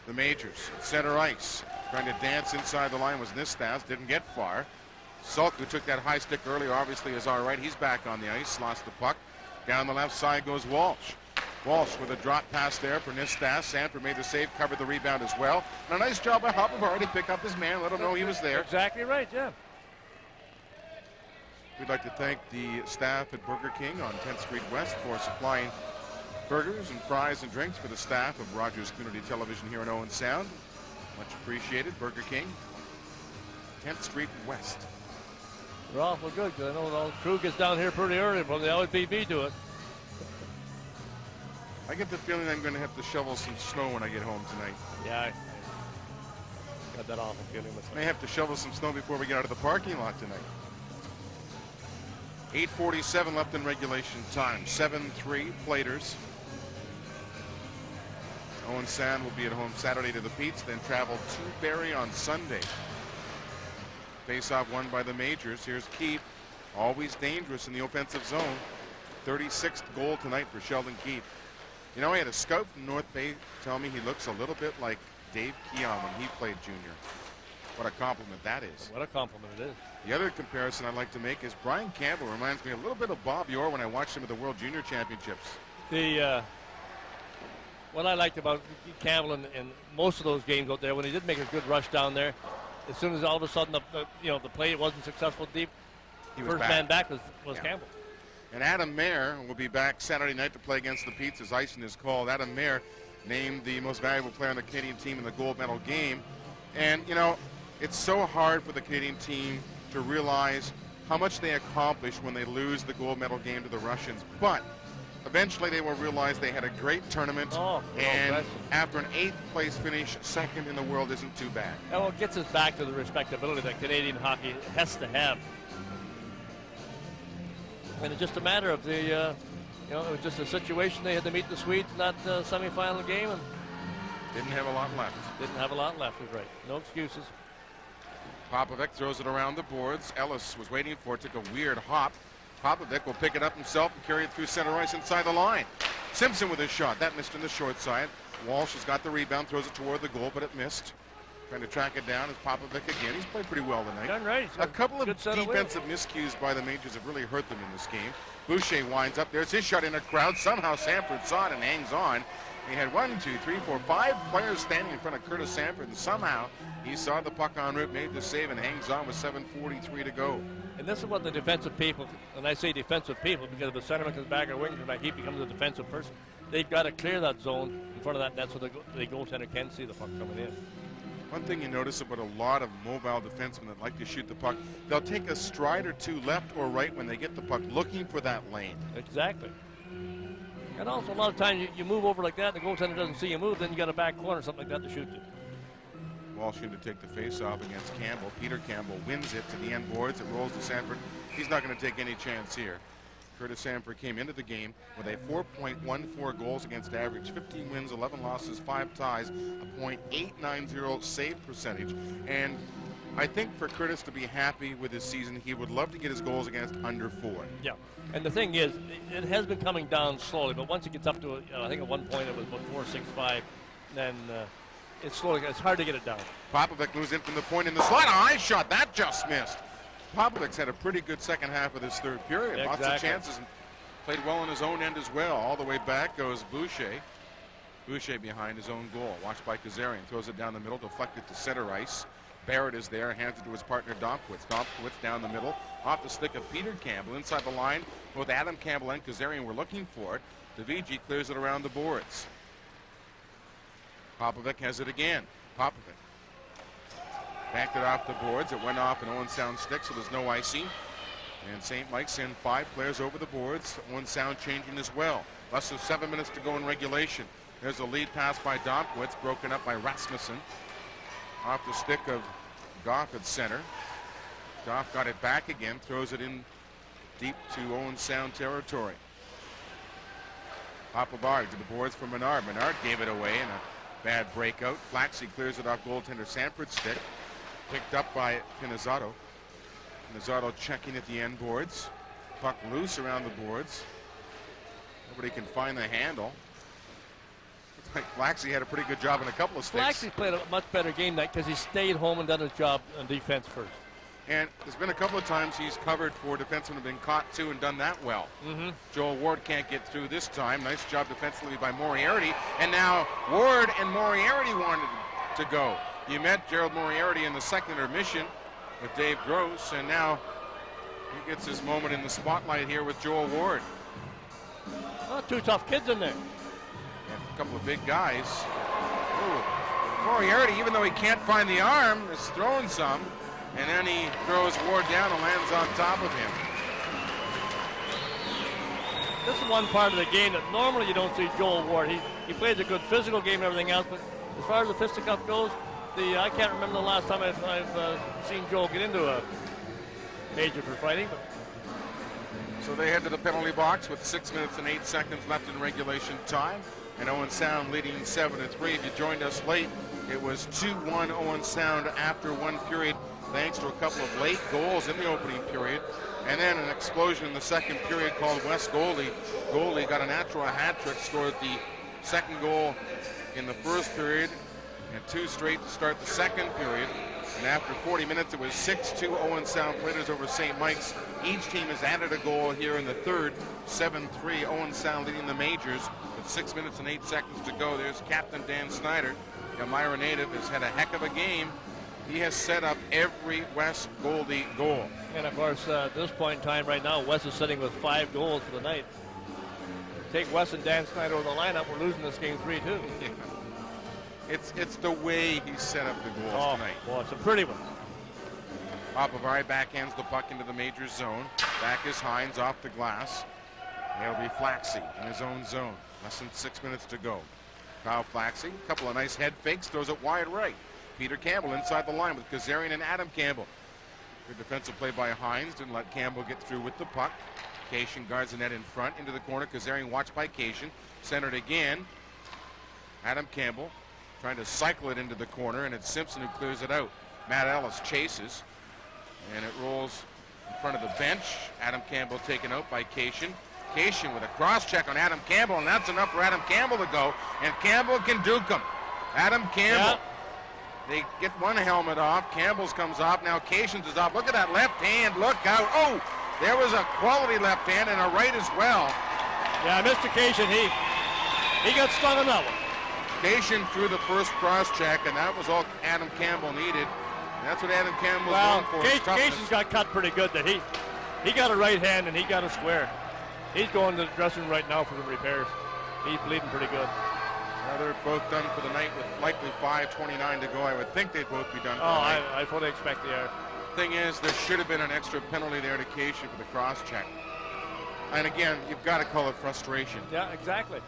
The Majors at center ice. Trying to dance inside the line was Nistas. Didn't get far. Sulk, who took that high stick earlier, obviously is all right. He's back on the ice. Lost the puck. Down the left side goes Walsh. Walsh with a drop pass there for Nistas. Sanford made the save, covered the rebound as well. And a nice job by Hoppenbar to pick up his man, let him know he was there. Exactly right, yeah. We'd like to thank the staff at Burger King on 10th Street West for supplying burgers and fries and drinks for the staff of Rogers Community Television here in Owen Sound. Much appreciated, Burger King, 10th Street West. They're awful good, because I know the crew gets down here pretty early from the LPB to it. I get the feeling I'm going to have to shovel some snow when I get home tonight. Yeah, I got that awful feeling. May have to shovel some snow before we get out of the parking lot tonight. 8:47 left in regulation time. 7-3 Platers. Owen Sound will be at home Saturday to the Pete's, then travel to Barrie on Sunday. Face-off won by the Majors. Here's Keith, always dangerous in the offensive zone. 36th goal tonight for Sheldon Keith. You know, I had a scout from North Bay tell me he looks a little bit like Dave Keon when he played junior. What a compliment that is. What a compliment it is. The other comparison I'd like to make is Brian Campbell reminds me a little bit of Bob Orr when I watched him at the World Junior Championships. What I liked about Campbell in most of those games out there, when he did make a good rush down there, as soon as all of a sudden the play wasn't successful deep, first man back was Campbell. And Adam Mayer will be back Saturday night to play against the Pete's as icing is called. Adam Mayer named the most valuable player on the Canadian team in the gold medal game. And, you know, it's so hard for the Canadian team to realize how much they accomplish when they lose the gold medal game to the Russians. But eventually they will realize they had a great tournament. And after an 8th place finish, second in the world isn't too bad. Well, it gets us back to the respectability that Canadian hockey has to have. And it's just a matter of it was just a situation. They had to meet the Swedes in that semifinal game, and didn't have a lot left. Didn't have a lot left, is right. No excuses. Popovic throws it around the boards. Ellis was waiting for it, took a weird hop. Popovic will pick it up himself and carry it through center ice inside the line. Simpson with his shot. That missed on the short side. Walsh has got the rebound, throws it toward the goal, but it missed. Trying to track it down is Popovic again. He's played pretty well tonight. Done right. A couple of defensive miscues by the Majors have really hurt them in this game. Boucher winds up. There's his shot in a crowd. Somehow Sanford saw it and hangs on. He had 1, 2, 3, 4, 5 players standing in front of Curtis Sanford, and somehow he saw the puck en route, made the save, and hangs on with 7:43 to go. And this is what the defensive people, and I say defensive people because if the centerman comes back or wing comes back, he becomes a defensive person. They've got to clear that zone in front of that net so the goaltender can see the puck coming in. One thing you notice about a lot of mobile defensemen that like to shoot the puck, they'll take a stride or two left or right when they get the puck, looking for that lane. Exactly. And also a lot of times you move over like that, the goaltender doesn't see you move, then you got a back corner, something like that to shoot to. Walsh in to take the face-off against Campbell. Peter Campbell wins it to the end boards. It rolls to Sanford. He's not going to take any chance here. Curtis Sanford came into the game with a 4.14 goals against average, 15 wins, 11 losses, 5 ties, a .890 save percentage. And I think for Curtis to be happy with his season, he would love to get his goals against under 4. Yeah, and the thing is, it has been coming down slowly, but once it gets up to, I think at one point it was about 4.65, then it's hard to get it down. Popovic moves in from the point in the slot. A high shot, that just missed. Popovic's had a pretty good second half of this third period. Yeah, Lots of chances and played well on his own end as well. All the way back goes Boucher. Boucher behind his own goal. Watched by Kazarian. Throws it down the middle, deflected to center ice. Barrett is there, hands it to his partner Domkowitz. Domkowitz down the middle, off the stick of Peter Campbell. Inside the line, both Adam Campbell and Kazarian were looking for it. DeVigi clears it around the boards. Popovic has it again. Popovic backed it off the boards. It went off an Owen Sound stick, so there's no icing. And St. Mike send 5 players over the boards. Owen Sound changing as well. Less than 7 minutes to go in regulation. There's a lead pass by Domkowitz, broken up by Rasmussen. Off the stick of Goff at center. Goff got it back again, throws it in deep to Owen Sound territory. Papavari to the boards for Menard. Menard gave it away in a bad breakout. Flaxey clears it off goaltender Sanford's stick. Picked up by Pinizzato. Pinizzato checking at the end boards. Puck loose around the boards. Nobody can find the handle. Looks like Flaxey had a pretty good job in a couple of sticks. Flaxey played a much better game tonight because he stayed home and done his job on defense first. And there's been a couple of times he's covered for defensemen who have been caught too and done that well. Joel Ward can't get through this time. Nice job defensively by Moriarty. And now Ward and Moriarty wanted to go. You met Gerald Moriarty in the second intermission with Dave Gross, and now he gets his moment in the spotlight here with Joel Ward. Oh, 2 tough kids in there. And a couple of big guys. Ooh. Moriarty, even though he can't find the arm, is throwing some. And then he throws Ward down and lands on top of him. This is one part of the game that normally you don't see Joel Ward. He plays a good physical game and everything else, but as far as the fisticuff goes, I can't remember the last time I've seen Joel get into a major for fighting. But. So they head to the penalty box with 6 minutes and 8 seconds left in regulation time. And Owen Sound leading 7-3. If you joined us late, it was 2-1 Owen Sound after one period, thanks to a couple of late goals in the opening period. And then an explosion in the second period called West Goalie. Goalie got a natural hat trick, scored the second goal in the first period, and 2 straight to start the second period. And after 40 minutes, it was 6-2 Owen Sound Platers over St. Mike's. Each team has added a goal here in the third. 7-3 Owen Sound leading the majors with 6 minutes and 8 seconds to go. There's Captain Dan Snyder. The Elmira native has had a heck of a game. He has set up every West Goldie goal. And of course, at this point in time right now, West is sitting with 5 goals for the night. Take West and Dan Snyder over the lineup, we're losing this game 3-2. Yeah. It's the way he set up the goals tonight. Boy, some pretty ones. Papavari backhands the puck into the major zone. Back is Hines off the glass. It'll be Flaxey in his own zone. Less than 6 minutes to go. Kyle Flaxey, a couple of nice head fakes, throws it wide right. Peter Campbell inside the line with Kazarian and Adam Campbell. Good defensive play by Hines, didn't let Campbell get through with the puck. Cation guards the net in front, into the corner. Kazarian watched by Cation. Centered again. Adam Campbell trying to cycle it into the corner, and it's Simpson who clears it out. Matt Ellis chases, and it rolls in front of the bench. Adam Campbell taken out by Cation. Cation with a cross-check on Adam Campbell, and that's enough for Adam Campbell to go, and Campbell can duke him. Adam Campbell. They get one helmet off. Campbell's comes off. Now Cation's is off. Look at that left hand. Look out. Oh, there was a quality left hand and a right as well. Yeah, Mr. Cation, he got stung on that one. Cation threw the first cross-check, and that was all Adam Campbell needed. That's what Adam Campbell's going for. Cation's got cut pretty good. That he got a right hand and he got a square. He's going to the dressing room right now for the repairs. He's bleeding pretty good. Well, they're both done for the night with likely 5:29 to go. I would think they'd both be done for the night. I fully expect they are. Thing is, there should have been an extra penalty there to Cation for the cross-check. And again, you've got to call it frustration. Yeah, exactly.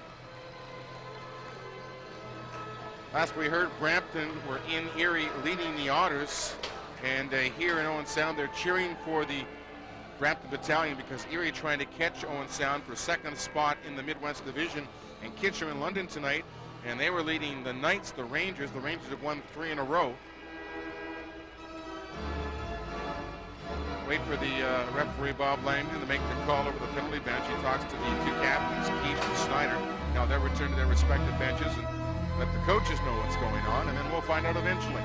Last we heard, Brampton were in Erie leading the Otters. And here in Owen Sound, they're cheering for the Brampton Battalion because Erie trying to catch Owen Sound for second spot in the Midwest Division and Kitchener in London tonight. And they were leading the Knights, the Rangers. The Rangers have won 3 in a row. Wait for the referee, Bob Langdon, to make the call over the penalty bench. He talks to the two captains, Keith and Snyder. Now they'll return to their respective benches and let the coaches know what's going on, and then we'll find out eventually.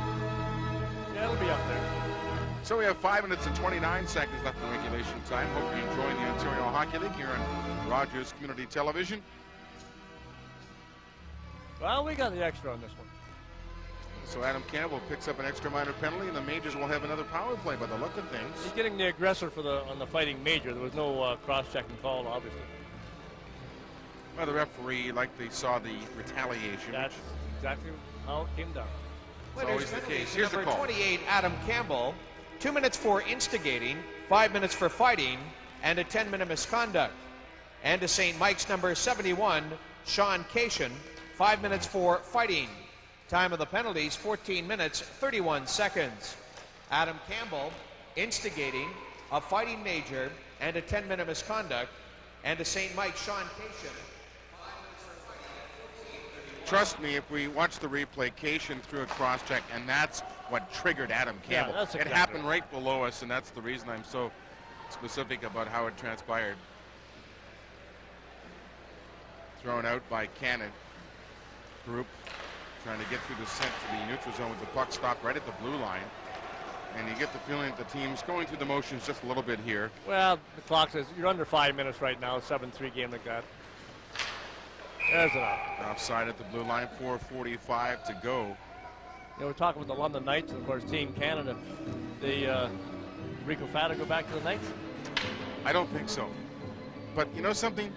Yeah, it'll be up there. So we have 5 minutes and 29 seconds left in regulation time. Hope you're enjoying the Ontario Hockey League here on Rogers Community Television. Well, we got the extra on this one. So Adam Campbell picks up an extra minor penalty, and the Majors will have another power play by the look of things. He's getting the aggressor on the fighting Major. There was no cross-checking call, obviously. Well, the referee likely saw the retaliation. That's exactly how it came down. It's always the case. Here's the Number call. 28, Adam Campbell. 2 minutes for instigating, 5 minutes for fighting, and a 10-minute misconduct. And to St. Mike's number 71, Sean Cation, 5 minutes for fighting. Time of the penalties, 14 minutes, 31 seconds. Adam Campbell, instigating, a fighting major, and a 10-minute misconduct. And to St. Mike's, Sean Cation, 5 minutes for fighting at 14. Trust me, if we watch the replay, Cation threw a cross-check, and that's what triggered Adam Campbell. Yeah, that's exactly it happened right below us, and that's the reason I'm so specific about how it transpired. Thrown out by Cannon. Group trying to get through the set to the neutral zone with the puck stopped right at the blue line. And you get the feeling that the team's going through the motions just a little bit here. Well, the clock says you're under 5 minutes right now, 7-3 game like that. There's enough. Offside at the blue line, 4:45 to go. You know, we're talking about the London Knights and, of course, Team Canada. The Rico Fata go back to the Knights? I don't think so. But you know something?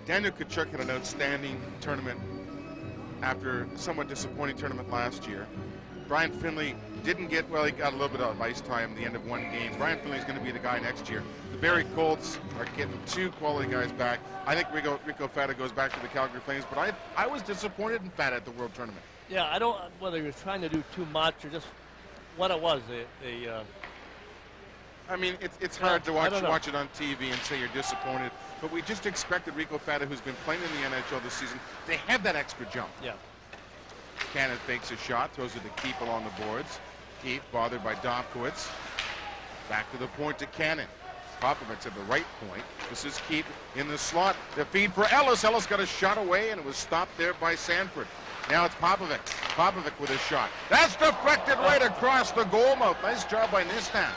Daniel Tkachuk had an outstanding tournament after a somewhat disappointing tournament last year. Brian Finley didn't get, well, he got a little bit of ice time at the end of one game. Brian Finley's going to be the guy next year. The Barrie Colts are getting 2 quality guys back. I think Rico Fata goes back to the Calgary Flames, but I was disappointed in Fata at the World Tournament. Yeah, I don't, whether he was trying to do too much or just what it was. I mean, it's hard to watch it on TV and say you're disappointed, but we just expected Rico Fata, who's been playing in the NHL this season, to have that extra jump. Yeah. Cannon fakes a shot, throws it to Keep along the boards. Keep bothered by Domkowitz. Back to the point to Cannon. Popovich at the right point. This is Keep in the slot. The feed for Ellis. Ellis got a shot away, and it was stopped there by Sanford. Now it's Popovich. Popovich with a shot. That's deflected right across the goal mouth. Nice job by Nistan.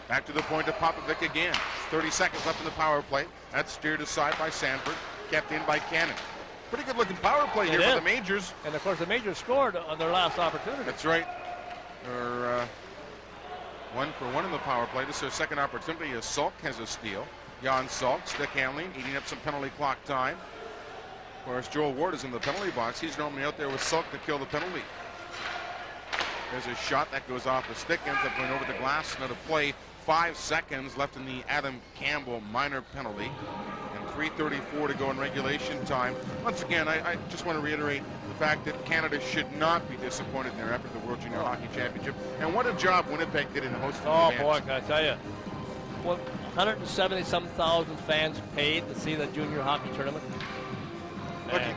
Back to the point to Popovich again. 30 seconds left in the power play. That's steered aside by Sanford. Kept in by Cannon. Pretty good looking power play here for the Majors. And of course the Majors scored on their last opportunity. That's right. They're 1 for 1 in the power play. This is their second opportunity as Salk has a steal. Jan Salk, stick handling, eating up some penalty clock time. Of course, Joel Ward is in the penalty box. He's normally out there with Salk to kill the penalty. There's a shot that goes off the stick, ends up going over the glass. Another play. 5 seconds left in the Adam Campbell minor penalty. And 3:34 to go in regulation time. Once again, I just want to reiterate the fact that Canada should not be disappointed in their effort at the World Junior Hockey Championship. And what a job Winnipeg did in hosting the event. Oh, boy, can I tell you. 170-some thousand fans paid to see the junior hockey tournament.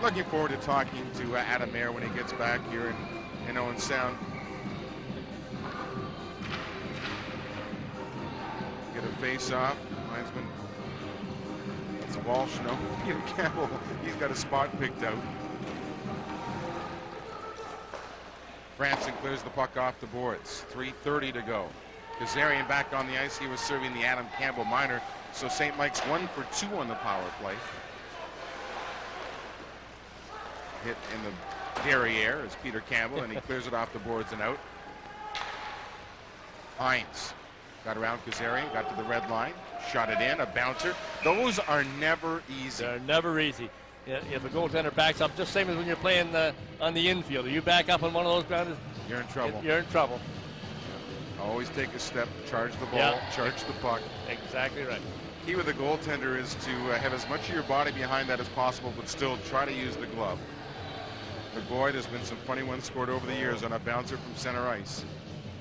Looking forward to talking to Adam Mayer when he gets back here in Owen Sound. face-off. Linesman. It's Walsh, no. Peter Campbell, he's got a spot picked out. Franson clears the puck off the boards. 3:30 to go. Kazarian back on the ice. He was serving the Adam Campbell minor. So St. Mike's 1 for 2 on the power play. Hit in the derriere is Peter Campbell, and he clears it off the boards and out. Hines got around Kazarian, got to the red line, shot it in, a bouncer. Those are never easy. They're never easy. If a goaltender backs up, just same as when you're playing on the infield. If you back up on one of those grounders, you're in trouble. You're in trouble. Always take a step, charge the ball, charge the puck. Exactly right. Key with the goaltender is to have as much of your body behind that as possible, but still try to use the glove. McBoyd, there's been some funny ones scored over the years on a bouncer from center ice.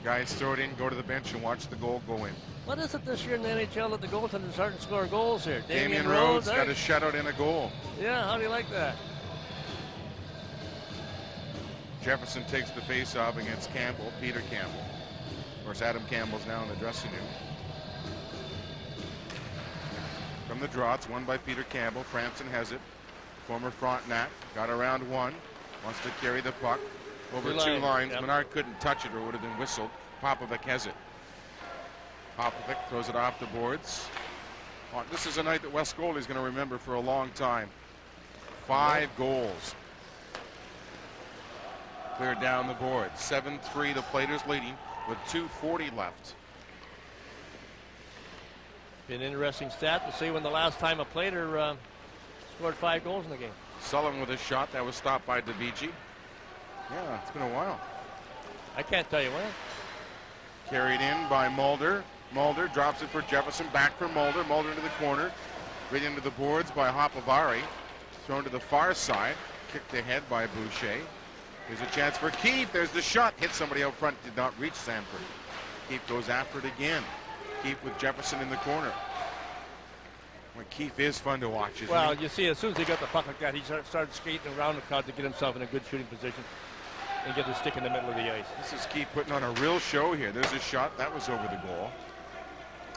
Guys throw it in, go to the bench, and watch the goal go in. What is it this year in the NHL that the goaltenders starting to score goals here? Damian Rhodes got a shutout and a goal. Yeah, how do you like that? Jefferson takes the face-off against Campbell, Peter Campbell. Of course, Adam Campbell's now in the dressing room. From the draw, it's won by Peter Campbell. Franson has it. Former Frontenac got around one. Wants to carry the puck over two lines. Yep. Menard couldn't touch it or would have been whistled. Popovic has it. Popovic throws it off the boards. Oh, this is a night that West Goalie is going to remember for a long time. 5 goals. Cleared down the board. 7-3, the Platers leading with 2:40 left. Be an interesting stat to see when the last time a Plater scored 5 goals in the game. Sullivan with a shot that was stopped by DeVici. Yeah, it's been a while. I can't tell you when. Carried in by Mulder. Mulder drops it for Jefferson. Back for Mulder. Mulder into the corner. Right into the boards by Hopovari. Thrown to the far side. Kicked ahead by Boucher. There's a chance for Keefe. There's the shot. Hit somebody out front. Did not reach Sanford. Keefe goes after it again. Keefe with Jefferson in the corner. Well, Keefe is fun to watch, isn't well, he? you see, as soon as he got the puck like that, he started skating around the crowd to get himself in a good shooting position and get the stick in the middle of the ice. This is Keefe putting on a real show here. There's a shot. That was over the goal.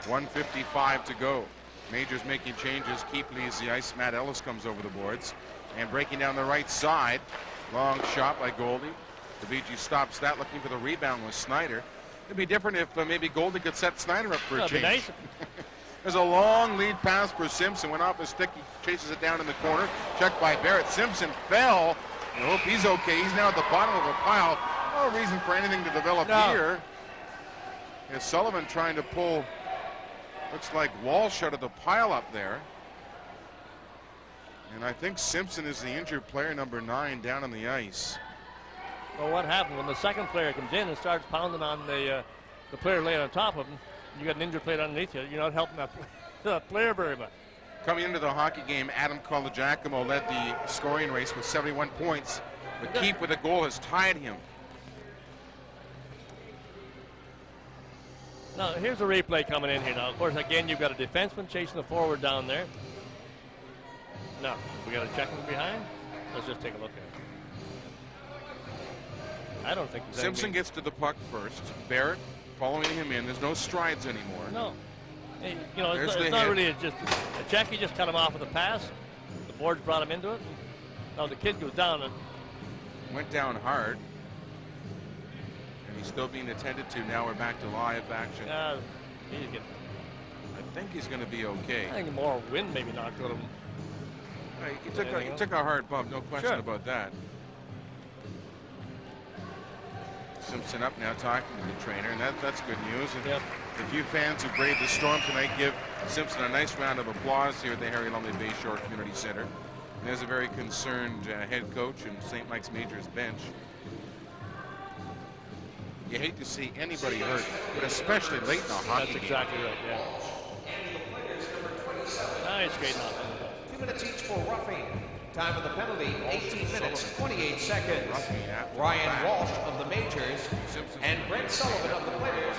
1:55 to go. Majors making changes. Keefe leaves the ice. Matt Ellis comes over the boards. And breaking down the right side. Long shot by Goldie. DeVici stops that, looking for the rebound with Snyder. It'd be different if maybe Goldie could set Snyder up for a change. Nice. There's a long lead pass for Simpson. Went off his stick. He chases it down in the corner. Checked by Barrett. Simpson fell. I hope he's okay. He's now at the bottom of a pile. No reason for anything to develop here. Is Sullivan trying to pull, looks like Walsh out of the pile up there. And I think Simpson is the injured player, number 9, down on the ice. Well, what happened when the second player comes in and starts pounding on the player laying on top of him? You got an injured player underneath you. You're not helping that player very much. Coming into the hockey game, Adam Colagiacomo led the scoring race with 71 points. But Keefe with a goal has tied him. Now, here's a replay coming in here now. Of course, again, you've got a defenseman chasing the forward down there. Now, we got to check him behind. Let's just take a look at it. I don't think Simpson gets to the puck first. Barrett following him in. There's no strides anymore. No. Hey, you know, it's not really just a check. He just cut him off with a pass. The boards brought him into it. Now the kid goes down and went down hard. And he's still being attended to. Now we're back to live action. I think he's going to be okay. I think more wind maybe knocked out of him. He took a hard bump, no question about that. Simpson up now talking to the trainer, and that's good news. And the few fans who braved the storm tonight give Simpson a nice round of applause here at the Harry Lumley Bayshore Community Center. And there's a very concerned head coach and St. Mike's Majors bench. You hate to see anybody hurt, but especially late in a hockey game. That's exactly right, Nice skating off. 2 minutes each for roughing. Time of the penalty, 18 minutes, 28 seconds. Ryan Walsh of the Majors and Brent Sullivan of the Platers.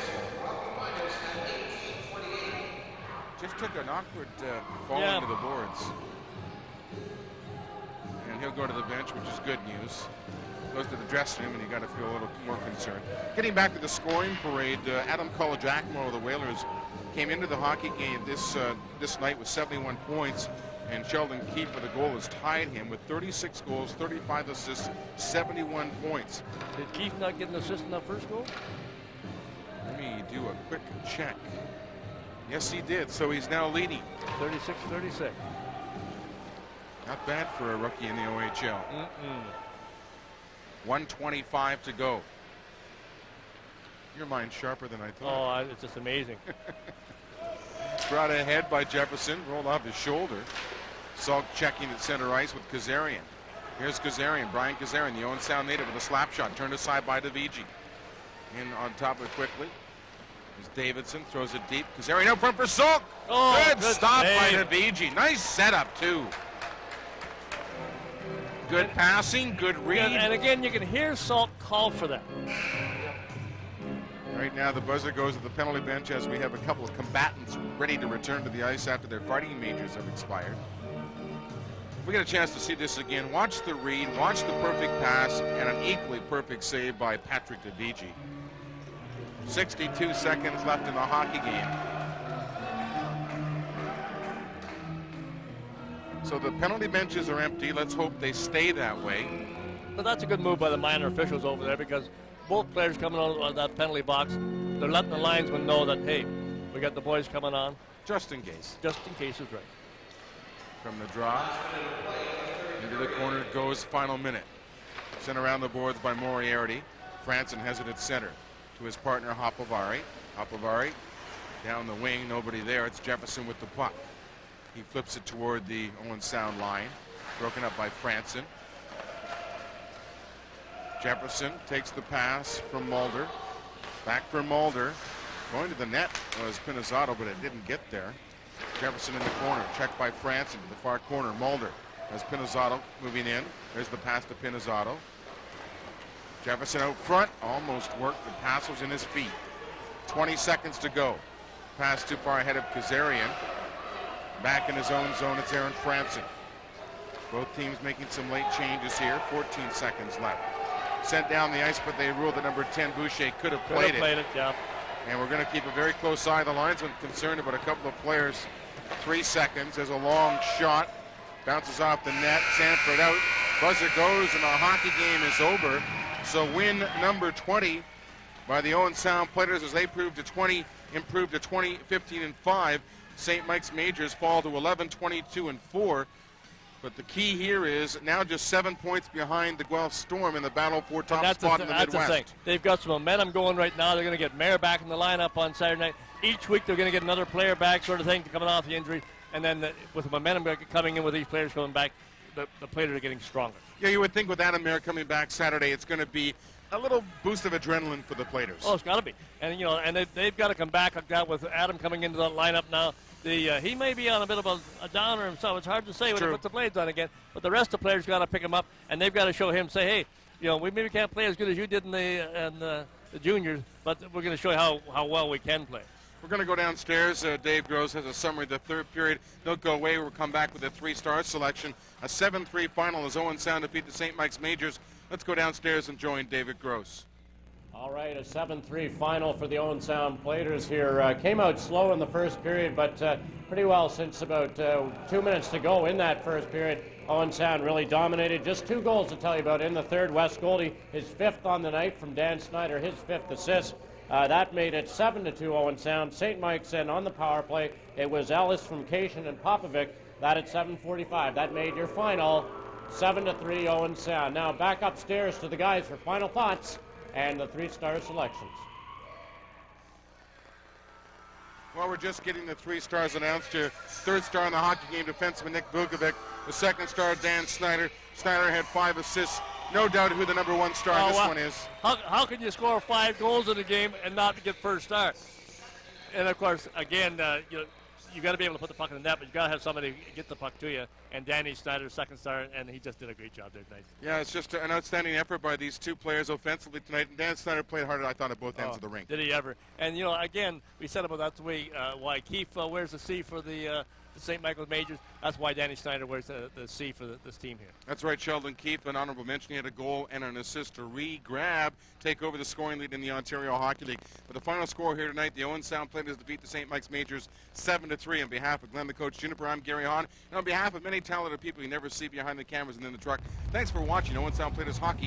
Just took an awkward fall into the boards. And he'll go to the bench, which is good news. Goes to the dressing room, and you got to feel a little more concerned. Getting back to the scoring parade, Adam Colagiacomo of the Whalers came into the hockey game this night with 71 points, and Sheldon Keefe for the goal has tied him with 36 goals, 35 assists, 71 points. Did Keefe not get an assist in that first goal? Let me do a quick check. Yes, he did. So he's now leading. 36-36. Not bad for a rookie in the OHL. 1:25 to go. Your mind's sharper than I thought. Oh, it's just amazing. Brought ahead by Jefferson, rolled off his shoulder. Salk checking at center ice with Kazarian. Here's Kazarian, Brian Kazarian, the Owen Sound native with a slap shot, turned aside by DeVigi. In on top of it quickly is Davidson, throws it deep. Kazarian out front for Salk. Oh, good stop save. by DeVigi. Nice setup too. Good passing, good read. And again, you can hear Salk call for that. Right now, the buzzer goes to the penalty bench as we have a couple of combatants ready to return to the ice after their fighting majors have expired. If we get a chance to see this again, watch the read, watch the perfect pass, and an equally perfect save by Patrick DeVigi. 62 seconds left in the hockey game. So the penalty benches are empty. Let's hope they stay that way. But that's a good move by the minor officials over there, because both players coming out of that penalty box, they're letting the linesman know that, hey, we got the boys coming on. Just in case. Just in case is right. From the draw, into the corner it goes, final minute. Sent around the boards by Moriarty. Franson has it at center to his partner Hopovari. Hopovari down the wing, nobody there. It's Jefferson with the puck. He flips it toward the Owen Sound line. Broken up by Franson. Jefferson takes the pass from Mulder. Back for Mulder. Going to the net was Pinizzato, but it didn't get there. Jefferson in the corner. Checked by Franson to the far corner. Mulder has Pinizzato moving in. There's the pass to Pinizzato. Jefferson out front. Almost worked. The pass was in his feet. 20 seconds to go. Pass too far ahead of Kazarian. Back in his own zone, it's Aaron Franson. Both teams making some late changes here. 14 seconds left. Sent down the ice, but they ruled that number 10, Boucher, could have played it. Yeah. And we're going to keep a very close eye. The linesman concerned about a couple of players. 3 seconds. There's a long shot. Bounces off the net. Sanford out. Buzzer goes, and the hockey game is over. So win number 20 by the Owen Sound Platers as they improved to 20, 15, and 5. St. Mike's Majors fall to 11, 22, and 4. But the key here is now just 7 points behind the Guelph Storm in the battle for top spot in the Midwest. That's the thing. They've got some momentum going right now. They're going to get Mayer back in the lineup on Saturday night. Each week they're going to get another player back, sort of thing, coming off the injury. And then with the momentum coming in with these players coming back, the players are getting stronger. Yeah, you would think with Adam Mayer coming back Saturday, it's going to be a little boost of adrenaline for the Platers. Oh, it's got to be. And, you know, and they've got to come back like that with Adam coming into the lineup now. He may be on a bit of a downer himself. It's hard to say when he puts the blades on again. But the rest of the players got to pick him up, and they've got to show him, say, hey, you know, we maybe can't play as good as you did in the juniors, but we're going to show you how well we can play. We're going to go downstairs. Dave Gross has a summary of the third period. Don't go away. We'll come back with a 3-star selection. A 7-3 final as Owen Sound defeat the St. Mike's Majors. Let's go downstairs and join David Gross. All right, a 7-3 final for the Owen Sound Platers here. Came out slow in the first period, but pretty well since about 2 minutes to go in that first period. Owen Sound really dominated. Just 2 goals to tell you about in the third. Wes Goldie, his 5th on the night from Dan Snyder, his 5th assist. That made it 7-2 Owen Sound. St. Mike's in on the power play. It was Ellis from Cation and Popovic. That at 7:45. That made your final 7-3 Owen Sound. Now back upstairs to the guys for final thoughts and the 3-star selections. Well, we're just getting the 3 stars announced here. 3rd star in the hockey game, defenseman Nick Vukovic. The 2nd star, Dan Snyder. Snyder had 5 assists. No doubt who the number 1 star in this one is. How can you score 5 goals in a game and not get 1st star? And of course, again, you got to be able to put the puck in the net, but you got to have somebody get the puck to you. And Danny Snyder, 2nd star, and he just did a great job there tonight. Yeah, it's just an outstanding effort by these 2 players offensively tonight. And Dan Snyder played harder, I thought, at both ends of the rink. Did he ever? And again, we said about that's the way why Keefe wears the C for the the St. Michael's Majors. That's why Danny Snyder wears the C for this team here. That's right, Sheldon Keefe, an honorable mention. He had a goal and an assist to re-grab, take over the scoring lead in the Ontario Hockey League. But the final score here tonight, the Owen Sound Platers defeat the St. Mike's Majors 7-3. On behalf of Glen the Coach Juniper, I'm Gary Hahn. And on behalf of many talented people you never see behind the cameras and in the truck, thanks for watching Owen Sound Platers Hockey.